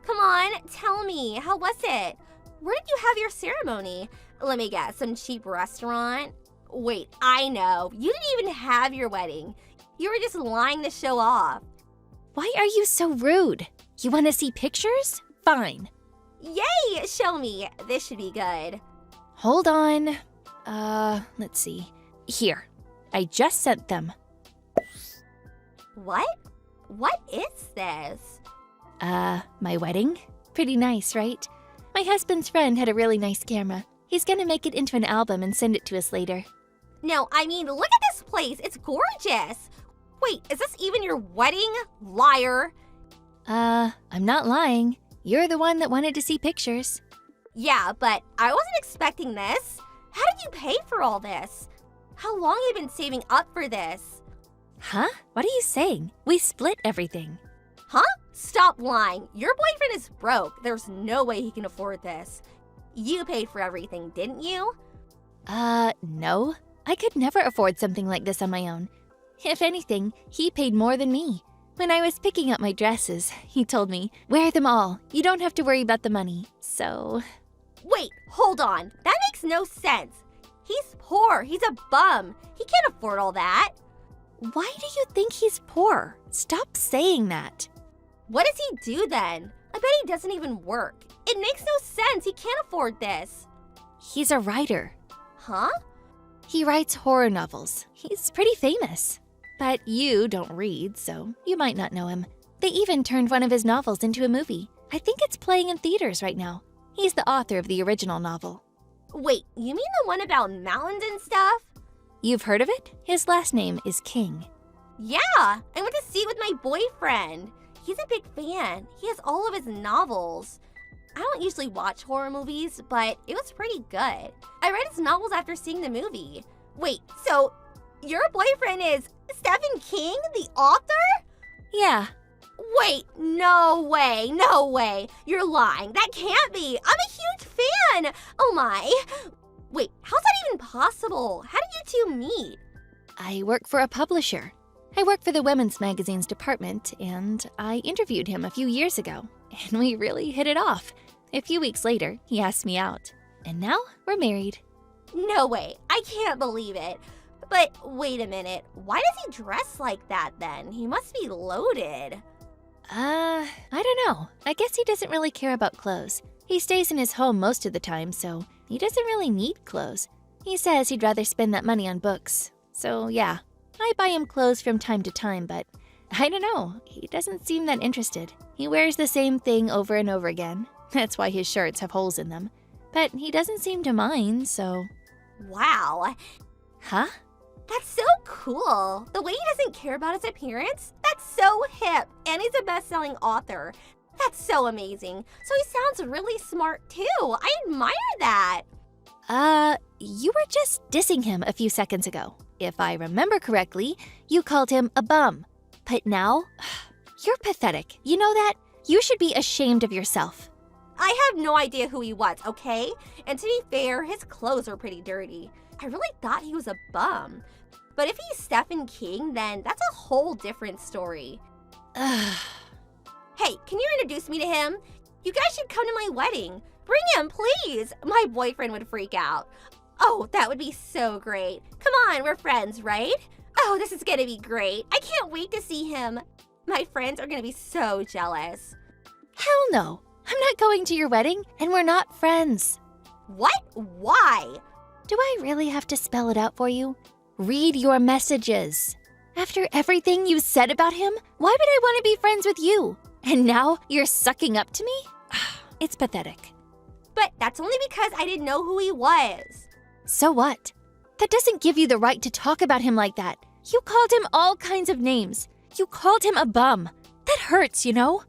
on, tell me. How was it? Where did you have your ceremony? Let me guess, some cheap restaurant? Wait, I know. You didn't even have your wedding. You were just lying to show off. Why are you so rude? You want to see pictures? Fine. Yay! Show me. This should be good. Hold on. Let's see. Here. I just sent them. What? What is this? My wedding? Pretty nice, right? My husband's friend had a really nice camera. He's gonna make it into an album and send it to us later. No, look at this place. It's gorgeous. Wait, is this even your wedding? Liar. I'm not lying. You're the one that wanted to see pictures. Yeah, but I wasn't expecting this. How did you pay for all this? How long have you been saving up for this? Huh? What are you saying? We split everything. Huh? Stop lying. Your boyfriend is broke. There's no way he can afford this. You paid for everything, didn't you? No. I could never afford something like this on my own. If anything, he paid more than me. When I was picking up my dresses, he told me, wear them all. You don't have to worry about the money. So... Wait, hold on. That makes no sense. He's poor. He's a bum. He can't afford all that. Why do you think he's poor? Stop saying that. What does he do then? I bet he doesn't even work. It makes no sense. He can't afford this. He's a writer. Huh? He writes horror novels. He's pretty famous. But you don't read, so you might not know him. They even turned one of his novels into a movie. I think it's playing in theaters right now. He's the author of the original novel. Wait, you mean the one about mountains and stuff? You've heard of it? His last name is King. Yeah, I went to see it with my boyfriend. He's a big fan. He has all of his novels. I don't usually watch horror movies, but it was pretty good. I read his novels after seeing the movie. Wait, so your boyfriend is Stephen King, the author? Yeah. Wait, no way, no way. You're lying. That can't be. I'm a huge fan. Oh my. Wait, how's that even possible? How did you two meet? I work for a publisher. I work for the women's magazine's department, and I interviewed him a few years ago, and we really hit it off. A few weeks later, he asked me out, and now we're married. No way. I can't believe it. But wait a minute. Why does he dress like that then? He must be loaded. I don't know. I guess he doesn't really care about clothes. He stays in his home most of the time, so he doesn't really need clothes. He says he'd rather spend that money on books. So yeah, I buy him clothes from time to time, but I don't know. He doesn't seem that interested. He wears the same thing over and over again. That's why his shirts have holes in them. But he doesn't seem to mind, so... Wow. Huh? That's so cool. The way he doesn't care about his appearance, that's so hip. And he's a best-selling author. That's so amazing. So he sounds really smart too. I admire that. You were just dissing him a few seconds ago. If I remember correctly, you called him a bum. But now, you're pathetic. You know that? You should be ashamed of yourself. I have no idea who he was, okay? And to be fair, his clothes are pretty dirty. I really thought he was a bum. But if he's Stephen King, then that's a whole different story. Hey, can you introduce me to him? You guys should come to my wedding. Bring him, please. My boyfriend would freak out. Oh, that would be so great. Come on, we're friends, right? Oh, this is gonna be great. I can't wait to see him. My friends are gonna be so jealous. Hell no. I'm not going to your wedding, and we're not friends. What? Why? Do I really have to spell it out for you? Read your messages. After everything you said about him, why would I want to be friends with you? And now you're sucking up to me? It's pathetic. But that's only because I didn't know who he was. So what? That doesn't give you the right to talk about him like that. You called him all kinds of names. You called him a bum. That hurts, you know?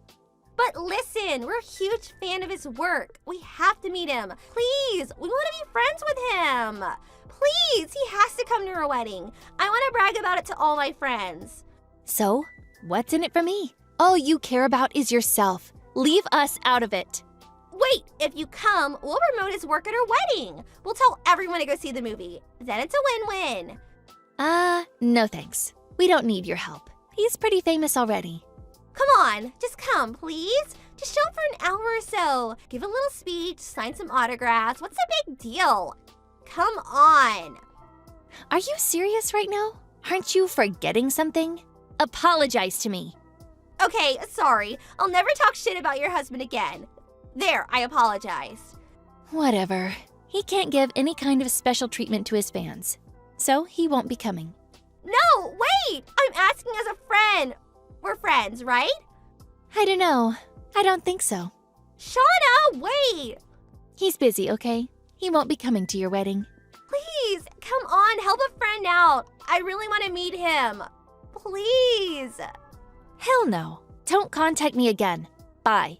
But listen, we're a huge fan of his work. We have to meet him. Please, we want to be friends with him. Please, he has to come to our wedding. I want to brag about it to all my friends. So, what's in it for me? All you care about is yourself. Leave us out of it. Wait, if you come, we'll promote his work at our wedding. We'll tell everyone to go see the movie. Then it's a win-win. No thanks. We don't need your help. He's pretty famous already. Come on, just come, please. Just show up for an hour or so. Give a little speech, sign some autographs. What's the big deal? Come on. Are you serious right now? Aren't you forgetting something? Apologize to me. Okay, sorry. I'll never talk shit about your husband again. There, I apologize. Whatever. He can't give any kind of special treatment to his fans. So he won't be coming. No, wait! I'm asking as a friend. We're friends, right? I don't know. I don't think so. Shauna, wait! He's busy, okay? He won't be coming to your wedding. Please, come on, help a friend out. I really want to meet him. Please. Hell no. Don't contact me again. Bye.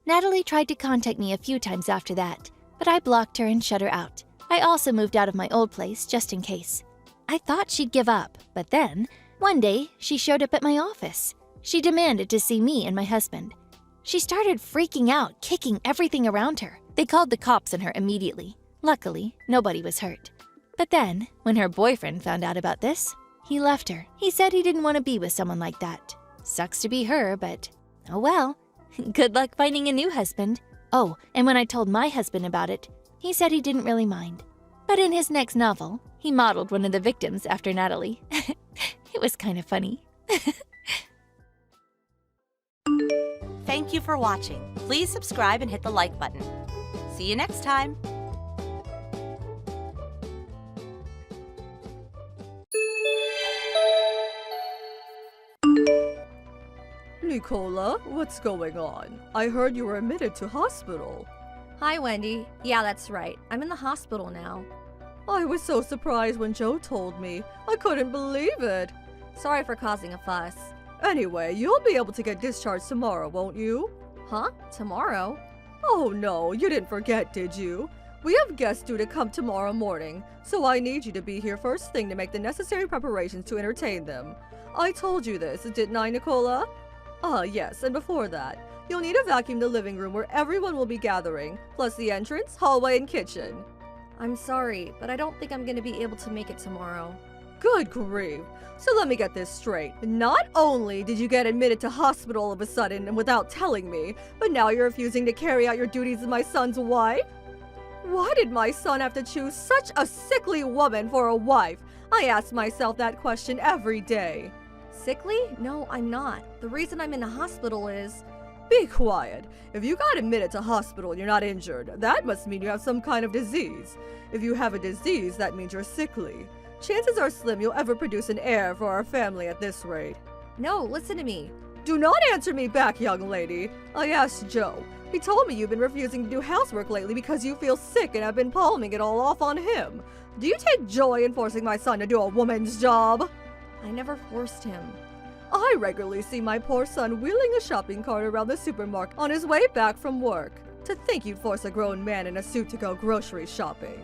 Natalie tried to contact me a few times after that, but I blocked her and shut her out. I also moved out of my old place just in case. I thought she'd give up, but then, one day, she showed up at my office. She demanded to see me and my husband. She started freaking out, kicking everything around her. They called the cops on her immediately. Luckily, nobody was hurt. But then, when her boyfriend found out about this, he left her. He said he didn't want to be with someone like that. Sucks to be her, but oh well. Good luck finding a new husband. Oh, and when I told my husband about it, he said he didn't really mind. But in his next novel, he modeled one of the victims after Natalie. It was kind of funny. Thank you for watching. Please subscribe and hit the like button. See you next time. Nicola, what's going on? I heard you were admitted to hospital. Hi, Wendy. Yeah, that's right. I'm in the hospital now. I was so surprised when Joe told me. I couldn't believe it. Sorry for causing a fuss. Anyway, you'll be able to get discharged tomorrow, won't you? Huh? Tomorrow? Oh no, you didn't forget, did you? We have guests due to come tomorrow morning, so I need you to be here first thing to make the necessary preparations to entertain them. I told you this, didn't I, Nicola? Ah, yes, and before that, you'll need to vacuum the living room where everyone will be gathering, plus the entrance, hallway, and kitchen. I'm sorry, but I don't think I'm gonna be able to make it tomorrow. Good grief. So let me get this straight. Not only did you get admitted to hospital all of a sudden and without telling me, but now you're refusing to carry out your duties as my son's wife? Why did my son have to choose such a sickly woman for a wife? I ask myself that question every day. Sickly? No, I'm not. The reason I'm in the hospital is... Be quiet. If you got admitted to hospital and you're not injured, that must mean you have some kind of disease. If you have a disease, that means you're sickly. Chances are slim you'll ever produce an heir for our family at this rate. No, listen to me. Do not answer me back, young lady. I asked Joe. He told me you've been refusing to do housework lately because you feel sick and have been palming it all off on him. Do you take joy in forcing my son to do a woman's job? I never forced him. I regularly see my poor son wheeling a shopping cart around the supermarket on his way back from work. To think you'd force a grown man in a suit to go grocery shopping.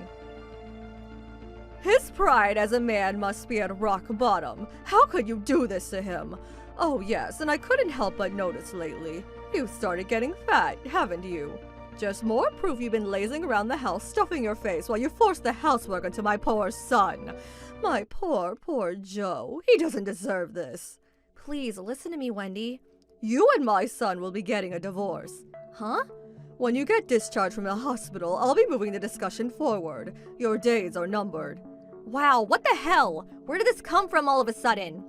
His pride as a man must be at rock bottom. How could you do this to him? Oh yes, and I couldn't help but notice lately. You've started getting fat, haven't you? Just more proof you've been lazing around the house stuffing your face while you force the housework onto my poor son. My poor Joe. He doesn't deserve this. Please, listen to me, Wendy. You and my son will be getting a divorce. Huh? When you get discharged from the hospital, I'll be moving the discussion forward. Your days are numbered. Wow, what the hell? Where did this come from all of a sudden?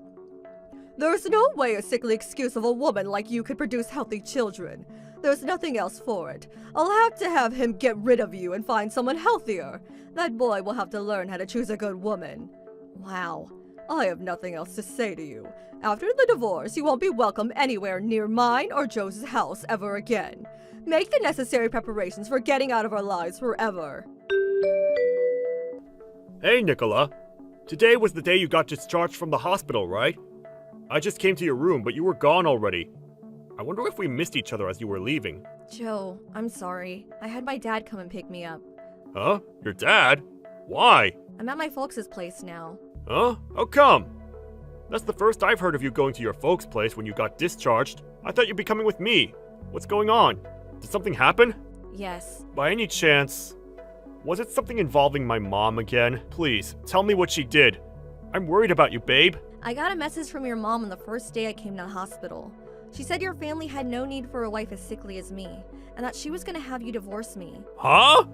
There's no way a sickly excuse of a woman like you could produce healthy children. There's nothing else for it. I'll have to have him get rid of you and find someone healthier. That boy will have to learn how to choose a good woman. Wow. I have nothing else to say to you. After the divorce, you won't be welcome anywhere near mine or Joe's house ever again. Make the necessary preparations for getting out of our lives forever. Hey, Nicola. Today was the day you got discharged from the hospital, right? I just came to your room, but you were gone already. I wonder if we missed each other as you were leaving. Joe, I'm sorry. I had my dad come and pick me up. Huh? Your dad? Why? I'm at my folks' place now. Huh? How come? That's the first I've heard of you going to your folks' place when you got discharged. I thought you'd be coming with me. What's going on? Did something happen? Yes. By any chance, was it something involving my mom again? Please, tell me what she did. I'm worried about you, babe. I got a message from your mom on the first day I came to the hospital. She said your family had no need for a wife as sickly as me, and that she was gonna have you divorce me. Huh?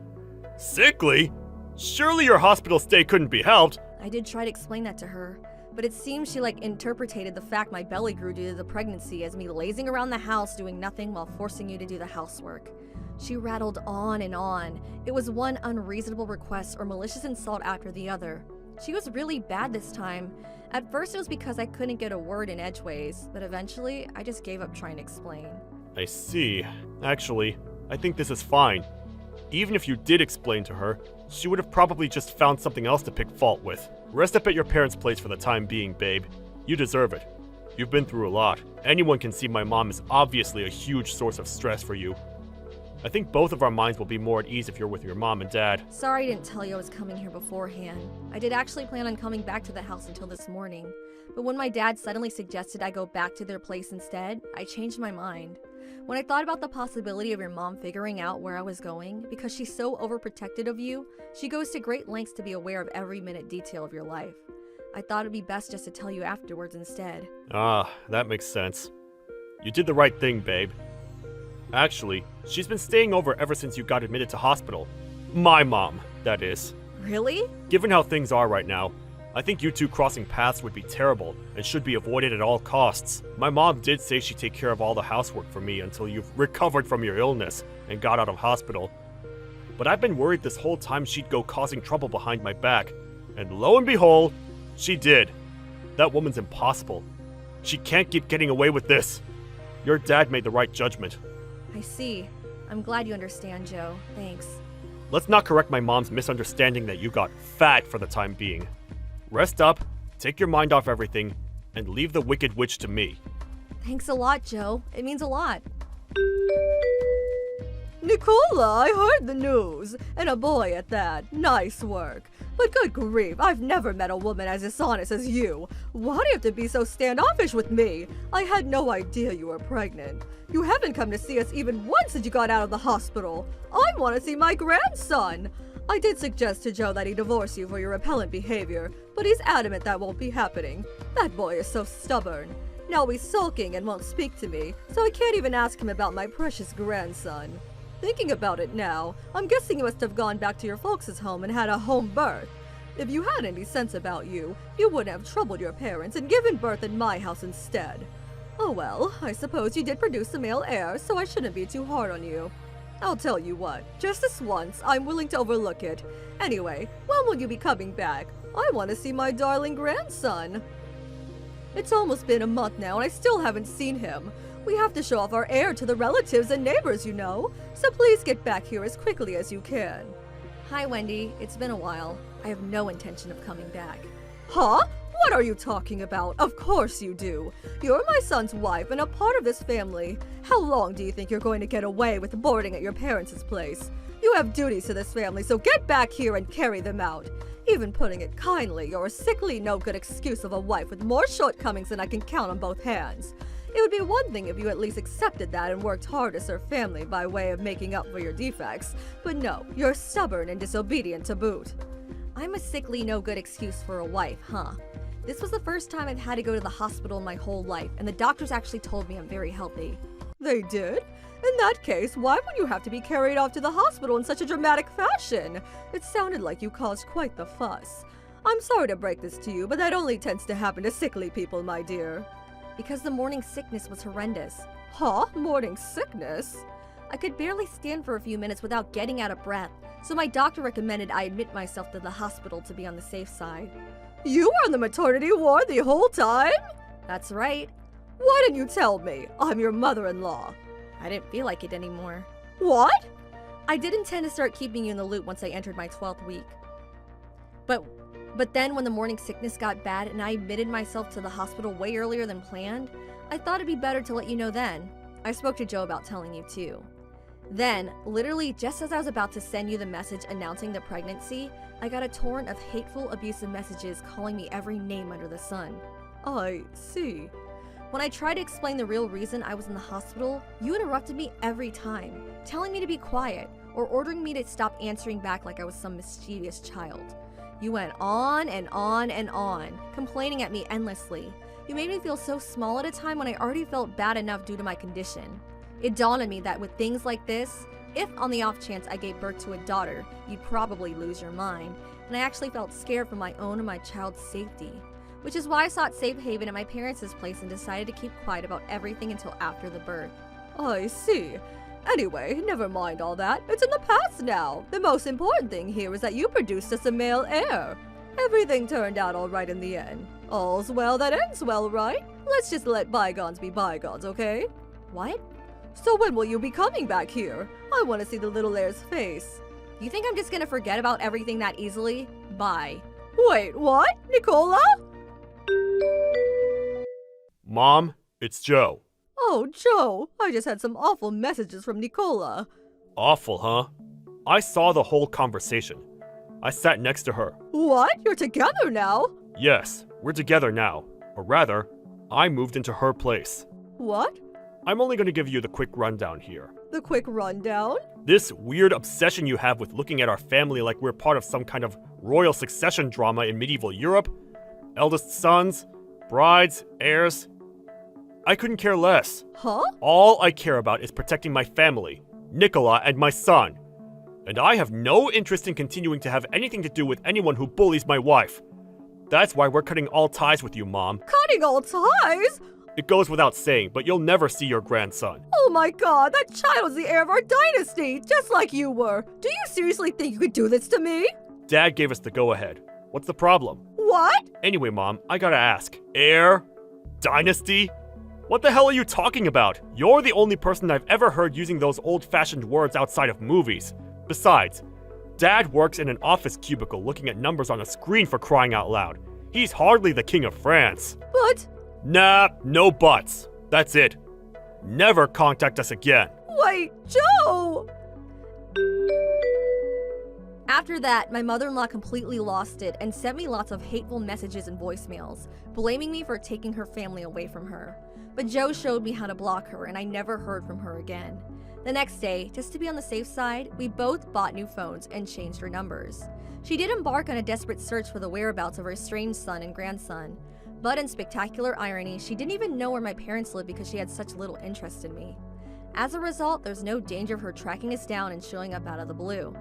Sickly? Surely your hospital stay couldn't be helped. I did try to explain that to her, but it seems she interpreted the fact my belly grew due to the pregnancy as me lazing around the house doing nothing while forcing you to do the housework. She rattled on and on. It was one unreasonable request or malicious insult after the other. She was really bad this time. At first it was because I couldn't get a word in edgeways, but eventually I just gave up trying to explain. I see. Actually, I think this is fine. Even if you did explain to her, she would have probably just found something else to pick fault with. Rest up at your parents' place for the time being, babe. You deserve it. You've been through a lot. Anyone can see my mom is obviously a huge source of stress for you. I think both of our minds will be more at ease if you're with your mom and dad. Sorry I didn't tell you I was coming here beforehand. I did actually plan on coming back to the house until this morning. But when my dad suddenly suggested I go back to their place instead, I changed my mind. When I thought about the possibility of your mom figuring out where I was going, because she's so overprotected of you, she goes to great lengths to be aware of every minute detail of your life. I thought it'd be best just to tell you afterwards instead. Ah, that makes sense. You did the right thing, babe. Actually, she's been staying over ever since you got admitted to hospital. My mom, that is. Really? Given how things are right now, I think you two crossing paths would be terrible and should be avoided at all costs. My mom did say she'd take care of all the housework for me until you've recovered from your illness and got out of hospital. But I've been worried this whole time she'd go causing trouble behind my back. And lo and behold, she did. That woman's impossible. She can't keep getting away with this. Your dad made the right judgment. I see. I'm glad you understand, Joe. Thanks. Let's not correct my mom's misunderstanding that you got fat for the time being. Rest up, take your mind off everything, and leave the Wicked Witch to me. Thanks a lot, Joe. It means a lot. Nicola, I heard the news, and a boy at that. Nice work. But good grief, I've never met a woman as dishonest as you. Why do you have to be so standoffish with me? I had no idea you were pregnant. You haven't come to see us even once since you got out of the hospital. I want to see my grandson. I did suggest to Joe that he divorce you for your repellent behavior, but he's adamant that won't be happening. That boy is so stubborn. Now he's sulking and won't speak to me, so I can't even ask him about my precious grandson. Thinking about it now, I'm guessing you must have gone back to your folks' home and had a home birth. If you had any sense about you, you wouldn't have troubled your parents and given birth in my house instead. Oh well, I suppose you did produce a male heir, so I shouldn't be too hard on you. I'll tell you what, just this once, I'm willing to overlook it. Anyway, when will you be coming back? I want to see my darling grandson. It's almost been a month now and I still haven't seen him. We have to show off our heir to the relatives and neighbors, you know. So please get back here as quickly as you can. Hi, Wendy. It's been a while. I have no intention of coming back. Huh? What are you talking about? Of course you do. You're my son's wife and a part of this family. How long do you think you're going to get away with boarding at your parents' place? You have duties to this family, so get back here and carry them out. Even putting it kindly, you're a sickly, no-good excuse of a wife with more shortcomings than I can count on both hands. It would be one thing if you at least accepted that and worked hard to serve family by way of making up for your defects. But no, you're stubborn and disobedient to boot. I'm a sickly, no-good excuse for a wife, huh? This was the first time I've had to go to the hospital in my whole life, and the doctors actually told me I'm very healthy. They did? In that case, why would you have to be carried off to the hospital in such a dramatic fashion? It sounded like you caused quite the fuss. I'm sorry to break this to you, but that only tends to happen to sickly people, my dear. Because the morning sickness was horrendous. Huh? Morning sickness? I could barely stand for a few minutes without getting out of breath, so my doctor recommended I admit myself to the hospital to be on the safe side. You were on the maternity ward the whole time? That's right. Why didn't you tell me? I'm your mother-in-law. I didn't feel like it anymore. What? I did intend to start keeping you in the loop once I entered my 12th week. But then when the morning sickness got bad and I admitted myself to the hospital way earlier than planned, I thought it'd be better to let you know then. I spoke to Joe about telling you too. Then, literally just as I was about to send you the message announcing the pregnancy, I got a torrent of hateful, abusive messages calling me every name under the sun. I see. When I tried to explain the real reason I was in the hospital, you interrupted me every time, telling me to be quiet or ordering me to stop answering back like I was some mischievous child. You went on and on and on, complaining at me endlessly. You made me feel so small at a time when I already felt bad enough due to my condition. It dawned on me that with things like this, if on the off chance I gave birth to a daughter, you'd probably lose your mind, and I actually felt scared for my own and my child's safety. Which is why I sought safe haven at my parents' place and decided to keep quiet about everything until after the birth. I see. Anyway, never mind all that. It's in the past now. The most important thing here is that you produced us a male heir. Everything turned out all right in the end. All's well that ends well, right? Let's just let bygones be bygones, okay? What? So when will you be coming back here? I want to see the little heir's face. You think I'm just gonna forget about everything that easily? Bye. Wait, what? Nicola? Mom, it's Joe. Oh, Joe, I just had some awful messages from Nicola. Awful, huh? I saw the whole conversation. I sat next to her. What? You're together now? Yes, we're together now. Or rather, I moved into her place. What? I'm only going to give you the quick rundown here. The quick rundown? This weird obsession you have with looking at our family like we're part of some kind of royal succession drama in medieval Europe? Eldest sons, brides, heirs? I couldn't care less. Huh? All I care about is protecting my family, Nicola and my son. And I have no interest in continuing to have anything to do with anyone who bullies my wife. That's why we're cutting all ties with you, Mom. Cutting all ties? It goes without saying, but you'll never see your grandson. Oh my god, that child is the heir of our dynasty, just like you were. Do you seriously think you could do this to me? Dad gave us the go-ahead. What's the problem? What? Anyway, Mom, I gotta ask. Heir? Dynasty? What the hell are you talking about? You're the only person I've ever heard using those old-fashioned words outside of movies. Besides, Dad works in an office cubicle looking at numbers on a screen for crying out loud. He's hardly the king of France. But, Nah, no buts. That's it. Never contact us again. wait, Joe! After that, my mother-in-law completely lost it and sent me lots of hateful messages and voicemails, blaming me for taking her family away from her. But Joe showed me how to block her, and I never heard from her again. The next day, just to be on the safe side, we both bought new phones and changed our numbers. She did embark on a desperate search for the whereabouts of her estranged son and grandson. But in spectacular irony, she didn't even know where my parents lived because she had such little interest in me. As a result, there's no danger of her tracking us down and showing up out of the blue.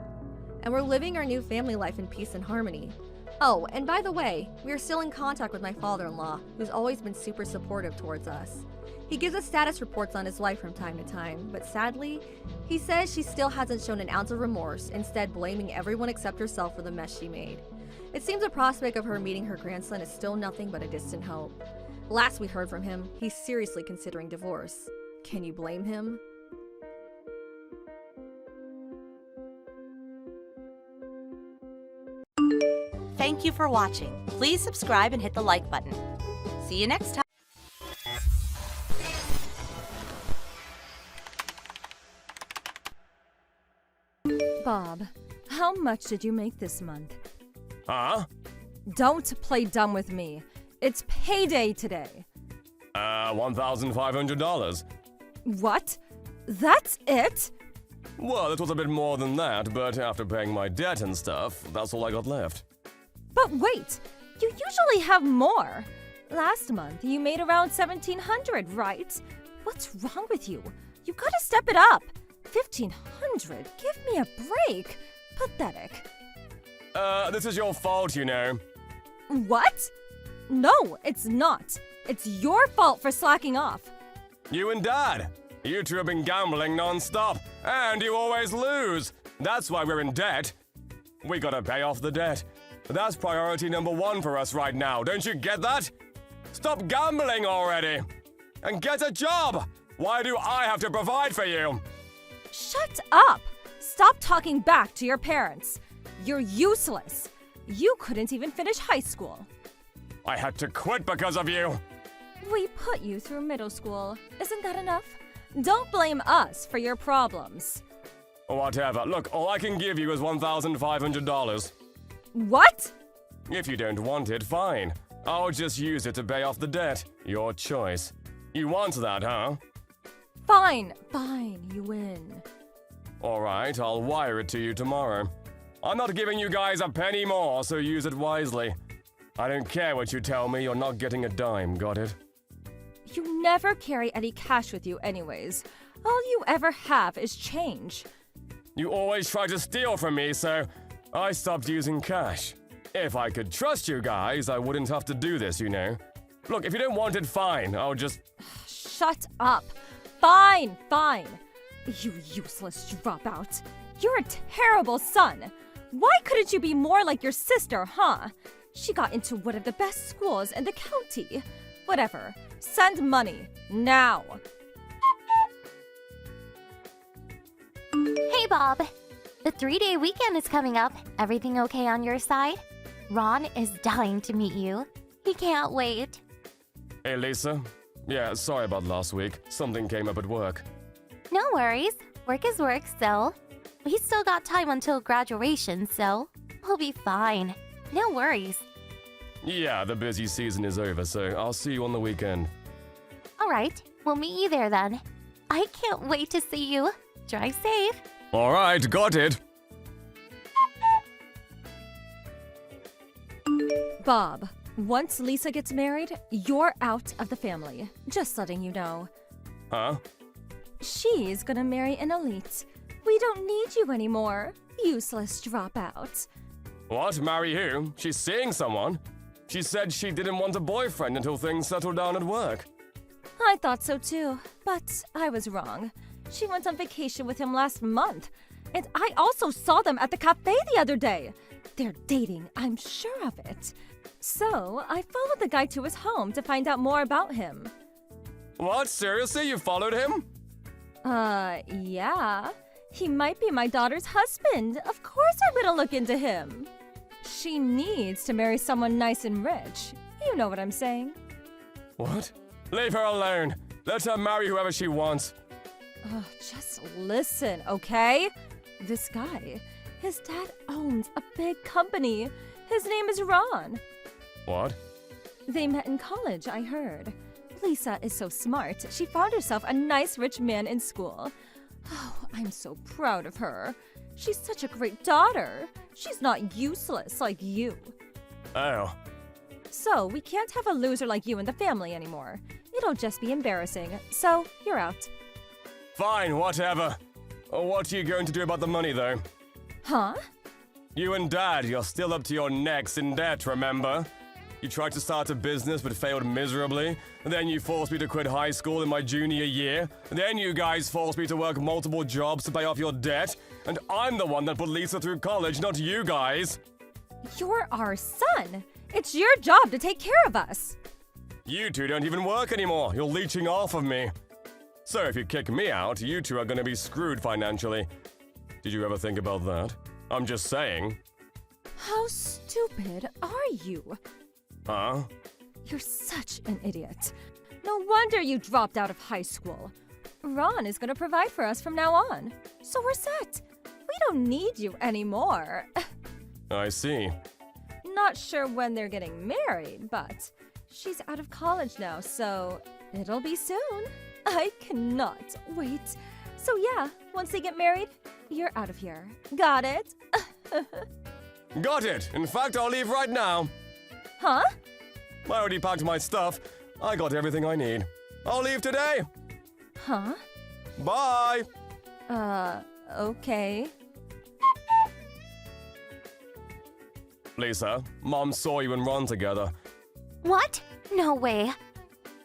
And we're living our new family life in peace and harmony. Oh, and by the way, we are still in contact with my father-in-law, who's always been super supportive towards us. He gives us status reports on his wife from time to time, but sadly, he says she still hasn't shown an ounce of remorse, instead blaming everyone except herself for the mess she made. It seems the prospect of her meeting her grandson is still nothing but a distant hope. Last we heard from him, he's seriously considering divorce. Can you blame him? Thank you for watching. Please subscribe and hit the like button. See you next time. Bob, how much did you make this month? Huh? Don't play dumb with me. It's payday today. $1,500. What? That's it? Well, it was a bit more than that, but after paying my debt and stuff, that's all I got left. But wait, you usually have more. Last month you made around $1,700, right? What's wrong with you? You gotta step it up. $1,500? Give me a break. Pathetic. This is your fault, you know. What? No, it's not. It's your fault for slacking off. You and Dad. You two have been gambling non-stop, and you always lose. That's why we're in debt. We gotta pay off the debt. That's priority number one for us right now, don't you get that? Stop gambling already! And get a job! Why do I have to provide for you? Shut up! Stop talking back to your parents. You're useless. You couldn't even finish high school. I had to quit because of you. We put you through middle school. Isn't that enough? Don't blame us for your problems. Whatever. Look, all I can give you is $1,500. What? If you don't want it, fine. I'll just use it to pay off the debt. Your choice. You want that, huh? Fine, you win. Alright, I'll wire it to you tomorrow. I'm not giving you guys a penny more, so use it wisely. I don't care what you tell me, you're not getting a dime, got it? You never carry any cash with you anyways. All you ever have is change. You always try to steal from me, so I stopped using cash. If I could trust you guys, I wouldn't have to do this, you know. Look, if you don't want it, fine. I'll just... Shut up. Fine. You useless dropout. You're a terrible son. Why couldn't you be more like your sister, huh? She got into one of the best schools in the county. Whatever. Send money. Now. Hey, Bob. The 3-day weekend is coming up. Everything okay on your side? Ron is dying to meet you. He can't wait. Hey, Lisa. Yeah, sorry about last week. Something came up at work. No worries. Work is work, so we still got time until graduation, so we'll be fine. No worries. Yeah, the busy season is over, so I'll see you on the weekend. Alright, we'll meet you there then. I can't wait to see you. Drive safe. Alright, got it. Bob, once Lisa gets married, you're out of the family. Just letting you know. Huh? She's gonna marry an elite. We don't need you anymore. Useless dropout. What? Marry who? She's seeing someone? She said she didn't want a boyfriend until things settled down at work. I thought so too, but I was wrong. She went on vacation with him last month, and I also saw them at the cafe the other day. They're dating, I'm sure of it. So I followed the guy to his home to find out more about him. What? Seriously? You followed him? Yeah. He might be my daughter's husband. Of course I'm gonna look into him. She needs to marry someone nice and rich. You know what I'm saying. What? Leave her alone. Let her marry whoever she wants. Oh, just listen, okay? This guy, his dad owns a big company. His name is Ron. What? They met in college, I heard. Lisa is so smart, she found herself a nice rich man in school. Oh, I'm so proud of her. She's such a great daughter. She's not useless like you. Oh. So, we can't have a loser like you in the family anymore. It'll just be embarrassing. So, you're out. Fine, whatever. What are you going to do about the money, though? Huh? You and Dad, you're still up to your necks in debt, remember? You tried to start a business but failed miserably. Then you forced me to quit high school in my junior year. Then you guys forced me to work multiple jobs to pay off your debt. And I'm the one that put Lisa through college, not you guys. You're our son. It's your job to take care of us. You two don't even work anymore. You're leeching off of me. So if you kick me out, you two are going to be screwed financially. Did you ever think about that? I'm just saying. How stupid are you? Huh? You're such an idiot. No wonder you dropped out of high school. Ron is gonna provide for us from now on. So we're set. We don't need you anymore. I see. Not sure when they're getting married, but she's out of college now, so it'll be soon. I cannot wait. So yeah, once they get married, you're out of here. Got it? Got it! In fact, I'll leave right now. Huh? I already packed my stuff. I got everything I need. I'll leave today. Huh? Bye! Okay. Lisa, Mom saw you and Ron together. What? No way.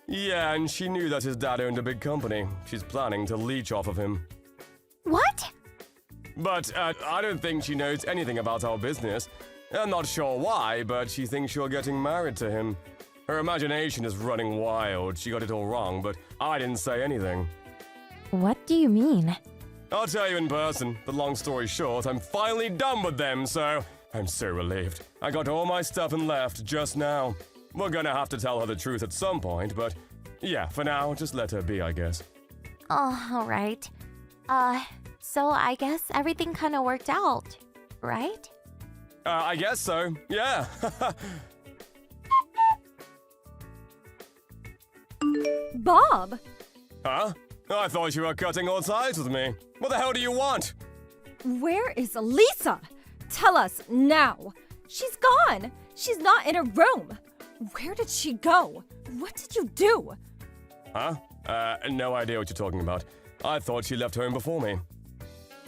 Yeah, and she knew that his dad owned a big company. She's planning to leech off of him. What? But I don't think she knows anything about our business. I'm not sure why, but she thinks you're getting married to him. Her imagination is running wild. She got it all wrong, but I didn't say anything. What do you mean? I'll tell you in person. But long story short, I'm finally done with them, so I'm so relieved. I got all my stuff and left just now. We're gonna have to tell her the truth at some point, but yeah, for now, just let her be, I guess. Oh, alright. So I guess everything kinda worked out, right? I guess so, yeah. Bob! Huh? I thought you were cutting all ties with me. What the hell do you want? Where is Lisa? Tell us now. She's gone. She's not in her room. Where did she go? What did you do? Huh? No idea what you're talking about. I thought she left home before me.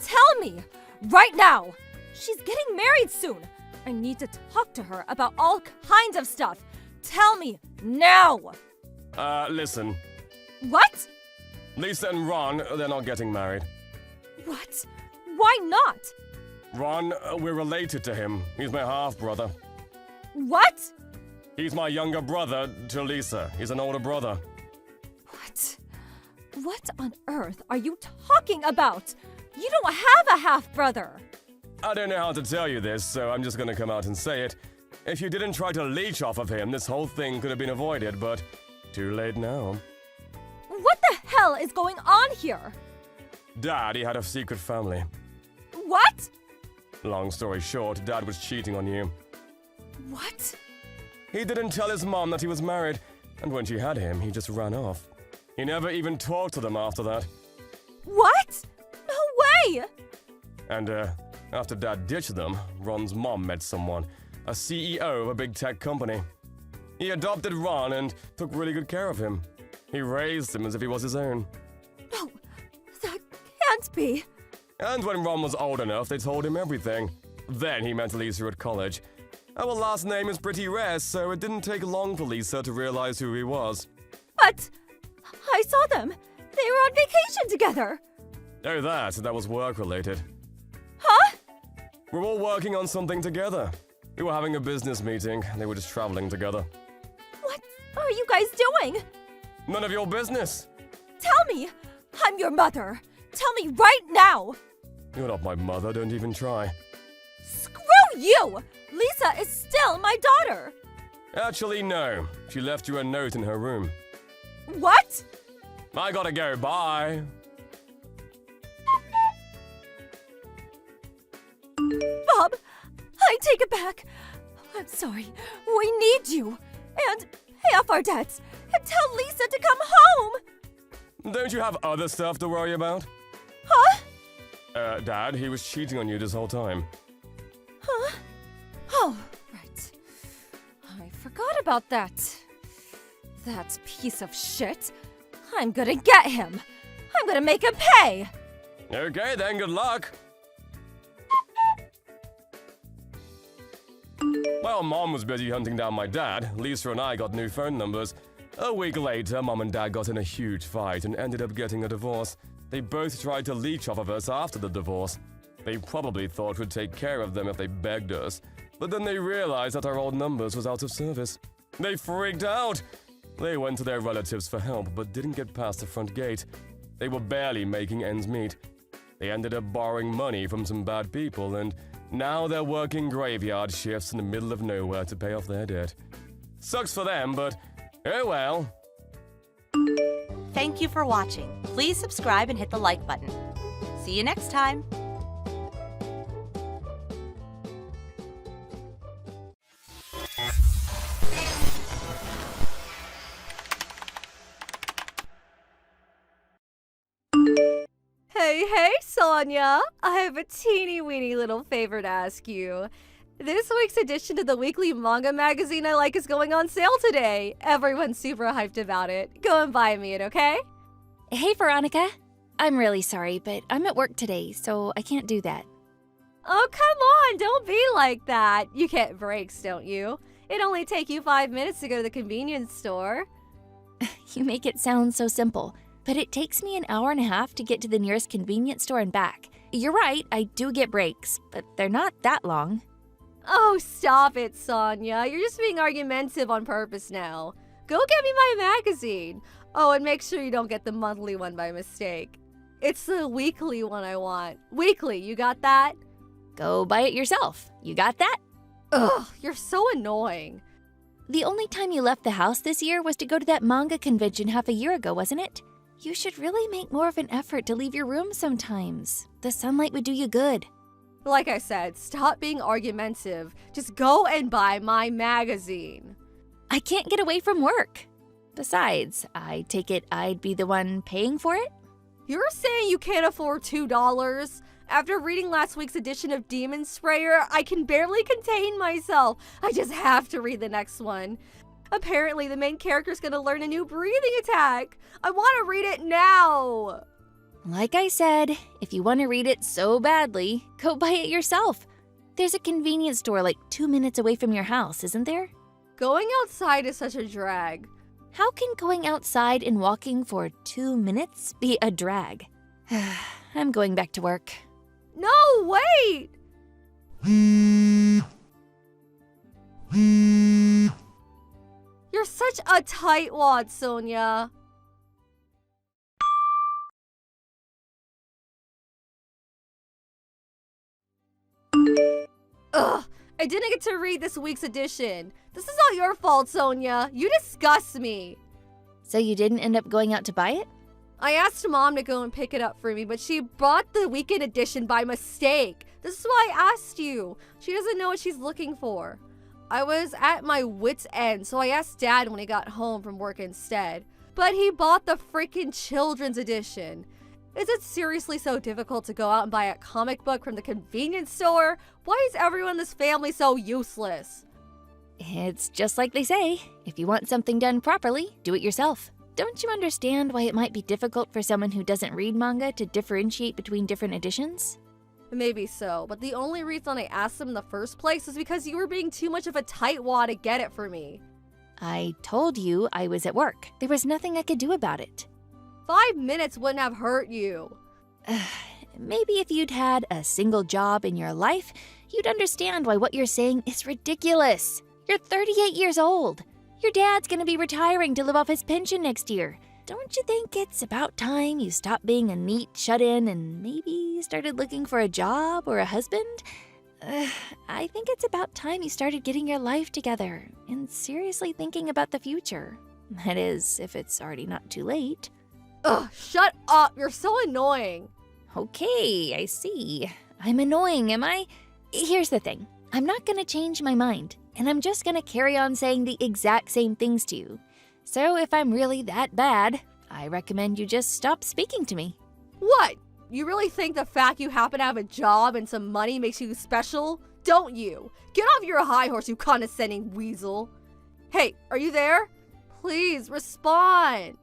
Tell me! Right now! She's getting married soon! I need to talk to her about all kinds of stuff. Tell me now! Listen. What? Lisa and Ron, they're not getting married. What? Why not? Ron, we're related to him. He's my half-brother. What? He's my younger brother to Lisa. He's an older brother. What? What on earth are you talking about? You don't have a half-brother! I don't know how to tell you this, so I'm just gonna come out and say it. If you didn't try to leech off of him, this whole thing could have been avoided, but too late now. What the hell is going on here? Dad, he had a secret family. What? Long story short, Dad was cheating on you. What? He didn't tell his mom that he was married, and when she had him, he just ran off. He never even talked to them after that. What? No way! And, after Dad ditched them, Ron's mom met someone, a CEO of a big tech company. He adopted Ron and took really good care of him. He raised him as if he was his own. No, that can't be. And when Ron was old enough, they told him everything. Then he met Lisa at college. Our last name is pretty rare, so it didn't take long for Lisa to realize who he was. But I saw them. They were on vacation together. Oh, that was work-related. Huh? We're all working on something together. We were having a business meeting, they were just traveling together. What are you guys doing? None of your business. Tell me. I'm your mother. Tell me right now. You're not my mother, don't even try. Screw you! Lisa is still my daughter. Actually, no. She left you a note in her room. What? I gotta go, bye. Bob, I take it back. I'm sorry. We need you. And pay off our debts. And tell Lisa to come home. Don't you have other stuff to worry about? Huh? Dad, he was cheating on you this whole time. Huh? Oh, right. I forgot about that. That piece of shit. I'm gonna get him. I'm gonna make him pay. Okay, then, good luck. While Mom was busy hunting down my dad, Lisa and I got new phone numbers. A week later, Mom and Dad got in a huge fight and ended up getting a divorce. They both tried to leech off of us after the divorce. They probably thought we'd take care of them if they begged us, but then they realized that our old numbers was out of service. They freaked out. They went to their relatives for help, but didn't get past the front gate. They were barely making ends meet. They ended up borrowing money from some bad people, and now they're working graveyard shifts in the middle of nowhere to pay off their debt. Sucks for them, but oh well. Thank you for watching. Please subscribe and hit the like button. See you next time. Hey, Sonia! I have a teeny weeny little favor to ask you. This week's edition of the weekly manga magazine I like is going on sale today. Everyone's super hyped about it. Go and buy me it, okay? Hey, Veronica. I'm really sorry, but I'm at work today, so I can't do that. Oh, come on! Don't be like that. You get breaks, don't you? It'd only take you 5 minutes to go to the convenience store. You make it sound so simple, but it takes me an hour and a half to get to the nearest convenience store and back. You're right, I do get breaks, but they're not that long. Oh, stop it, Sonia. You're just being argumentative on purpose now. Go get me my magazine. Oh, and make sure you don't get the monthly one by mistake. It's the weekly one I want. Weekly, you got that? Go buy it yourself. You got that? Ugh, you're so annoying. The only time you left the house this year was to go to that manga convention half a year ago, wasn't it? You should really make more of an effort to leave your room sometimes. The sunlight would do you good. Like I said, stop being argumentative. Just go and buy my magazine. I can't get away from work. Besides, I take it I'd be the one paying for it? You're saying you can't afford $2? After reading last week's edition of Demon Sprayer, I can barely contain myself. I just have to read the next one. Apparently, the main character's gonna learn a new breathing attack. I want to read it now. Like I said, if you want to read it so badly, go buy it yourself. There's a convenience store like 2 minutes away from your house, isn't there? Going outside is such a drag. How can going outside and walking for 2 minutes be a drag? I'm going back to work. No, wait! You're such a tightwad, Sonia. Ugh, I didn't get to read this week's edition. This is all your fault, Sonia. You disgust me. So you didn't end up going out to buy it? I asked Mom to go and pick it up for me, but she bought the weekend edition by mistake. This is why I asked you. She doesn't know what she's looking for. I was at my wit's end, so I asked Dad when he got home from work instead. But he bought the freaking children's edition. Is it seriously so difficult to go out and buy a comic book from the convenience store? Why is everyone in this family so useless? It's just like they say, if you want something done properly, do it yourself. Don't you understand why it might be difficult for someone who doesn't read manga to differentiate between different editions? Maybe so, but the only reason I asked him in the first place is because you were being too much of a tightwad to get it for me. I told you I was at work. There was nothing I could do about it. 5 minutes wouldn't have hurt you. Maybe if you'd had a single job in your life, you'd understand why what you're saying is ridiculous. You're 38 years old. Your dad's gonna be retiring to live off his pension next year. Don't you think it's about time you stopped being a neat shut-in and maybe started looking for a job or a husband? I think it's about time you started getting your life together and seriously thinking about the future. That is, if it's already not too late. Ugh, shut up. You're so annoying. Okay, I see. I'm annoying, am I? Here's the thing. I'm not gonna change my mind, and I'm just gonna carry on saying the exact same things to you. So if I'm really that bad, I recommend you just stop speaking to me. What? You really think the fact you happen to have a job and some money makes you special? Don't you? Get off your high horse, you condescending weasel. Hey, are you there? Please, respond.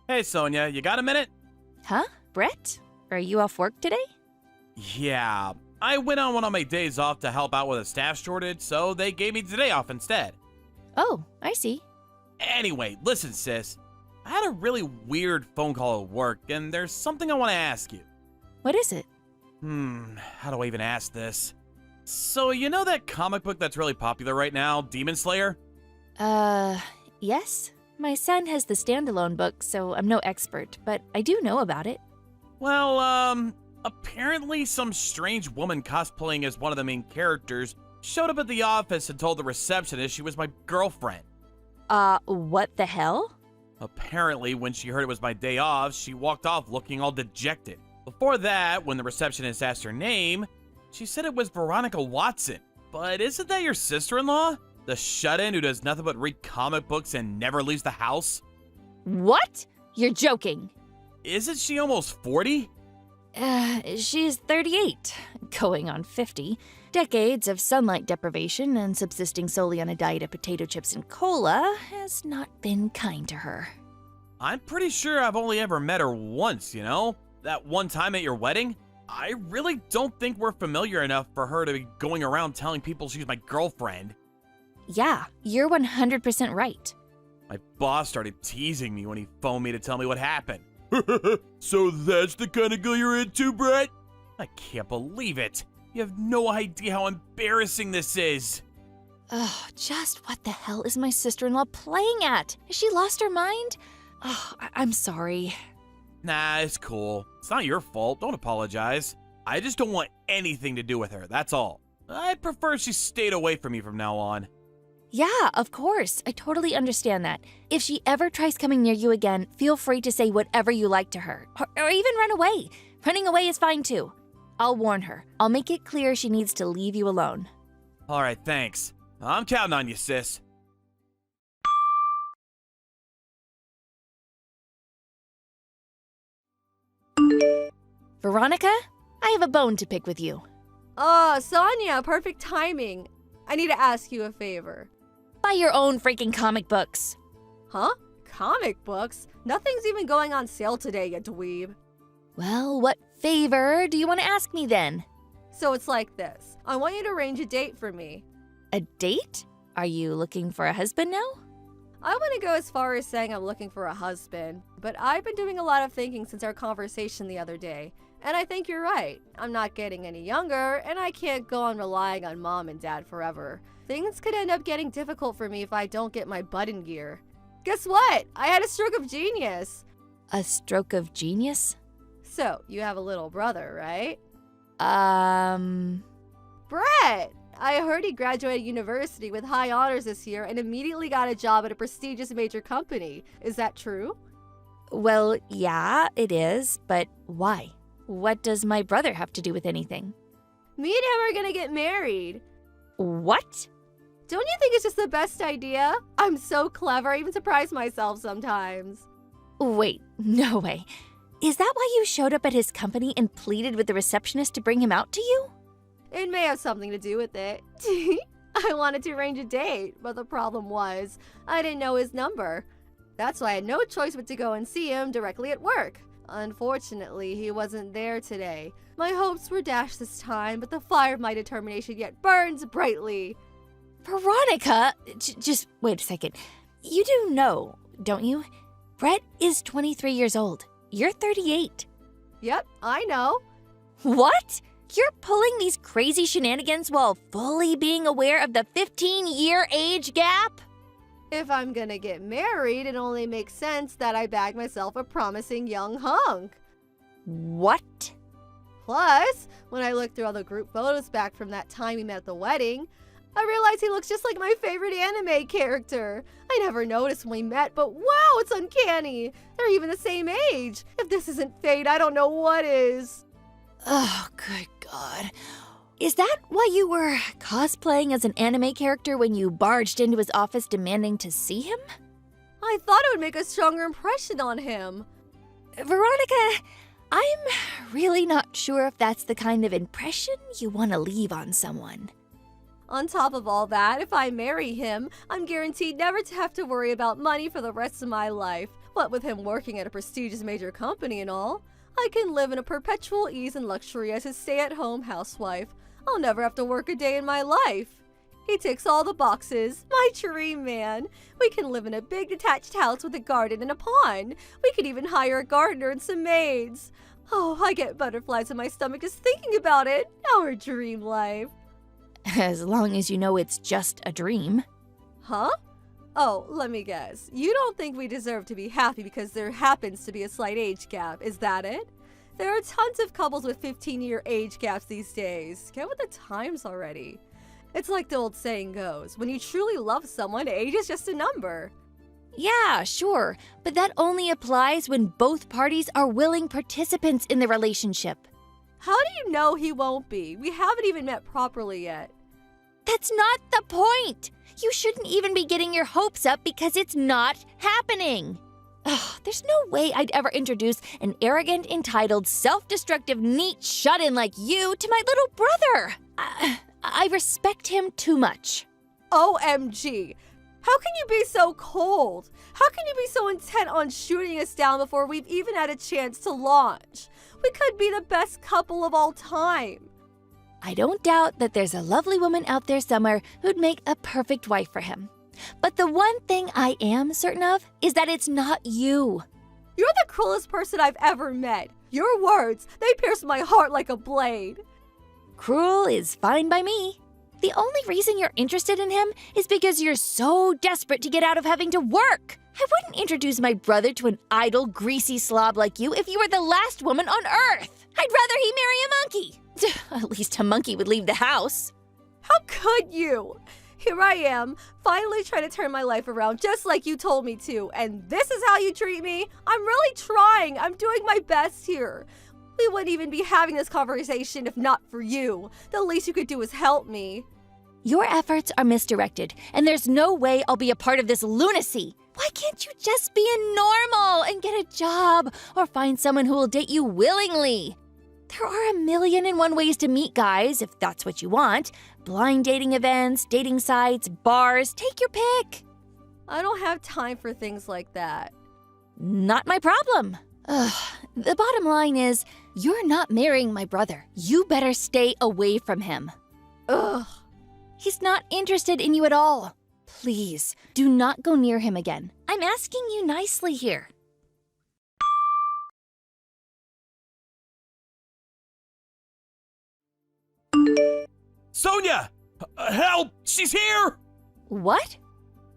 Hey, Sonia, you got a minute? Huh? Brett? Are you off work today? Yeah, I went on one of my days off to help out with a staff shortage, so they gave me today off instead. Oh, I see. Anyway, listen, sis. I had a really weird phone call at work, and there's something I want to ask you. What is it? How do I even ask this? So, you know that comic book that's really popular right now, Demon Slayer? Yes. My son has the standalone book, so I'm no expert, but I do know about it. Well, apparently some strange woman cosplaying as one of the main characters showed up at the office and told the receptionist she was my girlfriend. What the hell? Apparently, when she heard it was my day off, she walked off looking all dejected. Before that, when the receptionist asked her name, she said it was Veronica Watson. But isn't that your sister-in-law? The shut-in who does nothing but read comic books and never leaves the house? What? You're joking. Isn't she almost 40? She's 38, going on 50. Decades of sunlight deprivation and subsisting solely on a diet of potato chips and cola has not been kind to her. I'm pretty sure I've only ever met her once, you know? That one time at your wedding? I really don't think we're familiar enough for her to be going around telling people she's my girlfriend. Yeah, you're 100% right. My boss started teasing me when he phoned me to tell me what happened. So that's the kind of girl you're into, Brett? I can't believe it. You have no idea how embarrassing this is. Ugh, just what the hell is my sister-in-law playing at? Has she lost her mind? Oh, I'm sorry. Nah, it's cool. It's not your fault. Don't apologize. I just don't want anything to do with her, that's all. I prefer she stayed away from me from now on. Yeah, of course. I totally understand that. If she ever tries coming near you again, feel free to say whatever you like to her. Or even run away. Running away is fine too. I'll warn her. I'll make it clear she needs to leave you alone. Alright, thanks. I'm counting on you, sis. Veronica, I have a bone to pick with you. Oh, Sonia, perfect timing. I need to ask you a favor. Buy your own freaking comic books. Huh? Comic books? Nothing's even going on sale today, you dweeb. Well, what favor do you want to ask me then? So it's like this. I want you to arrange a date for me. A date? Are you looking for a husband now? I want to go as far as saying I'm looking for a husband, but I've been doing a lot of thinking since our conversation the other day. And I think you're right. I'm not getting any younger, and I can't go on relying on mom and dad forever. Things could end up getting difficult for me if I don't get my butt in gear. Guess what? I had a stroke of genius. A stroke of genius? So, you have a little brother, right? Brett! I heard he graduated university with high honors this year and immediately got a job at a prestigious major company. Is that true? Well, yeah, it is, but why? What does my brother have to do with anything? Me and him are gonna get married. What? Don't you think it's just the best idea? I'm so clever, I even surprise myself sometimes. Wait, no way. Is that why you showed up at his company and pleaded with the receptionist to bring him out to you? It may have something to do with it. I wanted to arrange a date, but the problem was, I didn't know his number. That's why I had no choice but to go and see him directly at work. Unfortunately, he wasn't there today. My hopes were dashed this time, but the fire of my determination yet burns brightly. Veronica, just wait a second. You do know, don't you? Brett is 23 years old. You're 38. Yep, I know. What? You're pulling these crazy shenanigans while fully being aware of the 15-year age gap? If I'm gonna get married, it only makes sense that I bag myself a promising young hunk. What? Plus, when I looked through all the group photos back from that time we met at the wedding, I realized he looks just like my favorite anime character. I never noticed when we met, but wow, it's uncanny. They're even the same age. If this isn't fate, I don't know what is. Oh, good God. Is that why you were cosplaying as an anime character when you barged into his office demanding to see him? I thought it would make a stronger impression on him. Veronica, I'm really not sure if that's the kind of impression you want to leave on someone. On top of all that, if I marry him, I'm guaranteed never to have to worry about money for the rest of my life. What with him working at a prestigious major company and all, I can live in a perpetual ease and luxury as his stay-at-home housewife. I'll never have to work a day in my life. He ticks all the boxes. My dream man. We can live in a big detached house with a garden and a pond. We could even hire a gardener and some maids. Oh, I get butterflies in my stomach just thinking about it. Our dream life. As long as you know it's just a dream. Huh? Oh, let me guess. You don't think we deserve to be happy because there happens to be a slight age gap, is that it? There are tons of couples with 15-year age gaps these days. Get with the times already. It's like the old saying goes, when you truly love someone, age is just a number. Yeah, sure, but that only applies when both parties are willing participants in the relationship. How do you know he won't be? We haven't even met properly yet. That's not the point! You shouldn't even be getting your hopes up because it's not happening. Ugh, there's no way I'd ever introduce an arrogant, entitled, self-destructive, neat shut-in like you to my little brother. I respect him too much. OMG. How can you be so cold? How can you be so intent on shooting us down before we've even had a chance to launch? We could be the best couple of all time. I don't doubt that there's a lovely woman out there somewhere who'd make a perfect wife for him. But the one thing I am certain of is that it's not you. You're the cruelest person I've ever met. Your words, they pierce my heart like a blade. Cruel is fine by me. The only reason you're interested in him is because you're so desperate to get out of having to work. I wouldn't introduce my brother to an idle, greasy slob like you if you were the last woman on Earth. I'd rather he marry a monkey. At least a monkey would leave the house. How could you? Here I am, finally trying to turn my life around just like you told me to, and this is how you treat me? I'm really trying. I'm doing my best here. We wouldn't even be having this conversation if not for you. The least you could do is help me. Your efforts are misdirected, and there's no way I'll be a part of this lunacy. Why can't you just be a normal and get a job or find someone who will date you willingly? There are 1,000,001 ways to meet guys, if that's what you want. Blind dating events, dating sites, bars, take your pick. I don't have time for things like that. Not my problem. The bottom line is, you're not marrying my brother. You better stay away from him. Ugh. He's not interested in you at all. Please, do not go near him again. I'm asking you nicely here. Sonia! Help! She's here! What?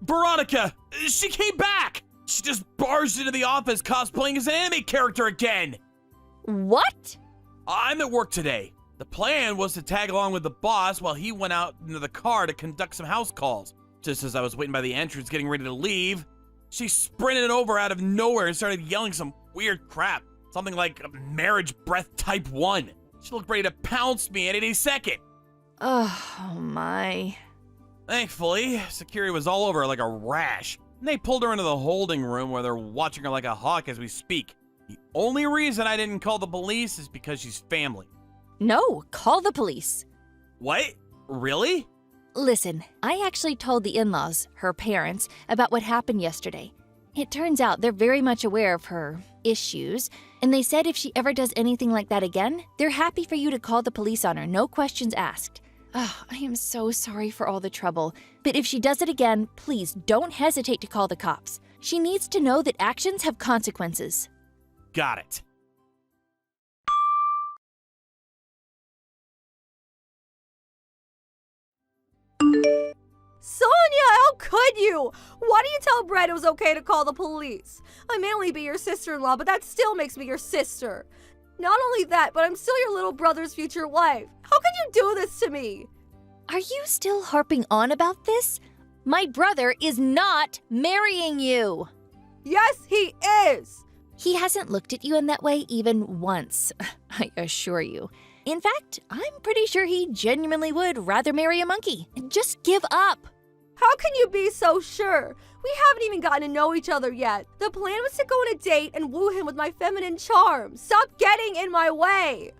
Veronica! She came back! She just barged into the office cosplaying as an anime character again! What? I'm at work today. The plan was to tag along with the boss while he went out into the car to conduct some house calls. Just as I was waiting by the entrance getting ready to leave, she sprinted over out of nowhere and started yelling some weird crap. Something like marriage breath type 1. She looked ready to pounce me at any second. Oh my. Thankfully, security was all over her like a rash, and they pulled her into the holding room where they're watching her like a hawk as we speak. The only reason I didn't call the police is because she's family. No, call the police. What? Really? Listen, I actually told the in-laws, her parents, about what happened yesterday. It turns out they're very much aware of her issues, and they said if she ever does anything like that again, they're happy for you to call the police on her, no questions asked. Oh, I am so sorry for all the trouble, but if she does it again, please don't hesitate to call the cops. She needs to know that actions have consequences. Got it. Sonia, how could you? Why do you tell Brett it was okay to call the police? I may only be your sister-in-law, but that still makes me your sister. Not only that, but I'm still your little brother's future wife. How could you do this to me? Are you still harping on about this? My brother is not marrying you. Yes, he is. He hasn't looked at you in that way even once, I assure you. In fact, I'm pretty sure he genuinely would rather marry a monkey. Just give up. How can you be so sure? We haven't even gotten to know each other yet. The plan was to go on a date and woo him with my feminine charm. Stop getting in my way.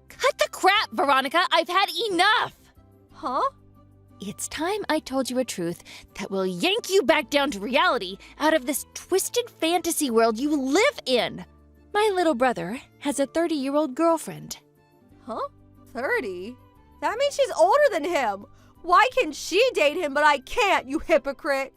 Cut the crap, Veronica. I've had enough. Huh? It's time I told you a truth that will yank you back down to reality out of this twisted fantasy world you live in. My little brother has a 30-year-old girlfriend. Huh? 30? That means she's older than him. Why can she date him but I can't, you hypocrite?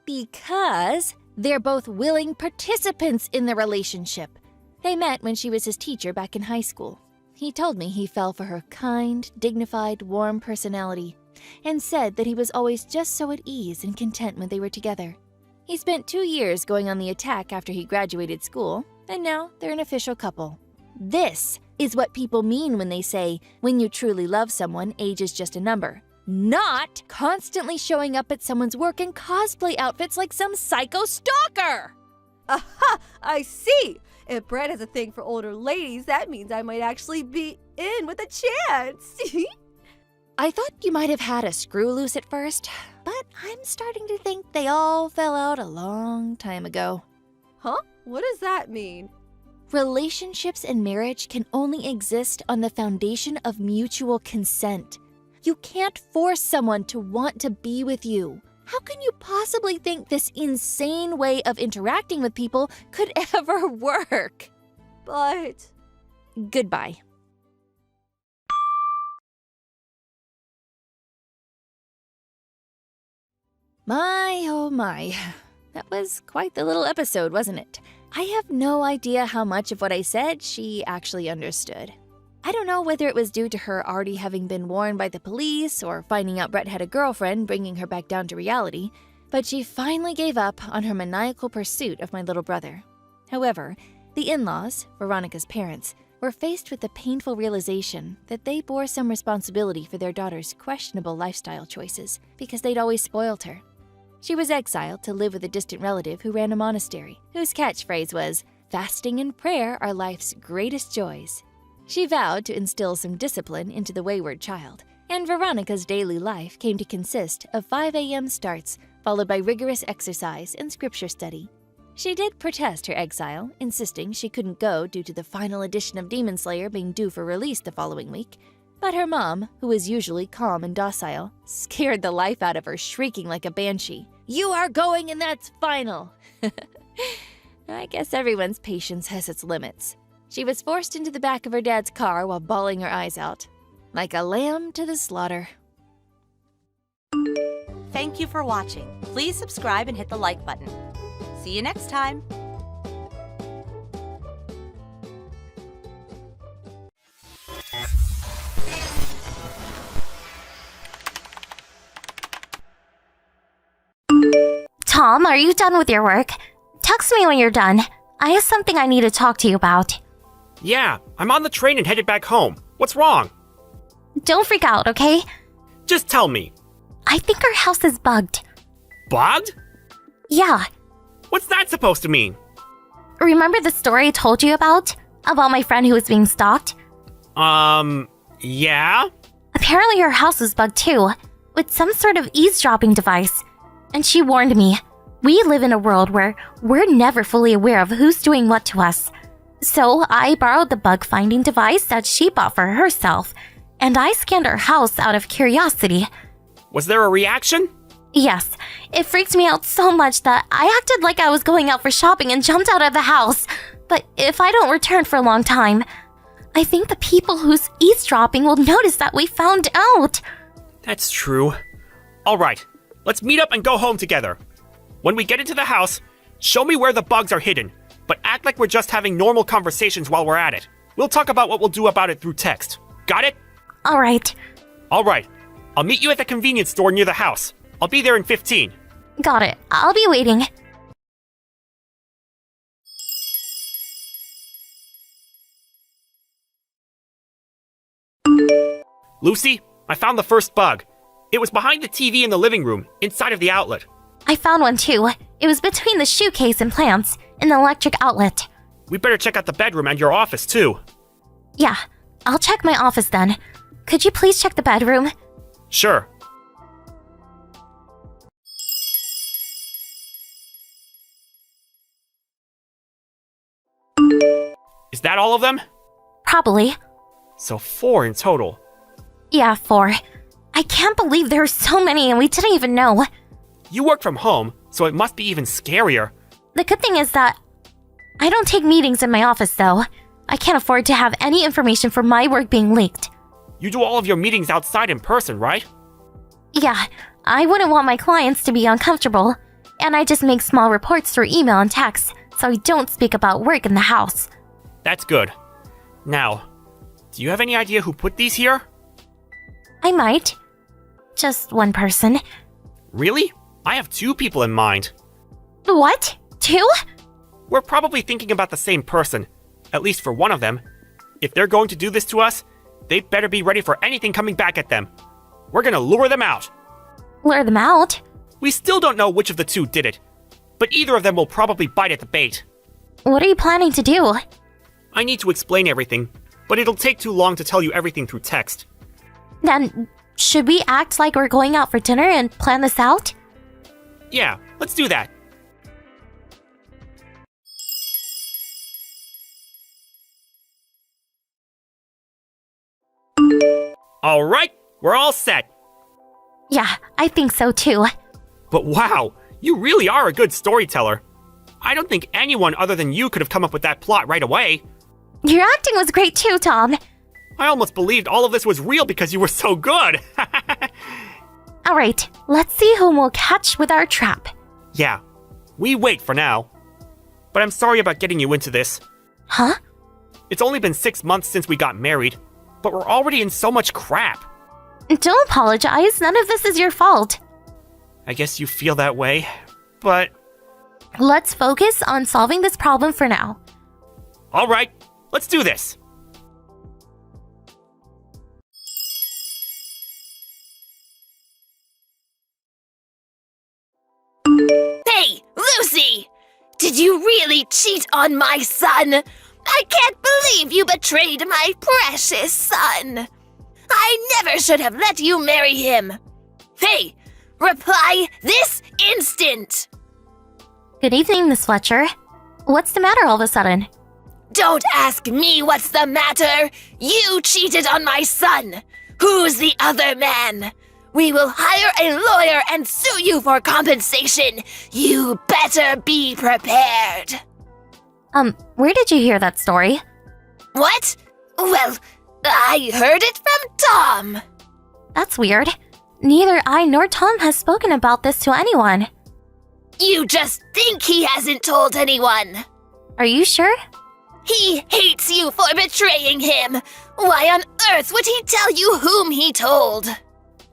Because they're both willing participants in the relationship. They met when she was his teacher back in high school. He told me he fell for her kind, dignified, warm personality and said that he was always just so at ease and content when they were together. He spent 2 years going on the attack after he graduated school, and now they're an official couple. This is what people mean when they say, when you truly love someone, age is just a number. Not constantly showing up at someone's work in cosplay outfits like some psycho stalker! Aha! I see! If Brett has a thing for older ladies, that means I might actually be in with a chance. I thought you might have had a screw loose at first, but I'm starting to think they all fell out a long time ago. Huh? What does that mean? Relationships and marriage can only exist on the foundation of mutual consent. You can't force someone to want to be with you. How can you possibly think this insane way of interacting with people could ever work? But... Goodbye. My, oh my. That was quite the little episode, wasn't it? I have no idea how much of what I said she actually understood. I don't know whether it was due to her already having been warned by the police or finding out Brett had a girlfriend bringing her back down to reality, but she finally gave up on her maniacal pursuit of my little brother. However, the in-laws, Veronica's parents, were faced with the painful realization that they bore some responsibility for their daughter's questionable lifestyle choices because they'd always spoiled her. She was exiled to live with a distant relative who ran a monastery, whose catchphrase was, "Fasting and prayer are life's greatest joys." She vowed to instill some discipline into the wayward child, and Veronica's daily life came to consist of 5 a.m. starts, followed by rigorous exercise and scripture study. She did protest her exile, insisting she couldn't go due to the final edition of Demon Slayer being due for release the following week. But her mom, who was usually calm and docile, scared the life out of her, shrieking like a banshee, "You are going and that's final!" I guess everyone's patience has its limits. She was forced into the back of her dad's car while bawling her eyes out, like a lamb to the slaughter. Thank you for watching. Please subscribe and hit the like button. See you next time. Tom, are you done with your work? Text me when you're done. I have something I need to talk to you about. Yeah, I'm on the train and headed back home. What's wrong? Don't freak out, okay? Just tell me. I think our house is bugged. Bugged? Yeah. What's that supposed to mean? Remember the story I told you about? About my friend who was being stalked? Yeah? Apparently her house was bugged too, with some sort of eavesdropping device. And she warned me. We live in a world where we're never fully aware of who's doing what to us. So I borrowed the bug-finding device that she bought for herself, and I scanned her house out of curiosity. Was there a reaction? Yes, it freaked me out so much that I acted like I was going out for shopping and jumped out of the house. But if I don't return for a long time, I think the people who's eavesdropping will notice that we found out. That's true. Alright, let's meet up and go home together. When we get into the house, show me where the bugs are hidden, but act like we're just having normal conversations while we're at it. We'll talk about what we'll do about it through text. Got it? Alright. Alright. I'll meet you at the convenience store near the house. I'll be there in 15. Got it. I'll be waiting. Lucy, I found the first bug. It was behind the TV in the living room, inside of the outlet. I found one too. It was between the shoe case and plants, in the electric outlet. We better check out the bedroom and your office too. Yeah, I'll check my office then. Could you please check the bedroom? Sure. Is that all of them? Probably. So 4 in total. Yeah, 4. I can't believe there are so many and we didn't even know. You work from home, so it must be even scarier. The good thing is that I don't take meetings in my office though. I can't afford to have any information from my work being leaked. You do all of your meetings outside in person, right? Yeah, I wouldn't want my clients to be uncomfortable. And I just make small reports through email and text, so I don't speak about work in the house. That's good. Now, do you have any idea who put these here? I might. Just one person. Really? I have 2 people in mind. What? 2? We're probably thinking about the same person, at least for one of them. If they're going to do this to us, they better be ready for anything coming back at them. We're gonna lure them out. Lure them out? We still don't know which of the 2 did it, but either of them will probably bite at the bait. What are you planning to do? I need to explain everything, but it'll take too long to tell you everything through text. Then, should we act like we're going out for dinner and plan this out? Yeah, let's do that. Alright, we're all set. Yeah, I think so too. But wow, you really are a good storyteller. I don't think anyone other than you could have come up with that plot right away. Your acting was great too, Tom. I almost believed all of this was real because you were so good. Alright, let's see whom we'll catch with our trap. Yeah, we wait for now. But I'm sorry about getting you into this. Huh? It's only been 6 months since we got married, but we're already in so much crap. Don't apologize, none of this is your fault. I guess you feel that way, but... Let's focus on solving this problem for now. Alright, let's do this. Hey, Lucy! Did you really cheat on my son? I can't believe you betrayed my precious son. I never should have let you marry him. Hey, reply this instant! Good evening, Miss Fletcher. What's the matter all of a sudden? Don't ask me what's the matter. You cheated on my son. Who's the other man? We will hire a lawyer and sue you for compensation. You better be prepared. Where did you hear that story? What? Well, I heard it from Tom. That's weird. Neither I nor Tom has spoken about this to anyone. You just think he hasn't told anyone. Are you sure? He hates you for betraying him. Why on earth would he tell you whom he told?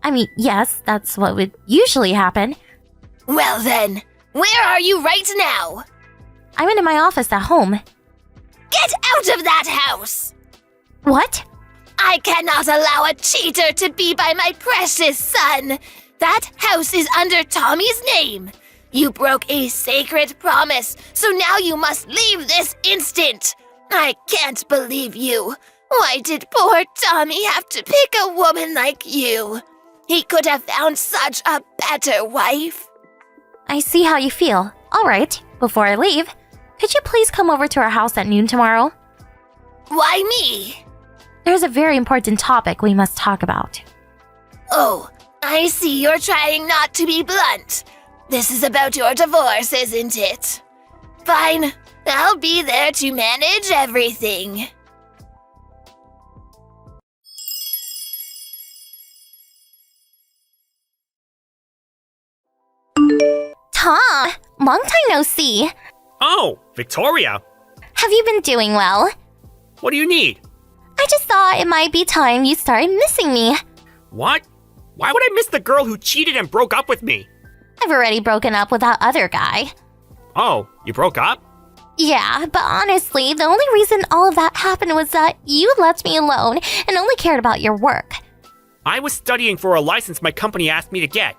I mean, yes, that's what would usually happen. Well then, where are you right now? I'm in my office at home. Get out of that house! What? I cannot allow a cheater to be by my precious son. That house is under Tommy's name. You broke a sacred promise, so now you must leave this instant. I can't believe you. Why did poor Tommy have to pick a woman like you? He could have found such a better wife. I see how you feel. All right, before I leave, could you please come over to our house at noon tomorrow? Why me? There's a very important topic we must talk about. Oh, I see you're trying not to be blunt. This is about your divorce, isn't it? Fine, I'll be there to manage everything. Tom, long time no see. Oh, Victoria! Have you been doing well? What do you need? I just thought it might be time you started missing me. What? Why would I miss the girl who cheated and broke up with me? I've already broken up with that other guy. Oh, you broke up? Yeah, but honestly, the only reason all of that happened was that you left me alone and only cared about your work. I was studying for a license my company asked me to get.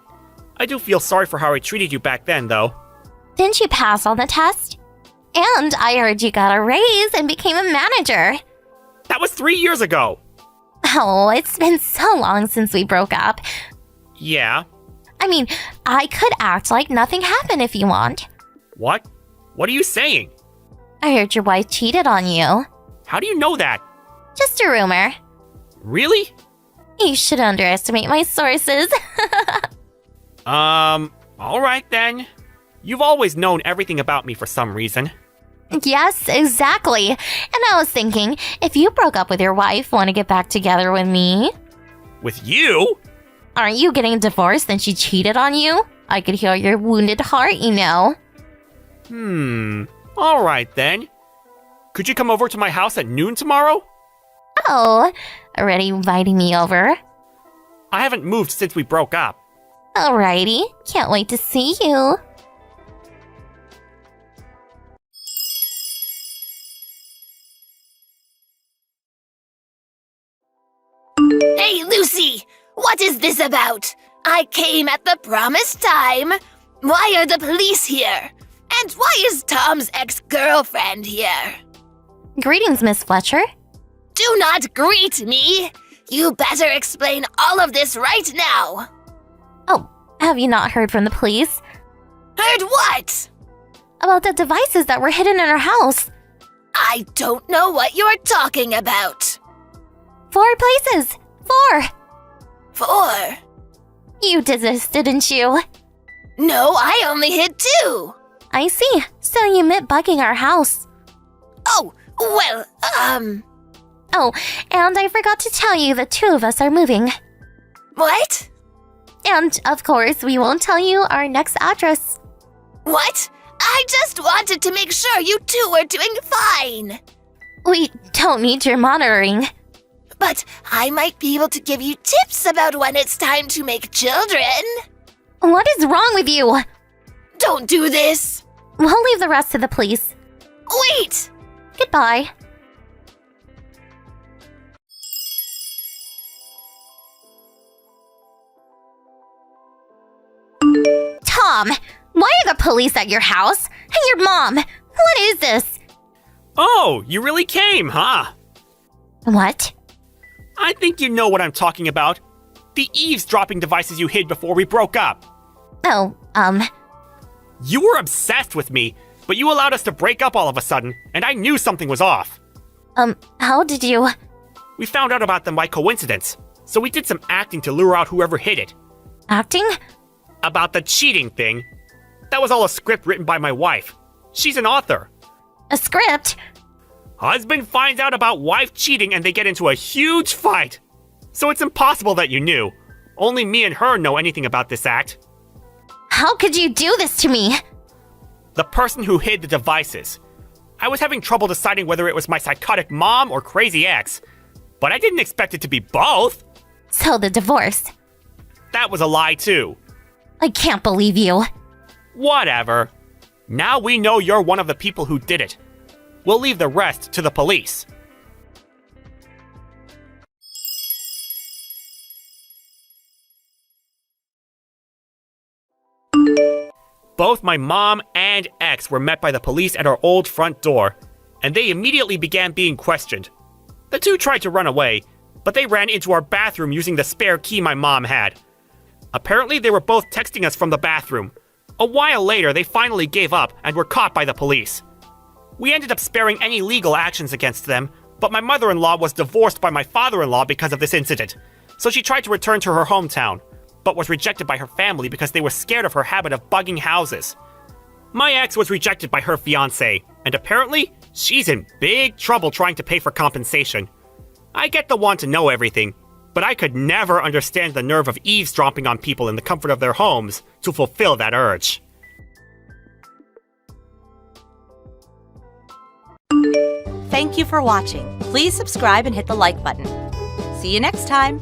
I do feel sorry for how I treated you back then, though. Didn't you pass on the test? And I heard you got a raise and became a manager. That was 3 years ago. Oh, it's been so long since we broke up. Yeah. I mean, I could act like nothing happened if you want. What? What are you saying? I heard your wife cheated on you. How do you know that? Just a rumor. Really? You should underestimate my sources. Alright then. You've always known everything about me for some reason. Yes, exactly. And I was thinking, if you broke up with your wife, want to get back together with me? With you? Aren't you getting divorced and she cheated on you? I could hear your wounded heart, you know. Alright then. Could you come over to my house at noon tomorrow? Oh, already inviting me over? I haven't moved since we broke up. Alrighty, can't wait to see you. Hey, Lucy! What is this about? I came at the promised time. Why are the police here? And why is Tom's ex-girlfriend here? Greetings, Miss Fletcher. Do not greet me! You better explain all of this right now! Oh, have you not heard from the police? Heard what? About the devices that were hidden in our house. I don't know what you're talking about. 4 places! 4! 4? You did this, didn't you? No, I only hid 2. I see. So you meant bugging our house. Oh, well, Oh, and I forgot to tell you the 2 of us are moving. What? And, of course, we won't tell you our next address. What? I just wanted to make sure you 2 were doing fine. We don't need your monitoring. But I might be able to give you tips about when it's time to make children. What is wrong with you? Don't do this. We'll leave the rest to the police. Wait! Goodbye. Tom, why are the police at your house? And your mom? What is this? Oh, you really came, huh? What? I think you know what I'm talking about. The eavesdropping devices you hid before we broke up. Oh, You were obsessed with me, but you allowed us to break up all of a sudden, and I knew something was off. how did you... We found out about them by coincidence, so we did some acting to lure out whoever hid it. Acting? About the cheating thing. That was all a script written by my wife. She's an author. A script? Husband finds out about wife cheating and they get into a huge fight. So it's impossible that you knew. Only me and her know anything about this act. How could you do this to me? The person who hid the devices. I was having trouble deciding whether it was my psychotic mom or crazy ex. But I didn't expect it to be both. So the divorce. That was a lie too. I can't believe you. Whatever. Now we know you're one of the people who did it. We'll leave the rest to the police. Both my mom and ex were met by the police at our old front door, and they immediately began being questioned. The two tried to run away, but they ran into our bathroom using the spare key my mom had. Apparently, they were both texting us from the bathroom. A while later, they finally gave up and were caught by the police. We ended up sparing any legal actions against them, but my mother-in-law was divorced by my father-in-law because of this incident, so she tried to return to her hometown, but was rejected by her family because they were scared of her habit of bugging houses. My ex was rejected by her fiancé, and apparently, she's in big trouble trying to pay for compensation. I get the want to know everything, but I could never understand the nerve of eavesdropping on people in the comfort of their homes to fulfill that urge. Thank you for watching. Please subscribe and hit the like button. See you next time.